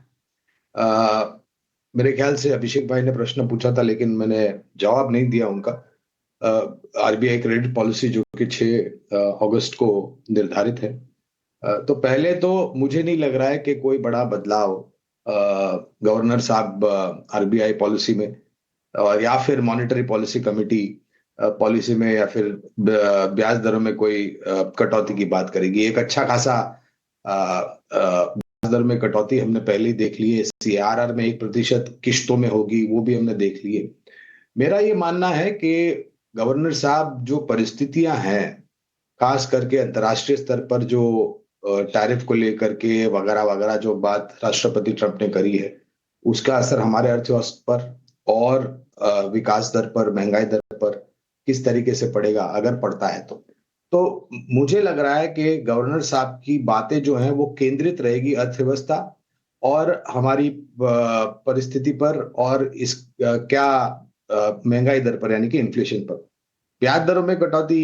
मेरे ख्याल से अभिषेक भाई ने प्रश्न पूछा था लेकिन मैंने जवाब नहीं दिया उनका। आरबीआई क्रेडिट पॉलिसी जो कि 6 अगस्त को निर्धारित है। तो पहले तो मुझे नहीं लग रहा है कि कोई बड़ा बदलाव गवर्नर साहब आरबीआई पॉलिसी में और या फिर मॉनेटरी पॉलिसी कमेटी पॉलिसी में या फिर ब्याज दरों में कोई कटौती की बात करेगी। एक अच्छा खासा ब्याज दर में कटौती हमने पहले ही देख ली है। सीआरआर में 1% किश्तों में होगी, वो भी हमने देख ली है। मेरा ये मानना है कि गवर्नर साहब जो परिस्थितियां हैं, खास करके अंतर्राष्ट्रीय स्तर पर जो टैरिफ को लेकर के वगैरह वगैरह जो बात राष्ट्रपति ट्रंप ने करी है, उसका असर हमारे अर्थव्यवस्था पर और विकास दर पर, महंगाई दर पर किस तरीके से पड़ेगा अगर पड़ता है तो मुझे लग रहा है कि गवर्नर साहब की बातें जो हैं वो केंद्रित रहेगी अर्थव्यवस्था और हमारी परिस्थिति पर और इस क्या महंगाई दर पर यानी कि इन्फ्लेशन पर। ब्याज दरों में कटौती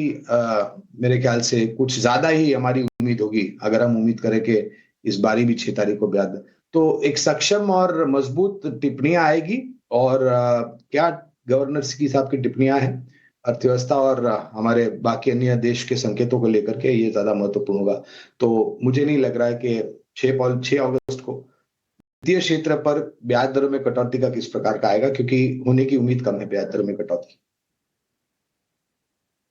मेरे ख्याल से कुछ ज्यादा ही हमारी उम्मीद होगी अगर हम उम्मीद करें कि इस बारी भी 6 तारीख को ब्याज तो एक सक्षम और मजबूत टिप्पणियां आएगी और क्या गवर्नर की साहब की टिप्पणियां हैं अर्थव्यवस्था और हमारे बाकी अन्य देश के संकेतों को लेकर के ये ज्यादा महत्वपूर्ण होगा। तो मुझे नहीं लग रहा है कि 6 अगस्त को वित्तीय क्षेत्र पर ब्याज दरों में कटौती का किस प्रकार का आएगा क्योंकि होने की उम्मीद कम है ब्याज दरों में कटौती।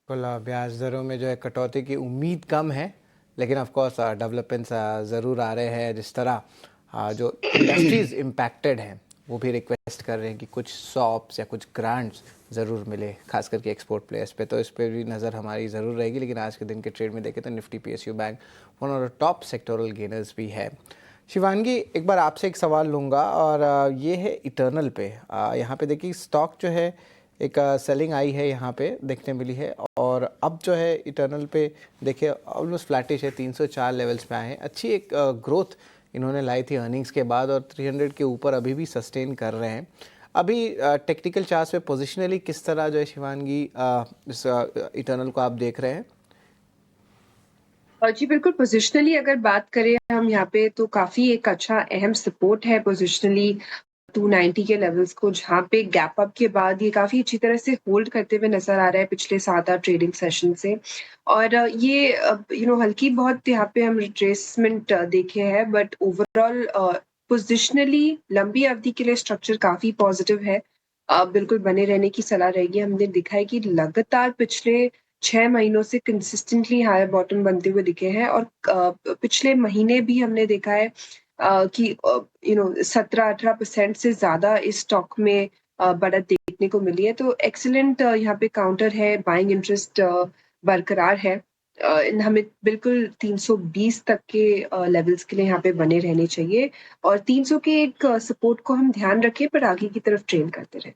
बिल्कुल, ब्याज दरों में जो है कटौती की उम्मीद कम है, लेकिन ऑफ कोर्स डेवलपमेंट्स ज़रूर आ रहे हैं। जिस तरह जो इंडस्ट्रीज इम्पैक्टेड हैं वो भी रिक्वेस्ट कर रहे हैं कि कुछ सॉप्स या कुछ ग्रांट्स ज़रूर मिले, खास करके एक्सपोर्ट प्लेयर्स पे, तो इस पर भी नज़र हमारी ज़रूर रहेगी। लेकिन आज के दिन के ट्रेड में देखें तो Nifty PSU bank one of the top sectoral gainers भी है। शिवांगी, एक बार आपसे एक सवाल लूँगा और ये है इटर्नल पे। यहाँ पे देखिए स्टॉक जो है एक सेलिंग आई है यहाँ पे देखने मिली है और अब जो है इटर्नल पे देखिए ऑलमोस्ट फ्लैटिश है, 304 लेवल्स पे आए हैं। अच्छी एक ग्रोथ इन्होंने लाई थी अर्निंग्स के बाद और 300 के ऊपर अभी भी सस्टेन कर रहे हैं। अभी टेक्निकल चार्ट्स पे पोजिशनली किस तरह जो है शिवांगी इस इटर्नल को आप देख रहे हैं? जी बिल्कुल, पोजिशनली अगर बात करें हम यहाँ पे तो काफी एक अच्छा अहम सपोर्ट है पोजिशनली 290 के लेवल्स को, जहाँ पे गैप अप के बाद ये काफी अच्छी तरह से होल्ड करते हुए नजर आ रहा है पिछले 7-8 ट्रेडिंग सेशन से। और ये हल्की बहुत यहाँ पे हम रिट्रेसमेंट देखे हैं, बट ओवरऑल पोजिशनली लंबी अवधि के लिए स्ट्रक्चर काफी पॉजिटिव है। बिल्कुल बने रहने की सलाह रहेगी। हमने दिखा है कि लगातार पिछले 6 महीनों से कंसिस्टेंटली हायर बॉटम बनते हुए दिखे हैं और पिछले महीने भी हमने देखा है कि 17-18% से ज्यादा इस स्टॉक में बढ़त देखने को मिली है। तो एक्सीलेंट यहाँ पे काउंटर है, बाइंग इंटरेस्ट बरकरार है। हमें बिल्कुल 320 तक के लेवल्स के लिए यहाँ पे बने रहने चाहिए और 300 के एक सपोर्ट को हम ध्यान रखें पर आगे की तरफ ट्रेन करते रहे।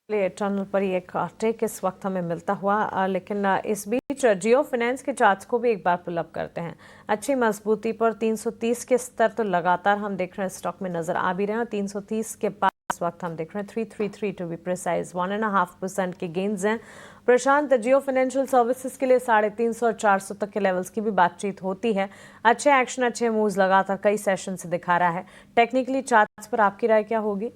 टनल पर एक टेक इस वक्त हमें मिलता हुआ, लेकिन इस बीच जियो फाइनेंस के चार्ट्स को भी एक बार पुलअप करते हैं। अच्छी मजबूती पर 330 के स्तर तो लगातार हम देख रहे हैं स्टॉक में नजर आ भी रहे हैं। 330 के पास इस वक्त हम देख रहे हैं 333 टू बी प्रिसाइज, 1.5% के गेन्स हैं। प्रशांत, जियो फाइनेंशियल सर्विसेज के लिए 350 और 400 तक के लेवल्स की भी बातचीत होती है। अच्छे एक्शन, अच्छे मूव्स लगातार कई सेशन से दिखा रहा है। टेक्निकली चार्ट्स पर आपकी राय क्या होगी?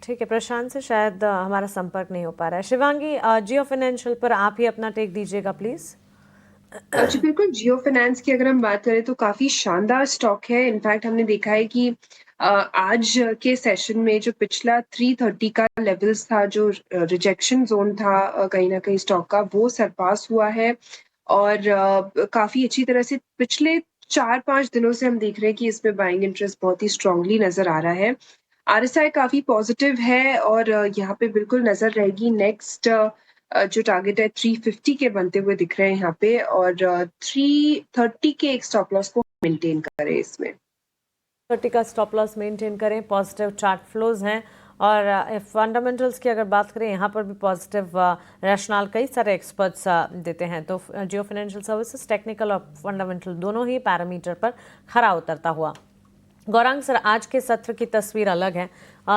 ठीक है, प्रशांत से शायद हमारा संपर्क नहीं हो पा रहा है। शिवांगी, जियो फाइनेंशियल पर आप ही अपना टेक दीजिएगा प्लीज। जी बिल्कुल, जियो फाइनेंस की अगर हम बात करें तो काफी शानदार स्टॉक है। इनफैक्ट हमने देखा है कि आज के सेशन में जो पिछला 330 का लेवल्स था, जो रिजेक्शन जोन था कहीं ना कहीं स्टॉक का, वो सरपास हुआ है और काफी अच्छी तरह से पिछले 4-5 दिनों से हम देख रहे हैं कि इसमें बाइंग इंटरेस्ट बहुत ही स्ट्रांगली नजर आ रहा है। आरएसआई काफी पॉजिटिव है और यहाँ पे बिल्कुल नजर रहेगी। नेक्स्ट जो टारगेट है 350 के बनते हुए दिख रहे हैं यहाँ पे और 330 के एक स्टॉप लॉस को मेंटेन करें। इसमें 30 का स्टॉप लॉस मेंटेन करें। पॉजिटिव चार्ट फ्लोज हैं और फंडामेंटल्स की अगर बात करें यहाँ पर भी पॉजिटिव रैशनल कई सारे एक्सपर्ट्स देते हैं। तो जियो फाइनेंशियल सर्विसेज टेक्निकल और फंडामेंटल दोनों ही पैरामीटर पर खरा उतरता हुआ। गौरांग सर, आज के सत्र की तस्वीर अलग है।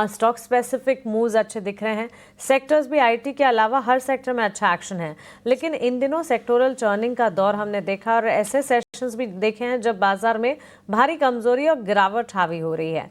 स्टॉक स्पेसिफिक मूव्स अच्छे दिख रहे हैं। सेक्टर्स भी आईटी के अलावा हर सेक्टर में अच्छा एक्शन है, लेकिन इन दिनों सेक्टोरल टर्निंग का दौर हमने देखा और ऐसे सेशंस भी देखे हैं जब बाजार में भारी कमजोरी और गिरावट हावी हो रही है।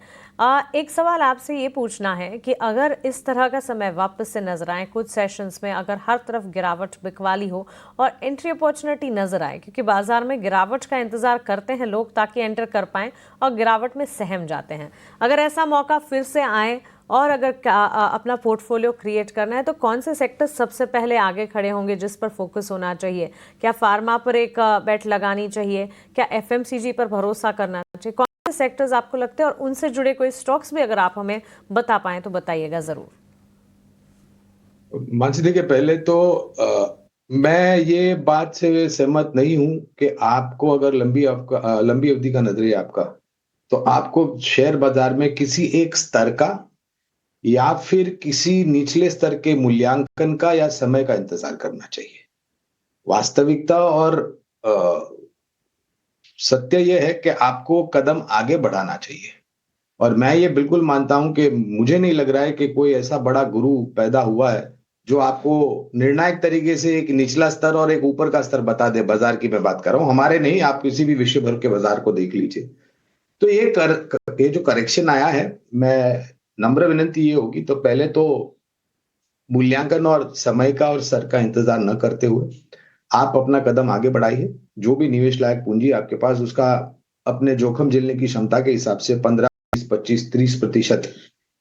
एक सवाल आपसे ये पूछना है कि अगर इस तरह का समय वापस से नजर आए कुछ सेशंस में, अगर हर तरफ गिरावट बिकवाली हो और एंट्री अपॉर्चुनिटी नजर आए, क्योंकि बाजार में गिरावट का इंतजार करते हैं लोग ताकि एंटर कर पाएं और गिरावट में सहम जाते हैं, अगर ऐसा मौका फिर से आए और अगर अपना पोर्टफोलियो क्रिएट करना है तो कौन से सेक्टर सबसे पहले आगे खड़े होंगे जिस पर फोकस होना चाहिए? क्या फार्मा पर एक बेट लगानी चाहिए? क्या एफएमसीजी पर भरोसा करना चाहिए? कौन से सेक्टर्स आपको लगते हैं और उनसे जुड़े कोई स्टॉक्स भी अगर आप हमें बता पाएं तो बताइएगा जरूर। मानसी, देखिए, पहले तो मैं ये बात से सहमत नहीं हूं कि आपको अगर लंबी अवधि का नजरिया आपका, तो आपको शेयर बाजार में किसी एक स्तर का या फिर किसी निचले स्तर के मूल्यांकन का या समय का इंतजार करना चाहिए। वास्तविकता और सत्य यह है कि आपको कदम आगे बढ़ाना चाहिए, और मैं ये बिल्कुल मानता हूं कि मुझे नहीं लग रहा है कि कोई ऐसा बड़ा गुरु पैदा हुआ है जो आपको निर्णायक तरीके से एक निचला स्तर और एक ऊपर का स्तर बता दे। बाजार की मैं बात कर रहा हूं, हमारे नहीं, आप किसी भी विश्व भर के बाजार को देख लीजिए। तो ये जो करेक्शन आया है, मैं नम्र विनंती ये होगी, तो पहले तो मूल्यांकन और समय का और स्तर का इंतजार न करते हुए आप अपना कदम आगे बढ़ाइए। जो भी निवेश लायक पूंजी आपके पास, उसका अपने जोखिम झेलने की क्षमता के हिसाब से 15, 25, 30%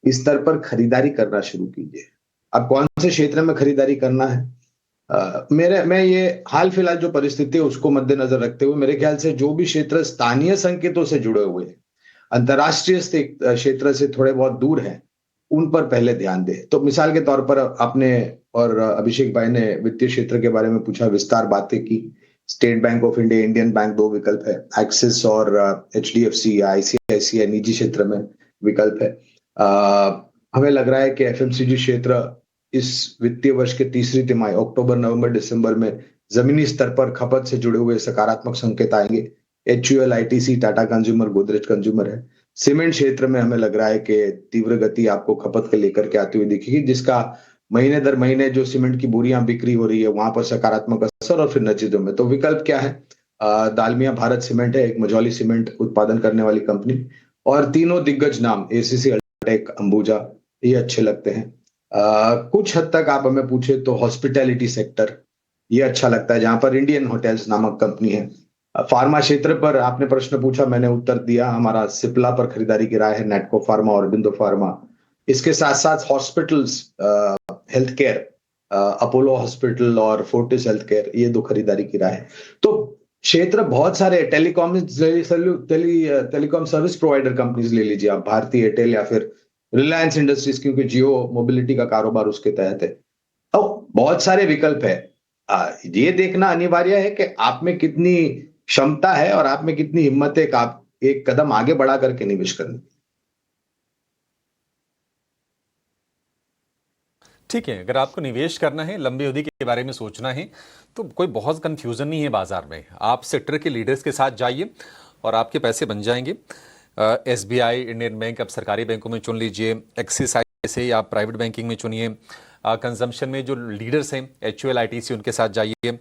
इस स्तर पर खरीदारी करना शुरू कीजिए। अब कौन से क्षेत्र में खरीदारी करना है, मैं ये हाल फिलहाल जो परिस्थिति है उसको मद्देनजर रखते हुए, मेरे ख्याल से जो भी क्षेत्र स्थानीय संकेतों से जुड़े हुए हैं, अंतर्राष्ट्रीय क्षेत्र से थोड़े बहुत दूर हैं, उन पर पहले ध्यान दें। तो मिसाल के तौर पर आपने और अभिषेक भाई ने वित्तीय क्षेत्र के बारे में पूछा, विस्तार बातें की। State bank of India, Indian bank, दो विकल्प है। एक्सिस और HDFC या ICICI निजी क्षेत्र में विकल्प है। हमें लग रहा है कि FMCG क्षेत्र इस वित्तीय वर्ष के तीसरी तिमाही, अक्टूबर, नवंबर, दिसंबर में जमीनी स्तर पर खपत से जुड़े हुए सकारात्मक संकेत आएंगे। HUL, ITC, Tata consumer, Godrej consumer है। सीमेंट क्षेत्र में हमें लग रहा है कि तीव्र गति आपको खपत के लेकर के आती हुई दिखेगी, जिसका महीने दर महीने जो सीमेंट की बोरियां बिक्री हो रही है वहां पर सकारात्मक असर। और फिर नतीजों में तो विकल्प क्या है? दालमिया भारत सीमेंट है, एक मझौली सीमेंट उत्पादन करने वाली कंपनी, और तीनों दिग्गज नाम ACC, अल्ट्राटेक, अंबुजा, ये अच्छे लगते हैं। कुछ हद तक आप हमें पूछे तो हॉस्पिटैलिटी सेक्टर ये अच्छा लगता है, जहां पर इंडियन होटल्स नामक कंपनी है। फार्मा क्षेत्र पर आपने प्रश्न पूछा, मैंने उत्तर दिया। हमारा सिप्ला पर खरीदारी की राय है, नेटको फार्मा और बिंदु फार्मा। इसके साथ साथ hospitals, health care, Apollo hospital और फोर्टिस हेल्थ केयर, ये दो खरीदारी की राय है। तो क्षेत्र बहुत सारे, टेलीकॉम सर्विस प्रोवाइडर कंपनीज ले लीजिए आप, भारती एयरटेल या फिर रिलायंस इंडस्ट्रीज, क्योंकि जियो मोबिलिटी का कारोबार उसके तहत है। तो बहुत सारे विकल्प है। ये देखना अनिवार्य है कि आप में कितनी क्षमता है और आप में कितनी हिम्मत है कि आप एक कदम आगे बढ़ा करके निवेश करने। ठीक है, अगर आपको निवेश करना है, लंबी अवधि के बारे में सोचना है, तो कोई बहुत कंफ्यूजन नहीं है बाजार में। आप सेक्टर के लीडर्स के साथ जाइए और आपके पैसे बन जाएंगे। SBI, इंडियन बैंक, अब सरकारी बैंकों में चुन लीजिए। एक्सिस से या आप प्राइवेट बैंकिंग में चुनिए। कंजम्पशन में जो लीडर्स हैं HUL, ITC, उनके साथ जाइए।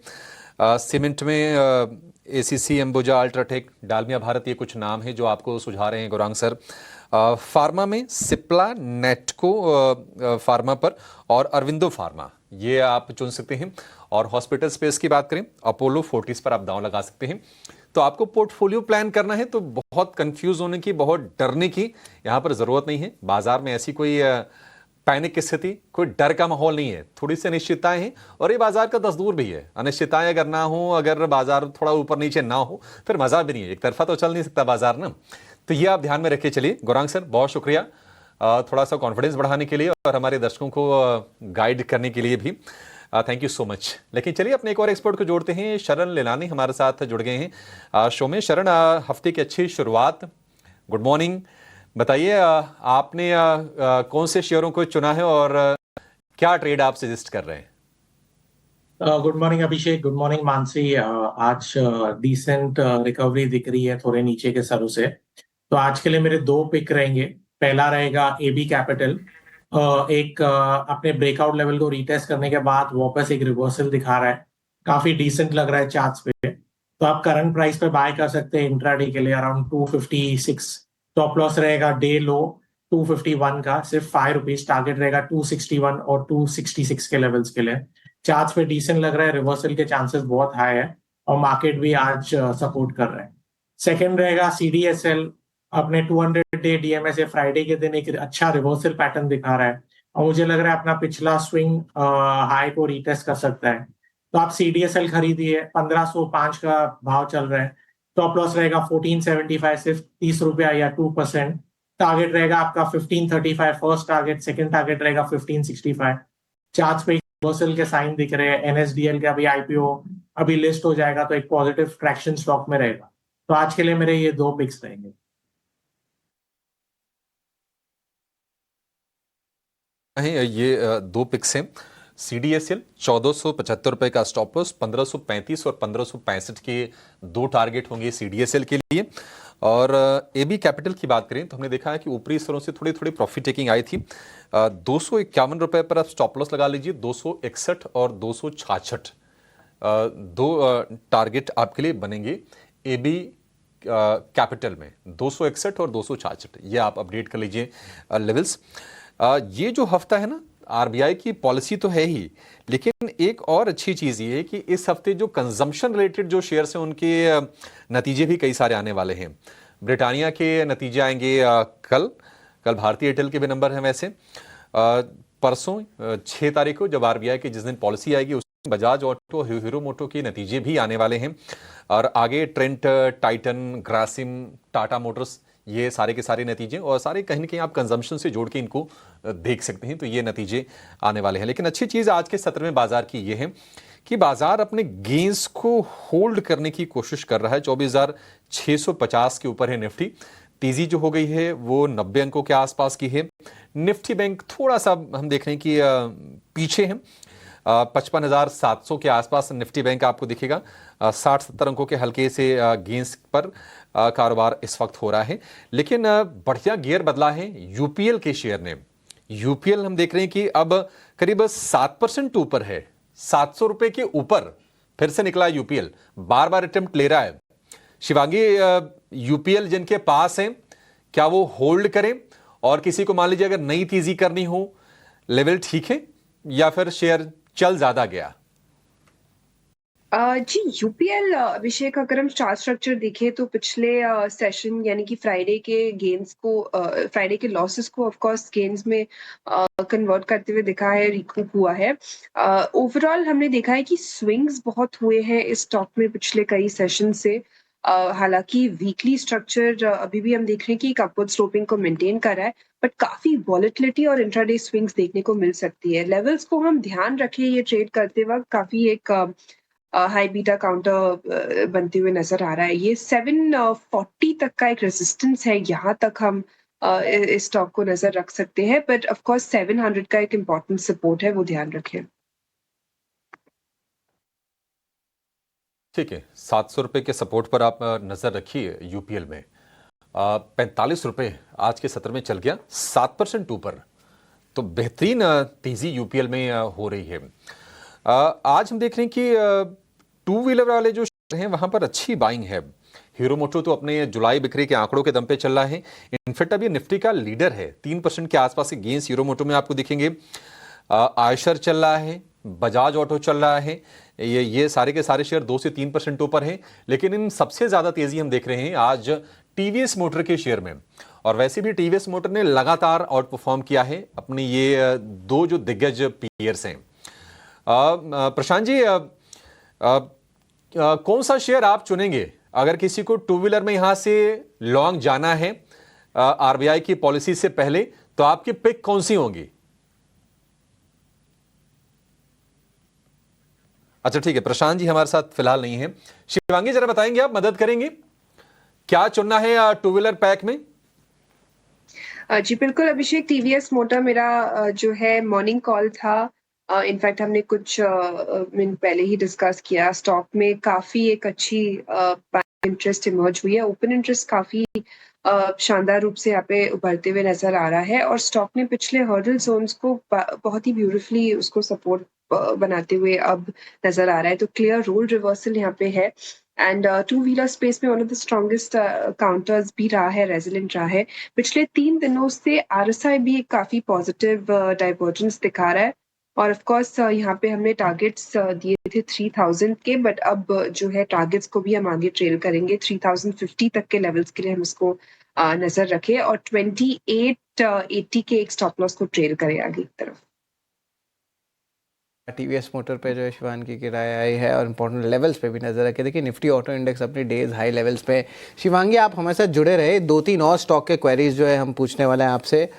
सीमेंट में ACC, अंबुजा, अल्ट्राटेक, डालमिया भारत, ये कुछ नाम है जो आपको सुझा रहे हैं गौरांग सर। फार्मा में सिप्ला, नेटको फार्मा पर और अरविंदो फार्मा, ये आप चुन सकते हैं। और हॉस्पिटल स्पेस की बात करें, अपोलो, फोर्टिस पर आप दांव लगा सकते हैं। तो आपको पोर्टफोलियो प्लान करना है तो बहुत कंफ्यूज होने की, बहुत डरने की यहाँ पर ज़रूरत नहीं है। बाजार में ऐसी कोई पैनिक की स्थिति, कोई डर का माहौल नहीं है। थोड़ी सी अनिश्चितताएं हैं और ये बाजार का दस्तूर भी है। अनिश्चितताएं अगर ना हो, अगर बाजार थोड़ा ऊपर नीचे ना हो, फिर मजा भी नहीं है। एक तरफा तो चल नहीं सकता बाजार ना। तो ये आप ध्यान में रखे चलिए। गौरांग सर, बहुत शुक्रिया थोड़ा सा कॉन्फिडेंस बढ़ाने के लिए और हमारे दर्शकों को गाइड करने के लिए भी। Thank you so much. लेकिन चलिए अपने एक और एक्सपर्ट को जोड़ते हैं। शरण लेलानी हमारे साथ जुड़ गए हैं शो में। शरण, हफ्ते की अच्छी शुरुआत, गुड मॉर्निंग। बताइए आपने कौन से शेयरों को चुना है और क्या ट्रेड आप सजेस्ट कर रहे हैं? गुड मॉर्निंग अभिषेक, गुड मॉर्निंग मानसी। आज डिसेंट रिकवरी दिख रही है थोड़े नीचे के सरों से। तो आज के लिए मेरे दो पिक रहेंगे। पहला रहेगा एबी कैपिटल। एक अपने ब्रेकआउट लेवल को रीटेस्ट करने के बाद वापस एक रिवर्सल दिखा रहा है, काफी डिसेंट लग रहा है चार्ट्स पे। तो आप करंट प्राइस पे बाय कर सकते हैं इंट्राडे के लिए अराउंड 256। टॉप लॉस रहेगा डे लो 251 का, सिर्फ 5 रुपीज। टारगेट रहेगा 261 और 266 के लेवल्स के लिए। चार्ट्स पे डिसेंट लग रहा है, रिवर्सल के चांसेस बहुत हाई है और मार्केट भी आज सपोर्ट कर रहा है। सेकंड रहेगा सीडीएसएल। अपने 200 डे डीएमए से फ्राइडे के दिन एक अच्छा रिवर्सल पैटर्न दिखा रहा है और मुझे लग रहा है अपना पिछला स्विंग हाई को रीटेस्ट कर सकता है। तो आप सीडीएसएल खरीदिए, 1505 का भाव चल रहा है। टॉप लॉस रहेगा 1475, सिर्फ 30 रुपया या 2%। टारगेट रहेगा आपका 1535 फर्स्ट टारगेट, सेकंड टारगेट रहेगा 1565। चार्ट्स पे रिवर्सल के साइन दिख रहे हैं। एनएसडीएल का भी आईपीओ अभी लिस्ट हो जाएगा तो एक पॉजिटिव ट्रैक्शन स्टॉक में रहेगा। तो आज के लिए मेरे ये दो पिक्स रहेंगे। ये दो पिक्स हैं। सीडीएसएल 1475 रुपए का स्टॉप लॉस, 1535 और 1565 के दो टारगेट होंगे सीडीएसएल के लिए। और एबी कैपिटल की बात करें तो हमने देखा है कि ऊपरी स्तरों से थोड़ी थोड़ी प्रॉफिट टेकिंग आई थी। 251 रुपए पर आप स्टॉप लॉस लगा लीजिए। 261 और 266 दो टारगेट आपके लिए बनेंगे एबी कैपिटल में। 261 और 266 ये आप अपडेट कर लीजिए लेवल्स। ये जो हफ्ता है ना, आरबीआई की पॉलिसी तो है ही, लेकिन एक और अच्छी चीज ये है कि इस हफ्ते जो कंजम्पशन रिलेटेड जो शेयर्स हैं उनके नतीजे भी कई सारे आने वाले हैं। ब्रिटानिया के नतीजे आएंगे कल भारतीय एयरटेल के भी नंबर हैं। वैसे परसों 6 तारीख को जब आरबीआई की जिस दिन पॉलिसी आएगी उस दिन बजाज ऑटो, हीरो मोटो के नतीजे भी आने वाले हैं। और आगे Trent, Titan, Grasim, Tata Motors, ये सारे के सारे नतीजे, और सारे कहीं ना कहीं आप कंजम्पशन से जोड़ के इनको देख सकते हैं। तो ये नतीजे आने वाले हैं। लेकिन अच्छी चीज़ आज के सत्र में बाजार की ये है कि बाजार अपने गेंस को होल्ड करने की कोशिश कर रहा है। 24,650 के ऊपर है निफ्टी। तेजी जो हो गई है वो 90 अंकों के आसपास की है। निफ्टी बैंक थोड़ा सा हम देख रहे हैं कि पीछे है। 55,700 के आसपास निफ्टी बैंक आपको दिखेगा। 60-70 अंकों के हल्के से गेंस पर कारोबार इस वक्त हो रहा है। लेकिन बढ़िया गियर बदला है यूपीएल के शेयर ने। यूपीएल हम देख रहे हैं कि अब करीब 7% ऊपर है। 700 रुपए के ऊपर फिर से निकला यूपीएल, बार बार अटेम्प्ट ले रहा है। शिवांगी, यूपीएल जिनके पास है क्या वो होल्ड करें, और किसी को मान लीजिए अगर नई तेजी करनी हो, लेवल ठीक है या फिर शेयर चल ज्यादा गया? जी यूपीएल अभिषेक, अगर हम चार्ट स्ट्रक्चर देखें तो पिछले सेशन यानी कि फ्राइडे के गेन्स को, फ्राइडे के लॉसेस को ऑफ कोर्स गेन्स में कन्वर्ट करते हुए दिखा है, रिकूप हुआ है। ओवरऑल हमने देखा है कि स्विंग्स बहुत हुए हैं इस स्टॉक में पिछले कई सेशन से। हालांकि वीकली स्ट्रक्चर अभी भी हम देख रहे हैं कि एक अपवर्ड स्लोपिंग को मेंटेन कर रहा है, बट काफी वॉलेटिलिटी और इंट्राडे स्विंग्स देखने को मिल सकती है। लेवल्स को हम ध्यान रखें ये ट्रेड करते वक्त, काफी एक हाई बीटा काउंटर बनते हुए नजर आ रहा है। ये 740 तक का एक रेजिस्टेंस है, यहाँ तक हम इस स्टॉक को नजर रख सकते हैं, बट ऑफ कोर्स 700 का एक इम्पोर्टेंट सपोर्ट है, वो ध्यान रखें। ठीक है, 700 रुपए के सपोर्ट पर आप नजर रखिए यूपीएल में। 45 रुपए आज के सत्र में चल गया, 7% ऊपर। तो बेहतरीन तेजी यूपीएल में हो रही है। आज हम देख रहे हैं कि टू व्हीलर वाले जो शेयर हैं वहां पर अच्छी बाइंग है। हीरो मोटो तो अपने जुलाई बिक्री के आंकड़ों के दम पे चल रहा है। इनफैक्ट अभी निफ्टी का लीडर है, 3% के आसपास के गेंस हीरो मोटो में आपको दिखेंगे। आयशर चल रहा है, बजाज ऑटो चल रहा है। ये सारे के सारे शेयर 2 से 3% ऊपर हैं। लेकिन इन सबसे ज्यादा तेजी हम देख रहे हैं आज टीवीएस मोटर के शेयर में। और वैसे भी टीवीएस मोटर ने लगातार आउट परफॉर्म किया है अपने ये दो जो दिग्गज पीयर्स हैं। प्रशांत जी, कौन सा शेयर आप चुनेंगे अगर किसी को टू व्हीलर में यहां से लॉन्ग जाना है आरबीआई की पॉलिसी से पहले, तो आपकी पिक कौन सी होंगी? अच्छा ठीक है, प्रशांत जी हमारे साथ फिलहाल नहीं है। शिवांगी जरा बताएंगे, आप मदद करेंगे क्या चुनना है टू व्हीलर पैक में? जी बिल्कुल अभिषेक, टीवीएस मोटर मेरा जो है मॉर्निंग कॉल था। इनफैक्ट हमने कुछ मिनट पहले ही डिस्कस किया। स्टॉक में काफी एक अच्छी इंटरेस्ट इमर्ज हुई है। ओपन इंटरेस्ट काफी शानदार रूप से यहाँ पे उभरते हुए नजर आ रहा है और स्टॉक ने पिछले हर्डल जोन्स को बहुत ही ब्यूटीफुली उसको सपोर्ट बनाते हुए अब नजर आ रहा है। तो क्लियर रोल रिवर्सल यहाँ पे है एंड टू व्हीलर स्पेस में one of the strongest counters भी रहा है, रेजिलेंट रहा है। पिछले 3 दिनों से आरएसआई भी एक काफी पॉजिटिव डाइवर्जेंस दिखा रहा है और ऑफ कोर्स यहाँ पे हमने टारगेट्स दिए थे 3000 के, बट अब जो है टारगेट्स को भी हम आगे ट्रेल करेंगे। 3050 तक के लेवल्स के लिए हम इसको नजर रखें और 2880 के एक स्टॉप लॉस को ट्रेल करें आगे की तरफ। टीवीएस मोटर पे जो है शिवांगी की राय आई है और इंपॉर्टेंट लेवल्स पे भी नजर रखे। देखिए निफ्टी ऑटो इंडेक्स अपनी डेज हाई लेवल्स पे। शिवांगी आप हमारे साथ जुड़े रहे, 2-3 और स्टॉक के क्वेरीज जो है हम पूछने वाले हैं आपसे।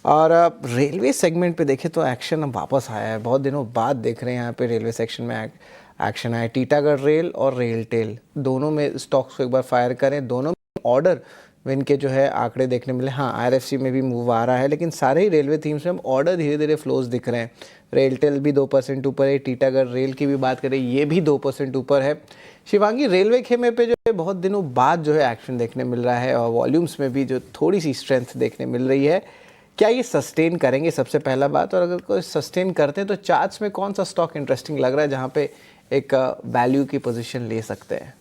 और रेलवे सेगमेंट पे देखें तो एक्शन अब वापस आया है, बहुत दिनों बाद देख रहे हैं यहाँ पे रेलवे सेक्शन में एक्शन आया। टीटागढ़ रेल और रेल टेल दोनों में स्टॉक्स को एक बार फायर करें, दोनों में ऑर्डर विन के जो है आंकड़े देखने मिले। हाँ आरएफसी में भी मूव आ रहा है, लेकिन सारे ही रेलवे थीम्स में हम ऑर्डर धीरे धीरे फ्लोज दिख रहे हैं। रेल टेल भी 2% ऊपर है, टीटागढ़ रेल की भी बात करें ये भी 2% ऊपर है। शिवांगी रेलवे खेमे पे जो है बहुत दिनों बाद जो है एक्शन देखने मिल रहा है और वॉल्यूम्स में भी जो थोड़ी सी स्ट्रेंथ देखने मिल रही है, क्या ये सस्टेन करेंगे सबसे पहला बात, और अगर कोई सस्टेन करते हैं तो चार्ट्स में कौन सा स्टॉक इंटरेस्टिंग लग रहा है जहाँ पे एक वैल्यू की पोजीशन ले सकते हैं?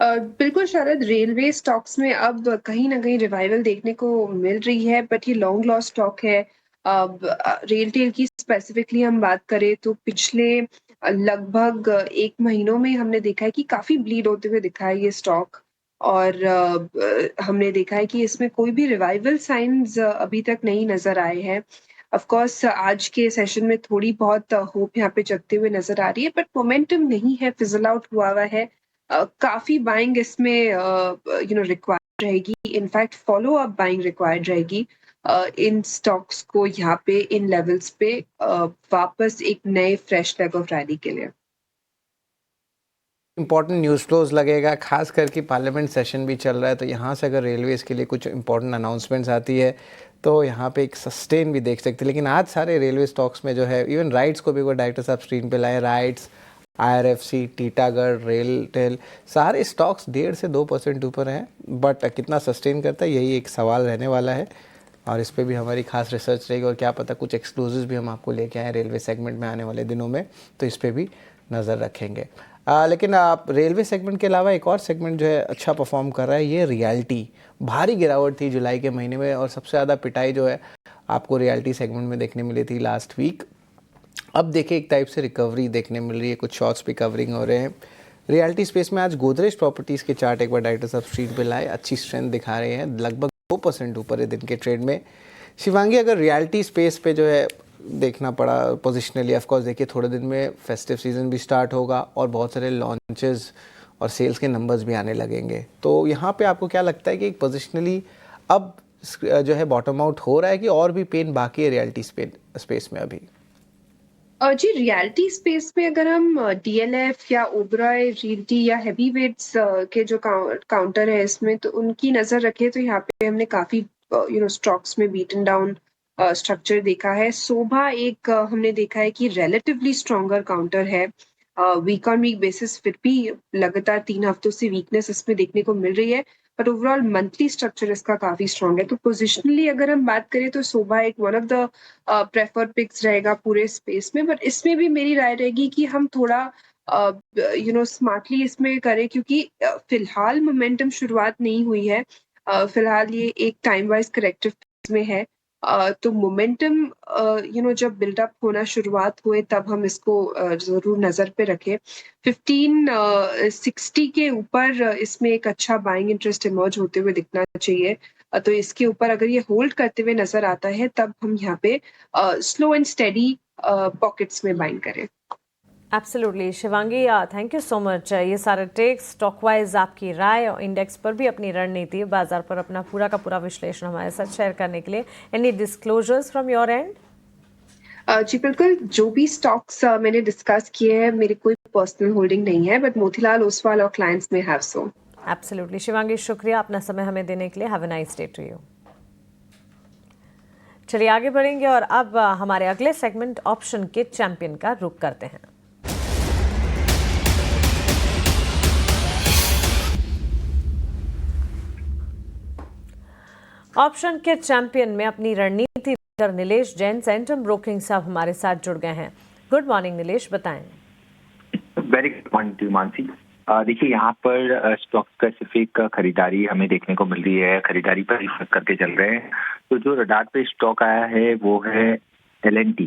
बिल्कुल शायद रेलवे स्टॉक्स में अब कहीं ना कहीं रिवाइवल देखने को मिल रही है, बट ये लॉन्ग लॉस स्टॉक है। अब रेल टेल की स्पेसिफिकली हम बात करें तो पिछले लगभग 1 महीनों में हमने देखा है कि काफी ब्लीड होते हुए दिखा है ये स्टॉक और हमने देखा है कि इसमें कोई भी रिवाइवल साइंस अभी तक नहीं नजर आए हैं। ऑफ कोर्स आज के सेशन में थोड़ी बहुत होप यहाँ पे जगते हुए नजर आ रही है, बट मोमेंटम नहीं है, फिजल आउट हुआ है। काफी बाइंग इसमें रिक्वायर्ड रहेगी, in fact follow up buying required रहेगी इन स्टॉक्स को यहाँ पे इन लेवल्स पे वापस एक नए फ्रेश लेग ऑफ रैली के लिए। इंपॉर्टेंट न्यूज़ फ्लोज लगेगा, खास करके पार्लियामेंट सेशन भी चल रहा है, तो यहाँ से अगर रेलवेज़ के लिए कुछ इंपॉर्टेंट अनाउंसमेंट्स आती है तो यहाँ पे एक सस्टेन भी देख सकते हैं। लेकिन आज सारे रेलवे स्टॉक्स में जो है, इवन राइट्स को भी वो डायरेक्टर साहब स्क्रीन पे लाए, राइट्स, आईआरएफसी, टीटागढ़, रेल टेल, सारे स्टॉक्स 1.5 से 2% ऊपर हैं। बट कितना सस्टेन करता है यही एक सवाल रहने वाला है और इस पे भी हमारी खास रिसर्च रहेगी और क्या पता कुछ एक्सक्लूसिव भी हम आपको लेके आए रेलवे सेगमेंट में आने वाले दिनों में, तो इस पर भी नज़र रखेंगे। लेकिन आप रेलवे सेगमेंट के अलावा एक और सेगमेंट जो है अच्छा परफॉर्म कर रहा है, ये रियल्टी। भारी गिरावट थी जुलाई के महीने में और सबसे ज़्यादा पिटाई जो है आपको रियल्टी सेगमेंट में देखने मिली थी लास्ट वीक। अब देखिए एक टाइप से रिकवरी देखने मिल रही है, कुछ शॉर्ट्स भी कवरिंग हो रहे हैं रियल्टी स्पेस में। आज गोदरेज प्रॉपर्टीज़ के चार्ट एक बार डायरेक्टर साहब स्क्रीन पे लाए, अच्छी स्ट्रेंथ दिखा रहे हैं, लगभग 2% ऊपर है दिन के ट्रेड में। शिवांगी अगर रियल्टी स्पेस पे जो है देखना पड़ा पोजिशनली, ऑफकोर्स देखिए थोड़े दिन में फेस्टिव सीजन भी स्टार्ट होगा और बहुत सारे लॉन्चेस और सेल्स के नंबर्स भी आने लगेंगे, तो यहाँ पे आपको क्या लगता है कि एक पोजिशनली अब जो है बॉटम आउट हो रहा है कि और भी पेन बाकी है रियल्टी स्पेस में अभी? जी रियलिटी स्पेस में अगर हम डीएलएफ या ओबरॉय रियल्टी या हैवी वेट्स के जो काउंटर है इसमें, तो उनकी नजर रखें तो यहाँ पे हमने काफी स्टॉक्स में बीटन डाउन स्ट्रक्चर देखा है। शोभा एक हमने देखा है कि रिलेटिवली स्ट्रॉन्गर काउंटर है वीक ऑन वीक बेसिस, फिर भी लगातार 3 हफ्तों से वीकनेस इसमें देखने को मिल रही है, बट ओवरऑल मंथली स्ट्रक्चर इसका काफी स्ट्रॉन्ग है। तो पोजिशनली अगर हम बात करें तो शोभा एक one of the preferred picks रहेगा पूरे स्पेस में, बट इसमें भी मेरी राय रहेगी कि हम थोड़ा स्मार्टली इसमें करें, क्योंकि फिलहाल मोमेंटम शुरुआत नहीं हुई है। फिलहाल ये एक टाइम वाइज करेक्टिव में है, तो मोमेंटम जब बिल्डअप होना शुरुआत हुए तब हम इसको जरूर नजर पे रखें। 1560 के ऊपर इसमें एक अच्छा बाइंग इंटरेस्ट इमर्ज होते हुए दिखना चाहिए, तो इसके ऊपर अगर ये होल्ड करते हुए नजर आता है तब हम यहाँ पे स्लो एंड स्टेडी पॉकेट्स में बाइंग करें। Absolutely Shivangi, thank you so much. ये सारे टेक्स स्टॉक वाइज आपकी राय और इंडेक्स पर भी अपनी रणनीति, बाजार पर अपना पूरा का पूरा विश्लेषण हमारे साथ शेयर करने के लिए। Any disclosures from your end? जी बिल्कुल, जो भी स्टॉक्स मैंने डिस्कस किए हैं मेरी कोई पर्सनल होल्डिंग नहीं है, बट मोतीलाल ओसवाल और क्लाइंट्स में हैव सो। एब्सोल्युटली शिवांगी, शुक्रिया अपना समय हमें देने के लिए। Have a nice day to you. चलिए आगे बढ़ेंगे और अब हमारे अगले सेगमेंट ऑप्शन के चैंपियन का रुख करते हैं। ऑप्शन के चैंपियन में अपनी रणनीति लेकर नीलेश जैन सेंटम ब्रोकिंग साहब हमारे साथ जुड़ गए हैं। गुड मॉर्निंग नीलेश, बताएं। Very good morning to Mansi. देखिए यहाँ पर स्टॉक स्पेसिफिक खरीदारी हमें देखने को मिल रही है, खरीदारी पर फोकस करके चल रहे हैं। तो जो रडार पे स्टॉक आया है वो है L&T।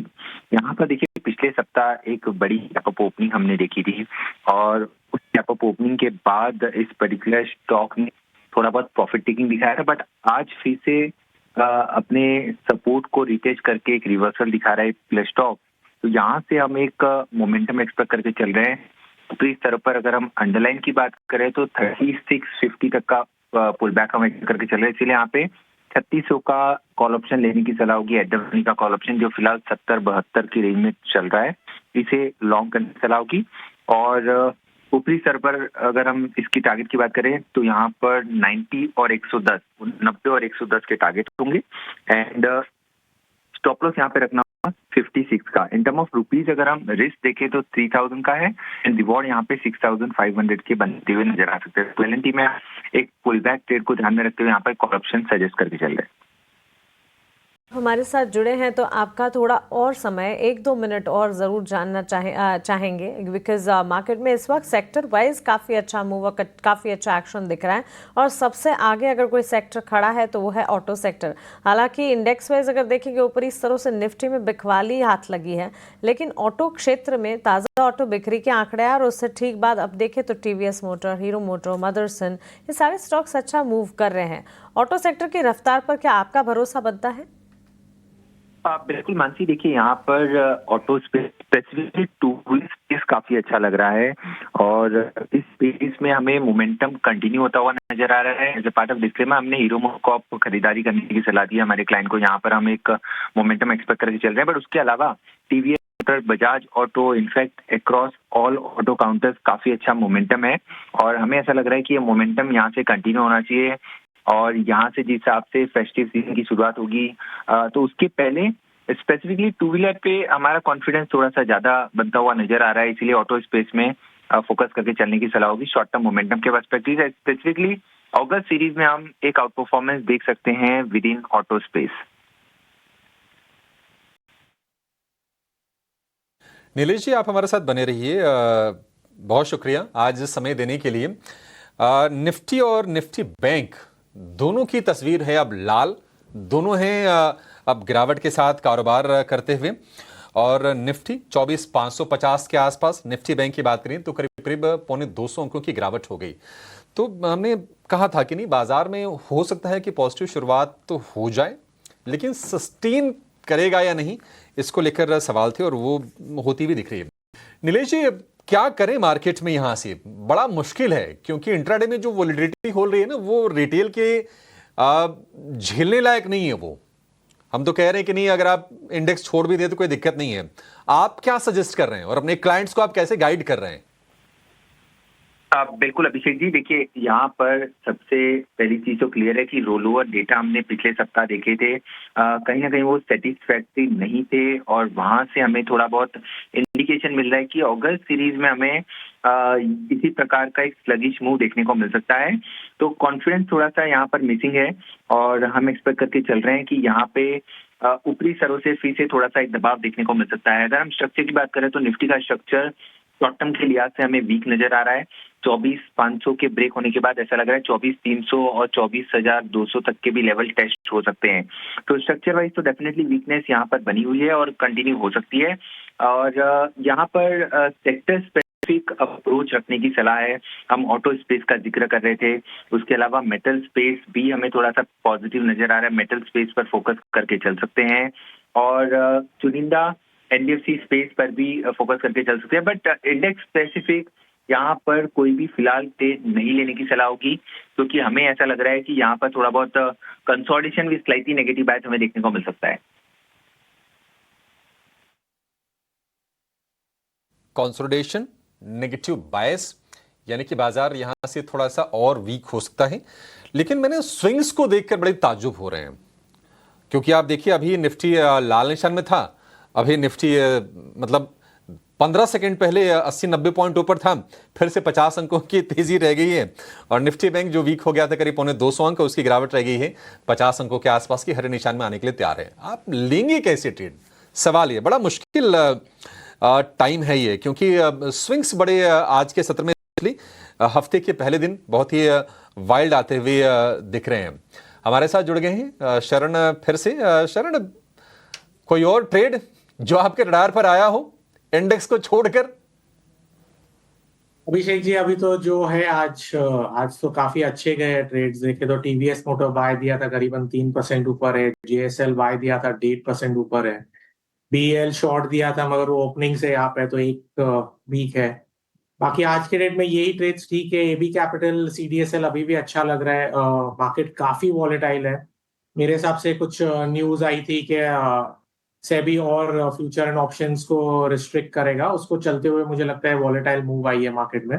यहाँ पर देखिए पिछले सप्ताह एक बड़ी गैप अप ओपनिंग हमने देखी थी और उस गैप अप ओपनिंग के बाद इस पर्टिकुलर स्टॉक ने थोड़ा बहुत प्रॉफिट टेकिंग दिखाया था, बट आज फिर से अपने सपोर्ट को रिटेस्ट करके एक रिवर्सल दिखा रहा है प्लस स्टॉक। तो यहाँ से हम एक मोमेंटम एक्सपेक्ट करके चल रहे हैं। ऊपरी स्तर पर अगर हम अंडरलाइन की बात करें तो 3650 तक का पुल बैक हम एक्सपेक्ट करके चल रहे हैं। इसलिए यहाँ पे 3600 का कॉल ऑप्शन लेने की सलाह होगी। एट द मनी का कॉल ऑप्शन जो फिलहाल 70-72 की रेंज में चल रहा है, इसे लॉन्ग करने की सलाह होगी। और ऊपरी स्तर पर अगर हम इसकी टारगेट की बात करें तो यहाँ पर 90 और 110, 90 और 110 के टारगेट होंगे। एंड स्टॉप लॉस यहाँ पे रखना 56 का। इन टर्म ऑफ रुपीज अगर हम रिस्क देखें तो 3000 का है एंड रिवॉर्ड यहाँ पे 6500 के बनते हुए नजर आ सकते हैं। तो L&T में एक पुल बैक ट्रेड को ध्यान में रखते हुए यहाँ पर कॉल ऑप्शन सजेस्ट करके चल रहे हैं। हमारे साथ जुड़े हैं तो आपका थोड़ा और समय 1-2 मिनट और ज़रूर जानना चाहेंगे बिकॉज मार्केट में इस वक्त सेक्टर वाइज काफ़ी अच्छा मूव, काफ़ी अच्छा एक्शन दिख रहा है और सबसे आगे अगर कोई सेक्टर खड़ा है तो वो है ऑटो सेक्टर। हालांकि इंडेक्स वाइज अगर देखेंगे ऊपरी स्तरों से निफ्टी में बिकवाली हाथ लगी है, लेकिन ऑटो क्षेत्र में ताज़ा ऑटो बिक्री के आंकड़े हैं और उससे ठीक बाद अब देखें तो TVS motor, hero motor, Motherson, ये सारे स्टॉक्स अच्छा मूव कर रहे हैं। ऑटो सेक्टर की रफ्तार पर क्या आपका भरोसा बनता है? बिल्कुल मानसी, देखिए यहाँ पर auto specifically two wheel space काफी अच्छा लग रहा है और इस स्पेस में हमें मोमेंटम कंटिन्यू होता हुआ नजर आ रहा है। As a part of disclaimer हमने हीरो मोटोकॉर्प को खरीदारी करने की सलाह दी हमारे क्लाइंट को। यहाँ पर हम एक मोमेंटम एक्सपेक्ट करके चल रहे हैं, बट उसके अलावा TVS motor, Bajaj auto, in fact across all auto counters काफी अच्छा मोमेंटम है और हमें ऐसा लग रहा है कि ये मोमेंटम यहाँ से कंटिन्यू होना चाहिए। और यहाँ से जिस हिसाब से फेस्टिव सीजन की शुरुआत होगी तो उसके पहले स्पेसिफिकली टू व्हीलर पे हमारा कॉन्फिडेंस थोड़ा सा ज्यादा बनता हुआ नजर आ रहा है, इसलिए ऑटो स्पेस में फोकस करके चलने की सलाह होगी शॉर्ट टर्म मोमेंटम के पर्सपेक्टिव। स्पेसिफिकली अगस्त सीरीज में हम एक आउट परफॉर्मेंस देख सकते हैं within auto space. Nilesh ji, आप हमारे साथ बने रहिए। बहुत शुक्रिया आज समय देने के लिए। निफ्टी और निफ्टी बैंक दोनों की तस्वीर है अब लाल, दोनों हैं अब गिरावट के साथ कारोबार करते हुए और निफ्टी 24,550 के आसपास। निफ्टी बैंक की बात करें तो करीब करीब 250 अंकों की गिरावट हो गई। तो हमने कहा था कि नहीं, बाजार में हो सकता है कि पॉजिटिव शुरुआत तो हो जाए, लेकिन सस्टेन करेगा या नहीं, इसको लेकर सवाल थे और वो होती भी दिख रही है। नीलेश जी, क्या करें मार्केट में? यहाँ से बड़ा मुश्किल है क्योंकि इंट्राडे में जो वोलेटिलिटी हो रही है ना, वो रिटेल के झेलने लायक नहीं है। वो हम तो कह रहे हैं कि नहीं, अगर आप इंडेक्स छोड़ भी दे तो कोई दिक्कत नहीं है। आप क्या सजेस्ट कर रहे हैं और अपने क्लाइंट्स को आप कैसे गाइड कर रहे हैं? बिल्कुल अभिषेक जी, देखिए यहाँ पर सबसे पहली चीज तो क्लियर है कि रोल ओवर डेटा हमने पिछले सप्ताह देखे थे, कहीं ना कहीं वो सेटिस्फैक्टरी नहीं थे और वहां से हमें थोड़ा बहुत इंडिकेशन मिल रहा है कि अगस्त सीरीज में हमें इसी प्रकार का एक स्लगिश मूव देखने को मिल सकता है। तो कॉन्फिडेंस थोड़ा सा यहाँ पर मिसिंग है और हम एक्सपेक्ट करके चल रहे हैं कि यहाँ पे ऊपरी स्तरों से फिर से थोड़ा सा एक दबाव देखने को मिल सकता है। अगर हम स्ट्रक्चर की बात करें तो निफ्टी का स्ट्रक्चर शॉर्ट टर्म के लिहाज से हमें वीक नजर आ रहा है। 24,500 के ब्रेक होने के बाद ऐसा लग रहा है 24,300 और 24,200 तक के भी लेवल टेस्ट हो सकते हैं। तो स्ट्रक्चर वाइज तो डेफिनेटली वीकनेस यहाँ पर बनी हुई है और कंटिन्यू हो सकती है। और यहाँ पर सेक्टर स्पेसिफिक अप्रोच रखने की सलाह है। हम ऑटो स्पेस का जिक्र कर रहे थे, उसके अलावा मेटल स्पेस भी हमें थोड़ा सा पॉजिटिव नजर आ रहा है। मेटल स्पेस पर फोकस करके चल सकते हैं और चुनिंदा NBFC स्पेस पर भी फोकस करके चल सकते हैं, बट इंडेक्स स्पेसिफिक यहाँ पर कोई भी फिलहाल ट्रेड नहीं लेने की सलाह होगी क्योंकि हमें ऐसा लग रहा है कि यहाँ पर थोड़ा बहुत कंसोलिडेशन भी स्लाइटली नेगेटिव बायस हमें देखने को मिल सकता है। कंसोलिडेशन, नेगेटिव बायस, यानी कि बाजार यहां से थोड़ा सा और वीक हो सकता है। लेकिन मैंने स्विंग्स को देखकर बड़े ताज्जुब हो रहे हैं क्योंकि आप देखिए अभी निफ्टी लाल निशान में था, अभी निफ्टी मतलब 15 सेकंड पहले 80-90 पॉइंट ऊपर था, फिर से 50 अंकों की तेजी रह गई है। और निफ्टी बैंक जो वीक हो गया था करीब 1.25 अंक, उसकी गिरावट रह गई है 50 अंकों के आसपास की, हरे निशान में आने के लिए तैयार है। आप लेंगे कैसे ट्रेड, सवाल ये बड़ा मुश्किल टाइम है ये, क्योंकि स्विंग्स बड़े आज के सत्र में हफ्ते के पहले दिन बहुत ही वाइल्ड आते हुए दिख रहे हैं। हमारे साथ जुड़ गए हैं शरण फिर से। शरण, कोई और ट्रेड जो आपके रडार पर आया हो इंडेक्स को छोड़कर? अभिषेक जी, अभी तो जो है आज तो काफी अच्छे गए ट्रेड्स। देखे तो टीवीएस मोटर बाय दिया था करीबन 3% ऊपर है, जेएसएल बाय दिया था 1.5% ऊपर है, बीएल शॉर्ट दिया था मगर वो ओपनिंग से यहाँ पे तो एक वीक है। बाकी आज के डेट में यही ट्रेड्स ठीक है। एबी कैपिटल, सीडीएसएल अभी भी अच्छा लग रहा है। मार्केट काफी वॉलेटाइल है। मेरे हिसाब से कुछ न्यूज आई थी कि सेबी और फ्यूचर एंड ऑप्शंस को रिस्ट्रिक्ट करेगा, उसको चलते हुए मुझे लगता है वॉलेटाइल मूव आई है मार्केट में।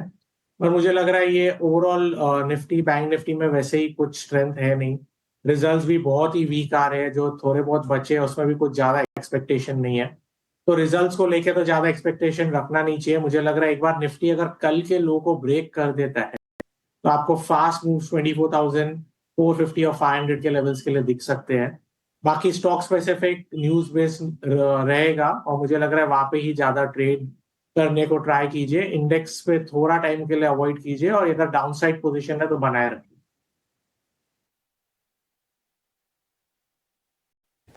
पर मुझे लग रहा है ये ओवरऑल निफ्टी, बैंक निफ्टी में वैसे ही कुछ स्ट्रेंथ है नहीं। रिजल्ट्स भी बहुत ही वीक आ रहे हैं, जो थोड़े बहुत बचे हैं उसमें भी कुछ ज्यादा एक्सपेक्टेशन नहीं है। तो रिजल्ट्स को लेके तो ज्यादा एक्सपेक्टेशन रखना नहीं चाहिए। मुझे लग रहा है एक बार निफ्टी अगर कल के लो को ब्रेक कर देता है तो आपको फास्ट मूव 24,450 और 500 के लेवल्स के लिए दिख सकते हैं। बाकी स्टॉक स्पेसिफिक न्यूज बेस्ड रहेगा और मुझे लग रहा है वहां पे ही ज्यादा ट्रेड करने को ट्राई कीजिए। इंडेक्स पे थोड़ा टाइम के लिए अवॉइड कीजिए और अगर डाउनसाइड पोजीशन है तो बनाए रखिए।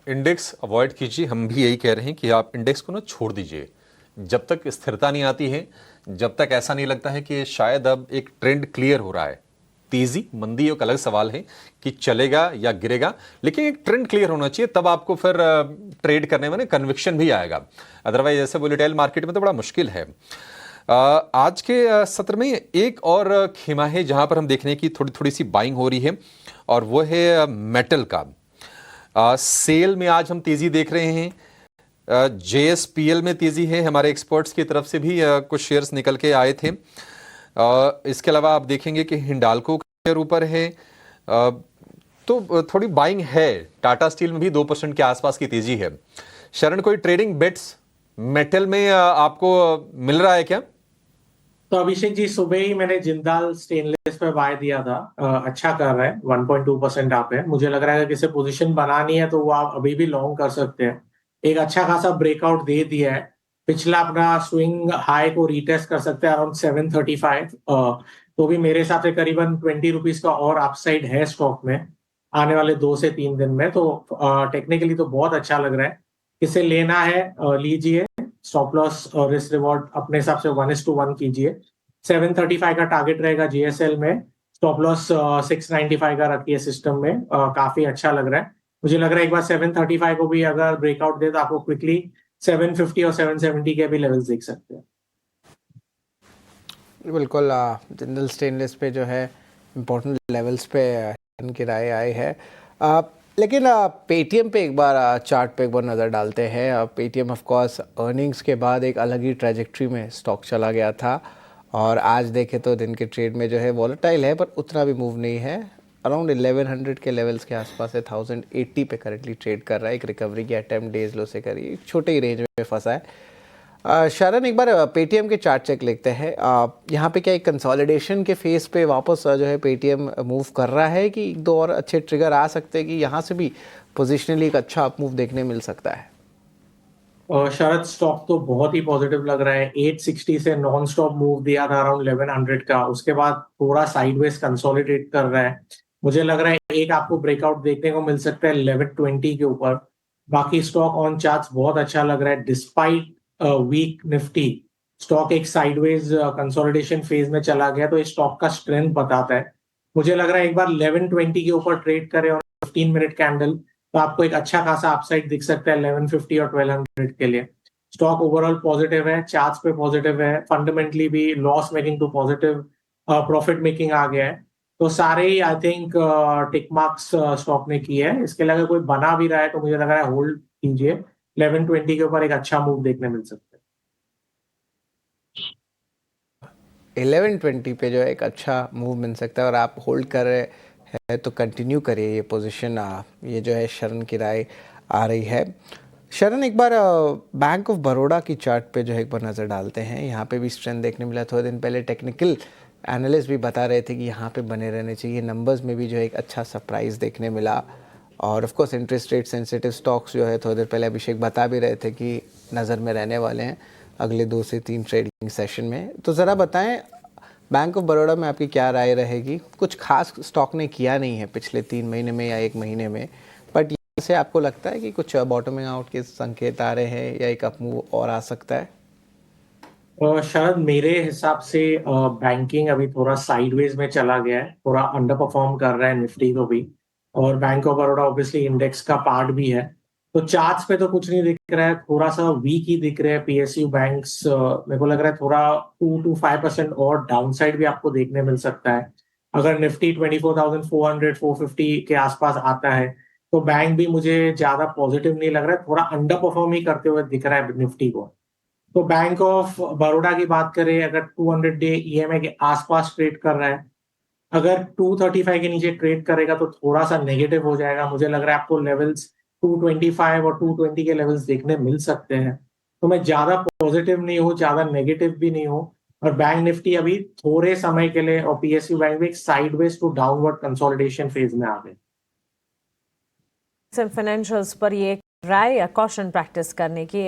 इंडेक्स अवॉइड कीजिए, हम भी यही कह रहे हैं कि आप इंडेक्स को ना छोड़ दीजिए। जब तक स्थिरता नहीं आती है, जब तक ऐसा नहीं लगता है कि शायद अब एक ट्रेंड क्लियर हो रहा है, तेजी मंदी एक अलग सवाल है कि चलेगा या गिरेगा, लेकिन एक ट्रेंड क्लियर होना चाहिए, तब आपको फिर ट्रेड करने में कन्विक्शन भी आएगा। अदरवाइज ऐसे वोलेटाइल मार्केट में तो बड़ा मुश्किल है। आज के सत्र में एक और खेमा है जहां पर हम देख रहे हैं कि थोड़ी थोड़ी सी बाइंग हो रही है, और वो है मेटल का। सेल में आज हम तेजी देख रहे हैं, जेएसपीएल में तेजी है, हमारे एक्सपर्ट्स की तरफ से भी कुछ शेयर्स निकल के आए थे। इसके अलावा आप देखेंगे कि हिंडाल्को का शेयर ऊपर है, तो थोड़ी बाइंग है। टाटा स्टील में भी 2% के आसपास की तेजी है। शरण, कोई ट्रेडिंग बेट्स मेटल में आपको मिल रहा है क्या? तो अभिषेक जी, सुबह ही मैंने जिंदाल स्टेनलेस पे बाय दिया था। अच्छा कर रहा है, 1.2% आप है। मुझे लग रहा है कि किसी पोजीशन बनानी है तो वो आप अभी भी लॉन्ग कर सकते हैं। एक अच्छा खासा ब्रेकआउट दे दिया है, पिछला अपना स्विंग हाई को रीटेस्ट कर सकते हैं अराउंड 735। तो भी मेरे हिसाब से करीबन 20 रुपीज का और अपसाइड है स्टॉक में आने वाले 2 से 3 दिन में। तो टेक्निकली तो बहुत अच्छा लग रहा है। किसे लेना है लीजिए, स्टॉप लॉस और रिस्क रिवॉर्ड अपने हिसाब से 1:1 कीजिए। 735 का टारगेट रहेगा जीएसएल में, स्टॉप लॉस 695 का रखिए सिस्टम में। काफी अच्छा लग रहा है। मुझे लग रहा है एक बार 735 को भी अगर ब्रेकआउट दे तो आपको क्विकली 750 और 770 के भी लेवल्स देख सकते हैं। बिल्कुल, जिंदल स्टेनलेस पे जो है इम्पोर्टेंट लेवल्स पे इनकी राय आई है। लेकिन पेटीएम पे एक बार चार्ट पे एक बार नज़र डालते हैं। पेटीएम ऑफ कोर्स अर्निंग्स के बाद एक अलग ही ट्रैजेक्टरी में स्टॉक चला गया था, और आज देखें तो दिन के ट्रेड में जो है वॉलेटाइल है, पर उतना भी मूव नहीं है। अराउंड 1100 के लेवल्स के आसपास है, 1080 पे करंटली ट्रेड कर रहा है। एक रिकवरी की अटैम्प्ट डेज लो से करी, छोटे ही रेंज में फंसा है। शरण, एक बार पेटीएम के चार्ट चेक लेते हैं। यहाँ पे क्या एक कंसोलिडेशन के फेस पे वापस जो है पेटीएम मूव कर रहा है, कि एक दो और अच्छे ट्रिगर आ सकते हैं कि यहाँ से भी पोजिशनली एक अच्छा अप मूव देखने मिल सकता है? शरद, स्टॉक तो बहुत ही पॉजिटिव लग रहा है। 860 से नॉन स्टॉप मूव दिया था अराउंड 1100 का, उसके बाद थोड़ा साइडवेज कंसोलिडेट कर रहा है। मुझे लग रहा है एक आपको ब्रेकआउट देखने को मिल सकता है 1120 के ऊपर। बाकी स्टॉक ऑन चार्ट्स बहुत अच्छा लग रहा है डिस्पाइट वीक निफ्टी। स्टॉक एक साइडवेज कंसोलिडेशन फेज में चला गया, तो इस स्टॉक का स्ट्रेंथ बताता है। मुझे लग रहा है एक बार 1120 के ऊपर ट्रेड करें और 15 मिनट कैंडल, तो आपको एक अच्छा खासा अपसाइड दिख सकता है 1150 और 1200 के लिए। स्टॉक ओवरऑल पॉजिटिव है, चार्ट्स पे पॉजिटिव है, फंडामेंटली भी loss making to positive profit making आ गया है। तो सारे ही I think tick marks stock ने किए हैं। इसके अलावा कोई बना भी रहा है तो मुझे लग रहा है होल्ड कीजिए। 1120 के ऊपर एक अच्छा मूव देखने मिल सकता है। 1120 पे जो है एक अच्छा मूव मिल सकता है, और आप होल्ड कर रहे है तो कंटिन्यू करिए ये पोजीशन। ये जो है शरण की राय आ रही है। शरण, एक बार बैंक ऑफ बड़ौदा की चार्ट पे जो है एक बार नज़र डालते हैं। यहाँ पे भी स्ट्रेंथ देखने मिला। थोड़े दिन पहले टेक्निकल एनालिस्ट भी बता रहे थे कि यहाँ पे बने रहने चाहिए। नंबर्स में भी जो है एक अच्छा सरप्राइज़ देखने मिला। और of course interest rate sensitive stocks जो है थोड़ी देर पहले अभिषेक बता भी रहे थे कि नज़र में रहने वाले हैं अगले 2 से 3 ट्रेडिंग सेशन में। तो ज़रा बताएं, बैंक ऑफ बड़ौदा में आपकी क्या राय रहेगी? कुछ खास स्टॉक ने किया नहीं है पिछले 3 महीने में या 1 महीने में, बट यहाँ से आपको लगता है कि कुछ बॉटमिंग आउट के संकेत आ रहे हैं या एक अप मूव और आ सकता है? शायद मेरे हिसाब से बैंकिंग अभी थोड़ा साइडवेज में चला गया है, थोड़ा अंडर परफॉर्म कर रहा है निफ्टी को भी। और bank of Baroda obviously index का पार्ट भी है। तो चार्ट्स पे तो कुछ नहीं दिख रहा है, थोड़ा सा वीक ही दिख रहे हैं पीएसयू बैंक्स। मेरे को लग रहा है थोड़ा 2 to 5% और डाउनसाइड भी आपको देखने मिल सकता है। अगर निफ्टी 24,400 450 के आसपास आता है तो बैंक भी मुझे ज्यादा पॉजिटिव नहीं लग रहा है, थोड़ा अंडर परफॉर्म ही करते हुए दिख रहा है निफ्टी को। तो बैंक ऑफ बड़ौदा की बात करें, अगर 200 डे ईएमए के आसपास ट्रेड कर रहा है, अगर 235 के नीचे ट्रेड करेगा तो थोड़ा सा नेगेटिव हो जाएगा। मुझे लग रहा है आपको लेवल्स 225 और 220 के लेवल्स देखने मिल सकते हैं। तो मैं ज्यादा पॉजिटिव नहीं हूँ, ज्यादा नेगेटिव भी नहीं हूँ। और बैंक निफ्टी अभी थोड़े समय के लिए और पीएसयू बैंक भी एक sideways to downward consolidation phase में आ गए। फाइनेंशियल्स पर ये राय या कॉशन प्रैक्टिस करने की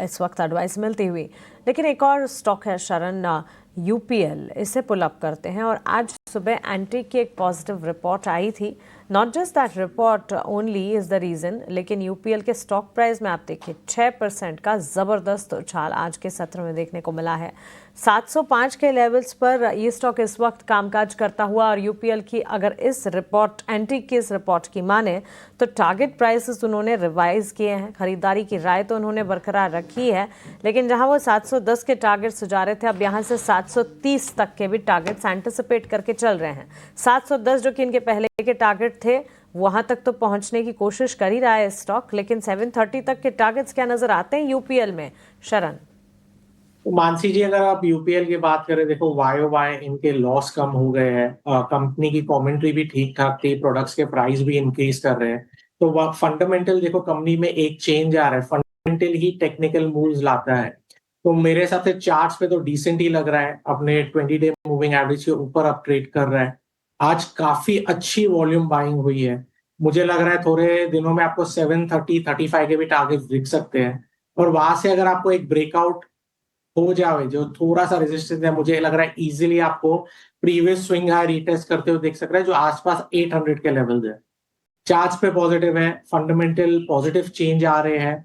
इस वक्त एडवाइस मिलती हुई। लेकिन एक और स्टॉक है शरण, यूपीएल, इसे पुल अप करते हैं। और आज सुबह एंटिक की एक पॉजिटिव रिपोर्ट आई थी। Not just that report only is the reason, लेकिन यूपीएल के स्टॉक प्राइस में आप देखिए 6% का ज़बरदस्त उछाल आज के सत्र में देखने को मिला है। 705 के लेवल्स पर ये स्टॉक इस वक्त कामकाज करता हुआ। और यूपीएल की अगर इस रिपोर्ट, एंटिक की इस रिपोर्ट की माने तो टारगेट प्राइसेस उन्होंने रिवाइज किए हैं। खरीदारी की राय तो उन्होंने बरकरार रखी है, लेकिन जहां वो 710 के टारगेट सुझा रहे थे, अब यहां से 730 तक के भी टारगेट्स एंटिसिपेट करके चल रहे हैं। 710 जो कि इनके पहले के टारगेट थे, वहां तक तो पहुंचने की कोशिश कर ही रहा है स्टॉक, लेकिन 730 तक के टारगेट्स क्या नजर आते हैं यूपीएल में शरण? मानसी जी, अगर आप यूपीएल की बात करें, देखो वाई इनके लॉस कम हो गए हैं, कंपनी की कमेंट्री भी ठीक ठाक थी, प्रोडक्ट्स के प्राइस भी इंक्रीज कर रहे हैं। तो फंडामेंटल देखो कंपनी में एक चेंज आ रहा है, फंडामेंटल ही टेक्निकल मूव्स लाता है। तो मेरे हिसाब से चार्ट्स पे तो डिसेंट ही लग रहा है, अपने 20 डे मूविंग एवरेज के ऊपर अप ट्रेड कर रहा है। आज काफी अच्छी वॉल्यूम बाइंग हुई है। मुझे लग रहा है थोड़े दिनों में आपको 730 35 के भी टारगेट दिख सकते हैं। और वहां से अगर आपको एक ब्रेकआउट हो जाए जो थोड़ा सा रेजिस्टेंस है, मुझे लग रहा है इजीली आपको प्रीवियस स्विंग हाई रीटेस्ट करते हुए देख सक रहा है, जो आसपास 800 के लेवल है। चार्ट्स पे पॉजिटिव है, फंडामेंटल पॉजिटिव चेंज आ रहे हैं,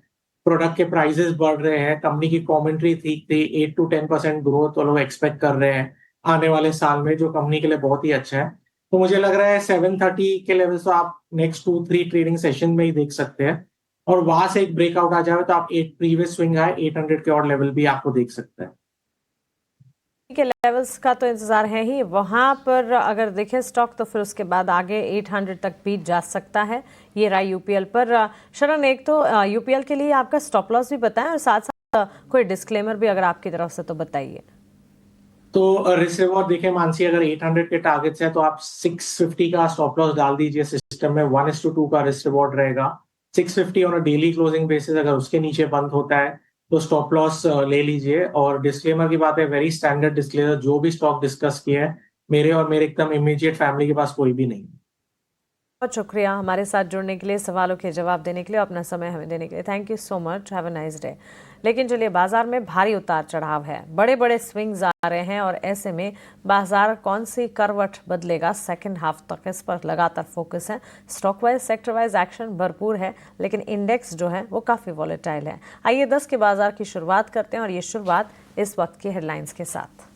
प्रोडक्ट के प्राइसेस बढ़ रहे हैं, कंपनी की कमेंट्री ठीक थी, 8 to 10% ग्रोथ वो लोग एक्सपेक्ट कर रहे हैं आने वाले साल में, जो कंपनी के लिए बहुत ही अच्छा है। तो मुझे लग रहा है 730 के लेवल तो आप नेक्स्ट 2-3 ट्रेडिंग सेशन में ही देख सकते हैं। और वहां से एक ब्रेकआउट आ जाए तो आप एक प्रीवियस स्विंग हाई 800 के और लेवल भी आपको देख सकते हैं। के लेवल्स का तो इंतजार है ही, वहां पर अगर देखें स्टॉक तो फिर उसके बाद आगे 800 तक भी जा सकता है। ये रहा यूपीएल पर। शरण, एक तो यूपीएल के लिए आपका स्टॉप लॉस भी बताएं और साथ साथ कोई डिस्क्लेमर भी अगर आपकी तरफ से तो बताइए। तो रिस्क रिवॉर्ड देखें मानसी, अगर 800 के टारगेट्स है तो आप 650 का स्टॉप लॉस डाल दीजिए सिस्टम में। 1:2 का रिस्क रिवॉर्ड रहेगा। 650 on a daily closing basis, अगर उसके नीचे बंद होता है तो स्टॉप लॉस ले लीजिए। और डिस्क्लेमर की बात है, वेरी स्टैंडर्ड डिस्क्लेमर, जो भी स्टॉक डिस्कस किया है मेरे और मेरे एकदम इमीडिएट फैमिली के पास कोई भी नहीं। बहुत शुक्रिया हमारे साथ जुड़ने के लिए, सवालों के जवाब देने के लिए, अपना समय हमें देने के लिए। Thank you so much, have a nice day. लेकिन चलिए, बाजार में भारी उतार चढ़ाव है, बड़े बड़े स्विंग्स आ रहे हैं और ऐसे में बाजार कौन सी करवट बदलेगा सेकंड हाफ तक, इस पर लगातार फोकस है। Stock wise, sector wise action भरपूर है, लेकिन इंडेक्स जो है वो काफ़ी वॉलेटाइल है। आइए 10 के बाजार की शुरुआत करते हैं और ये शुरुआत इस वक्त की हेडलाइंस के साथ।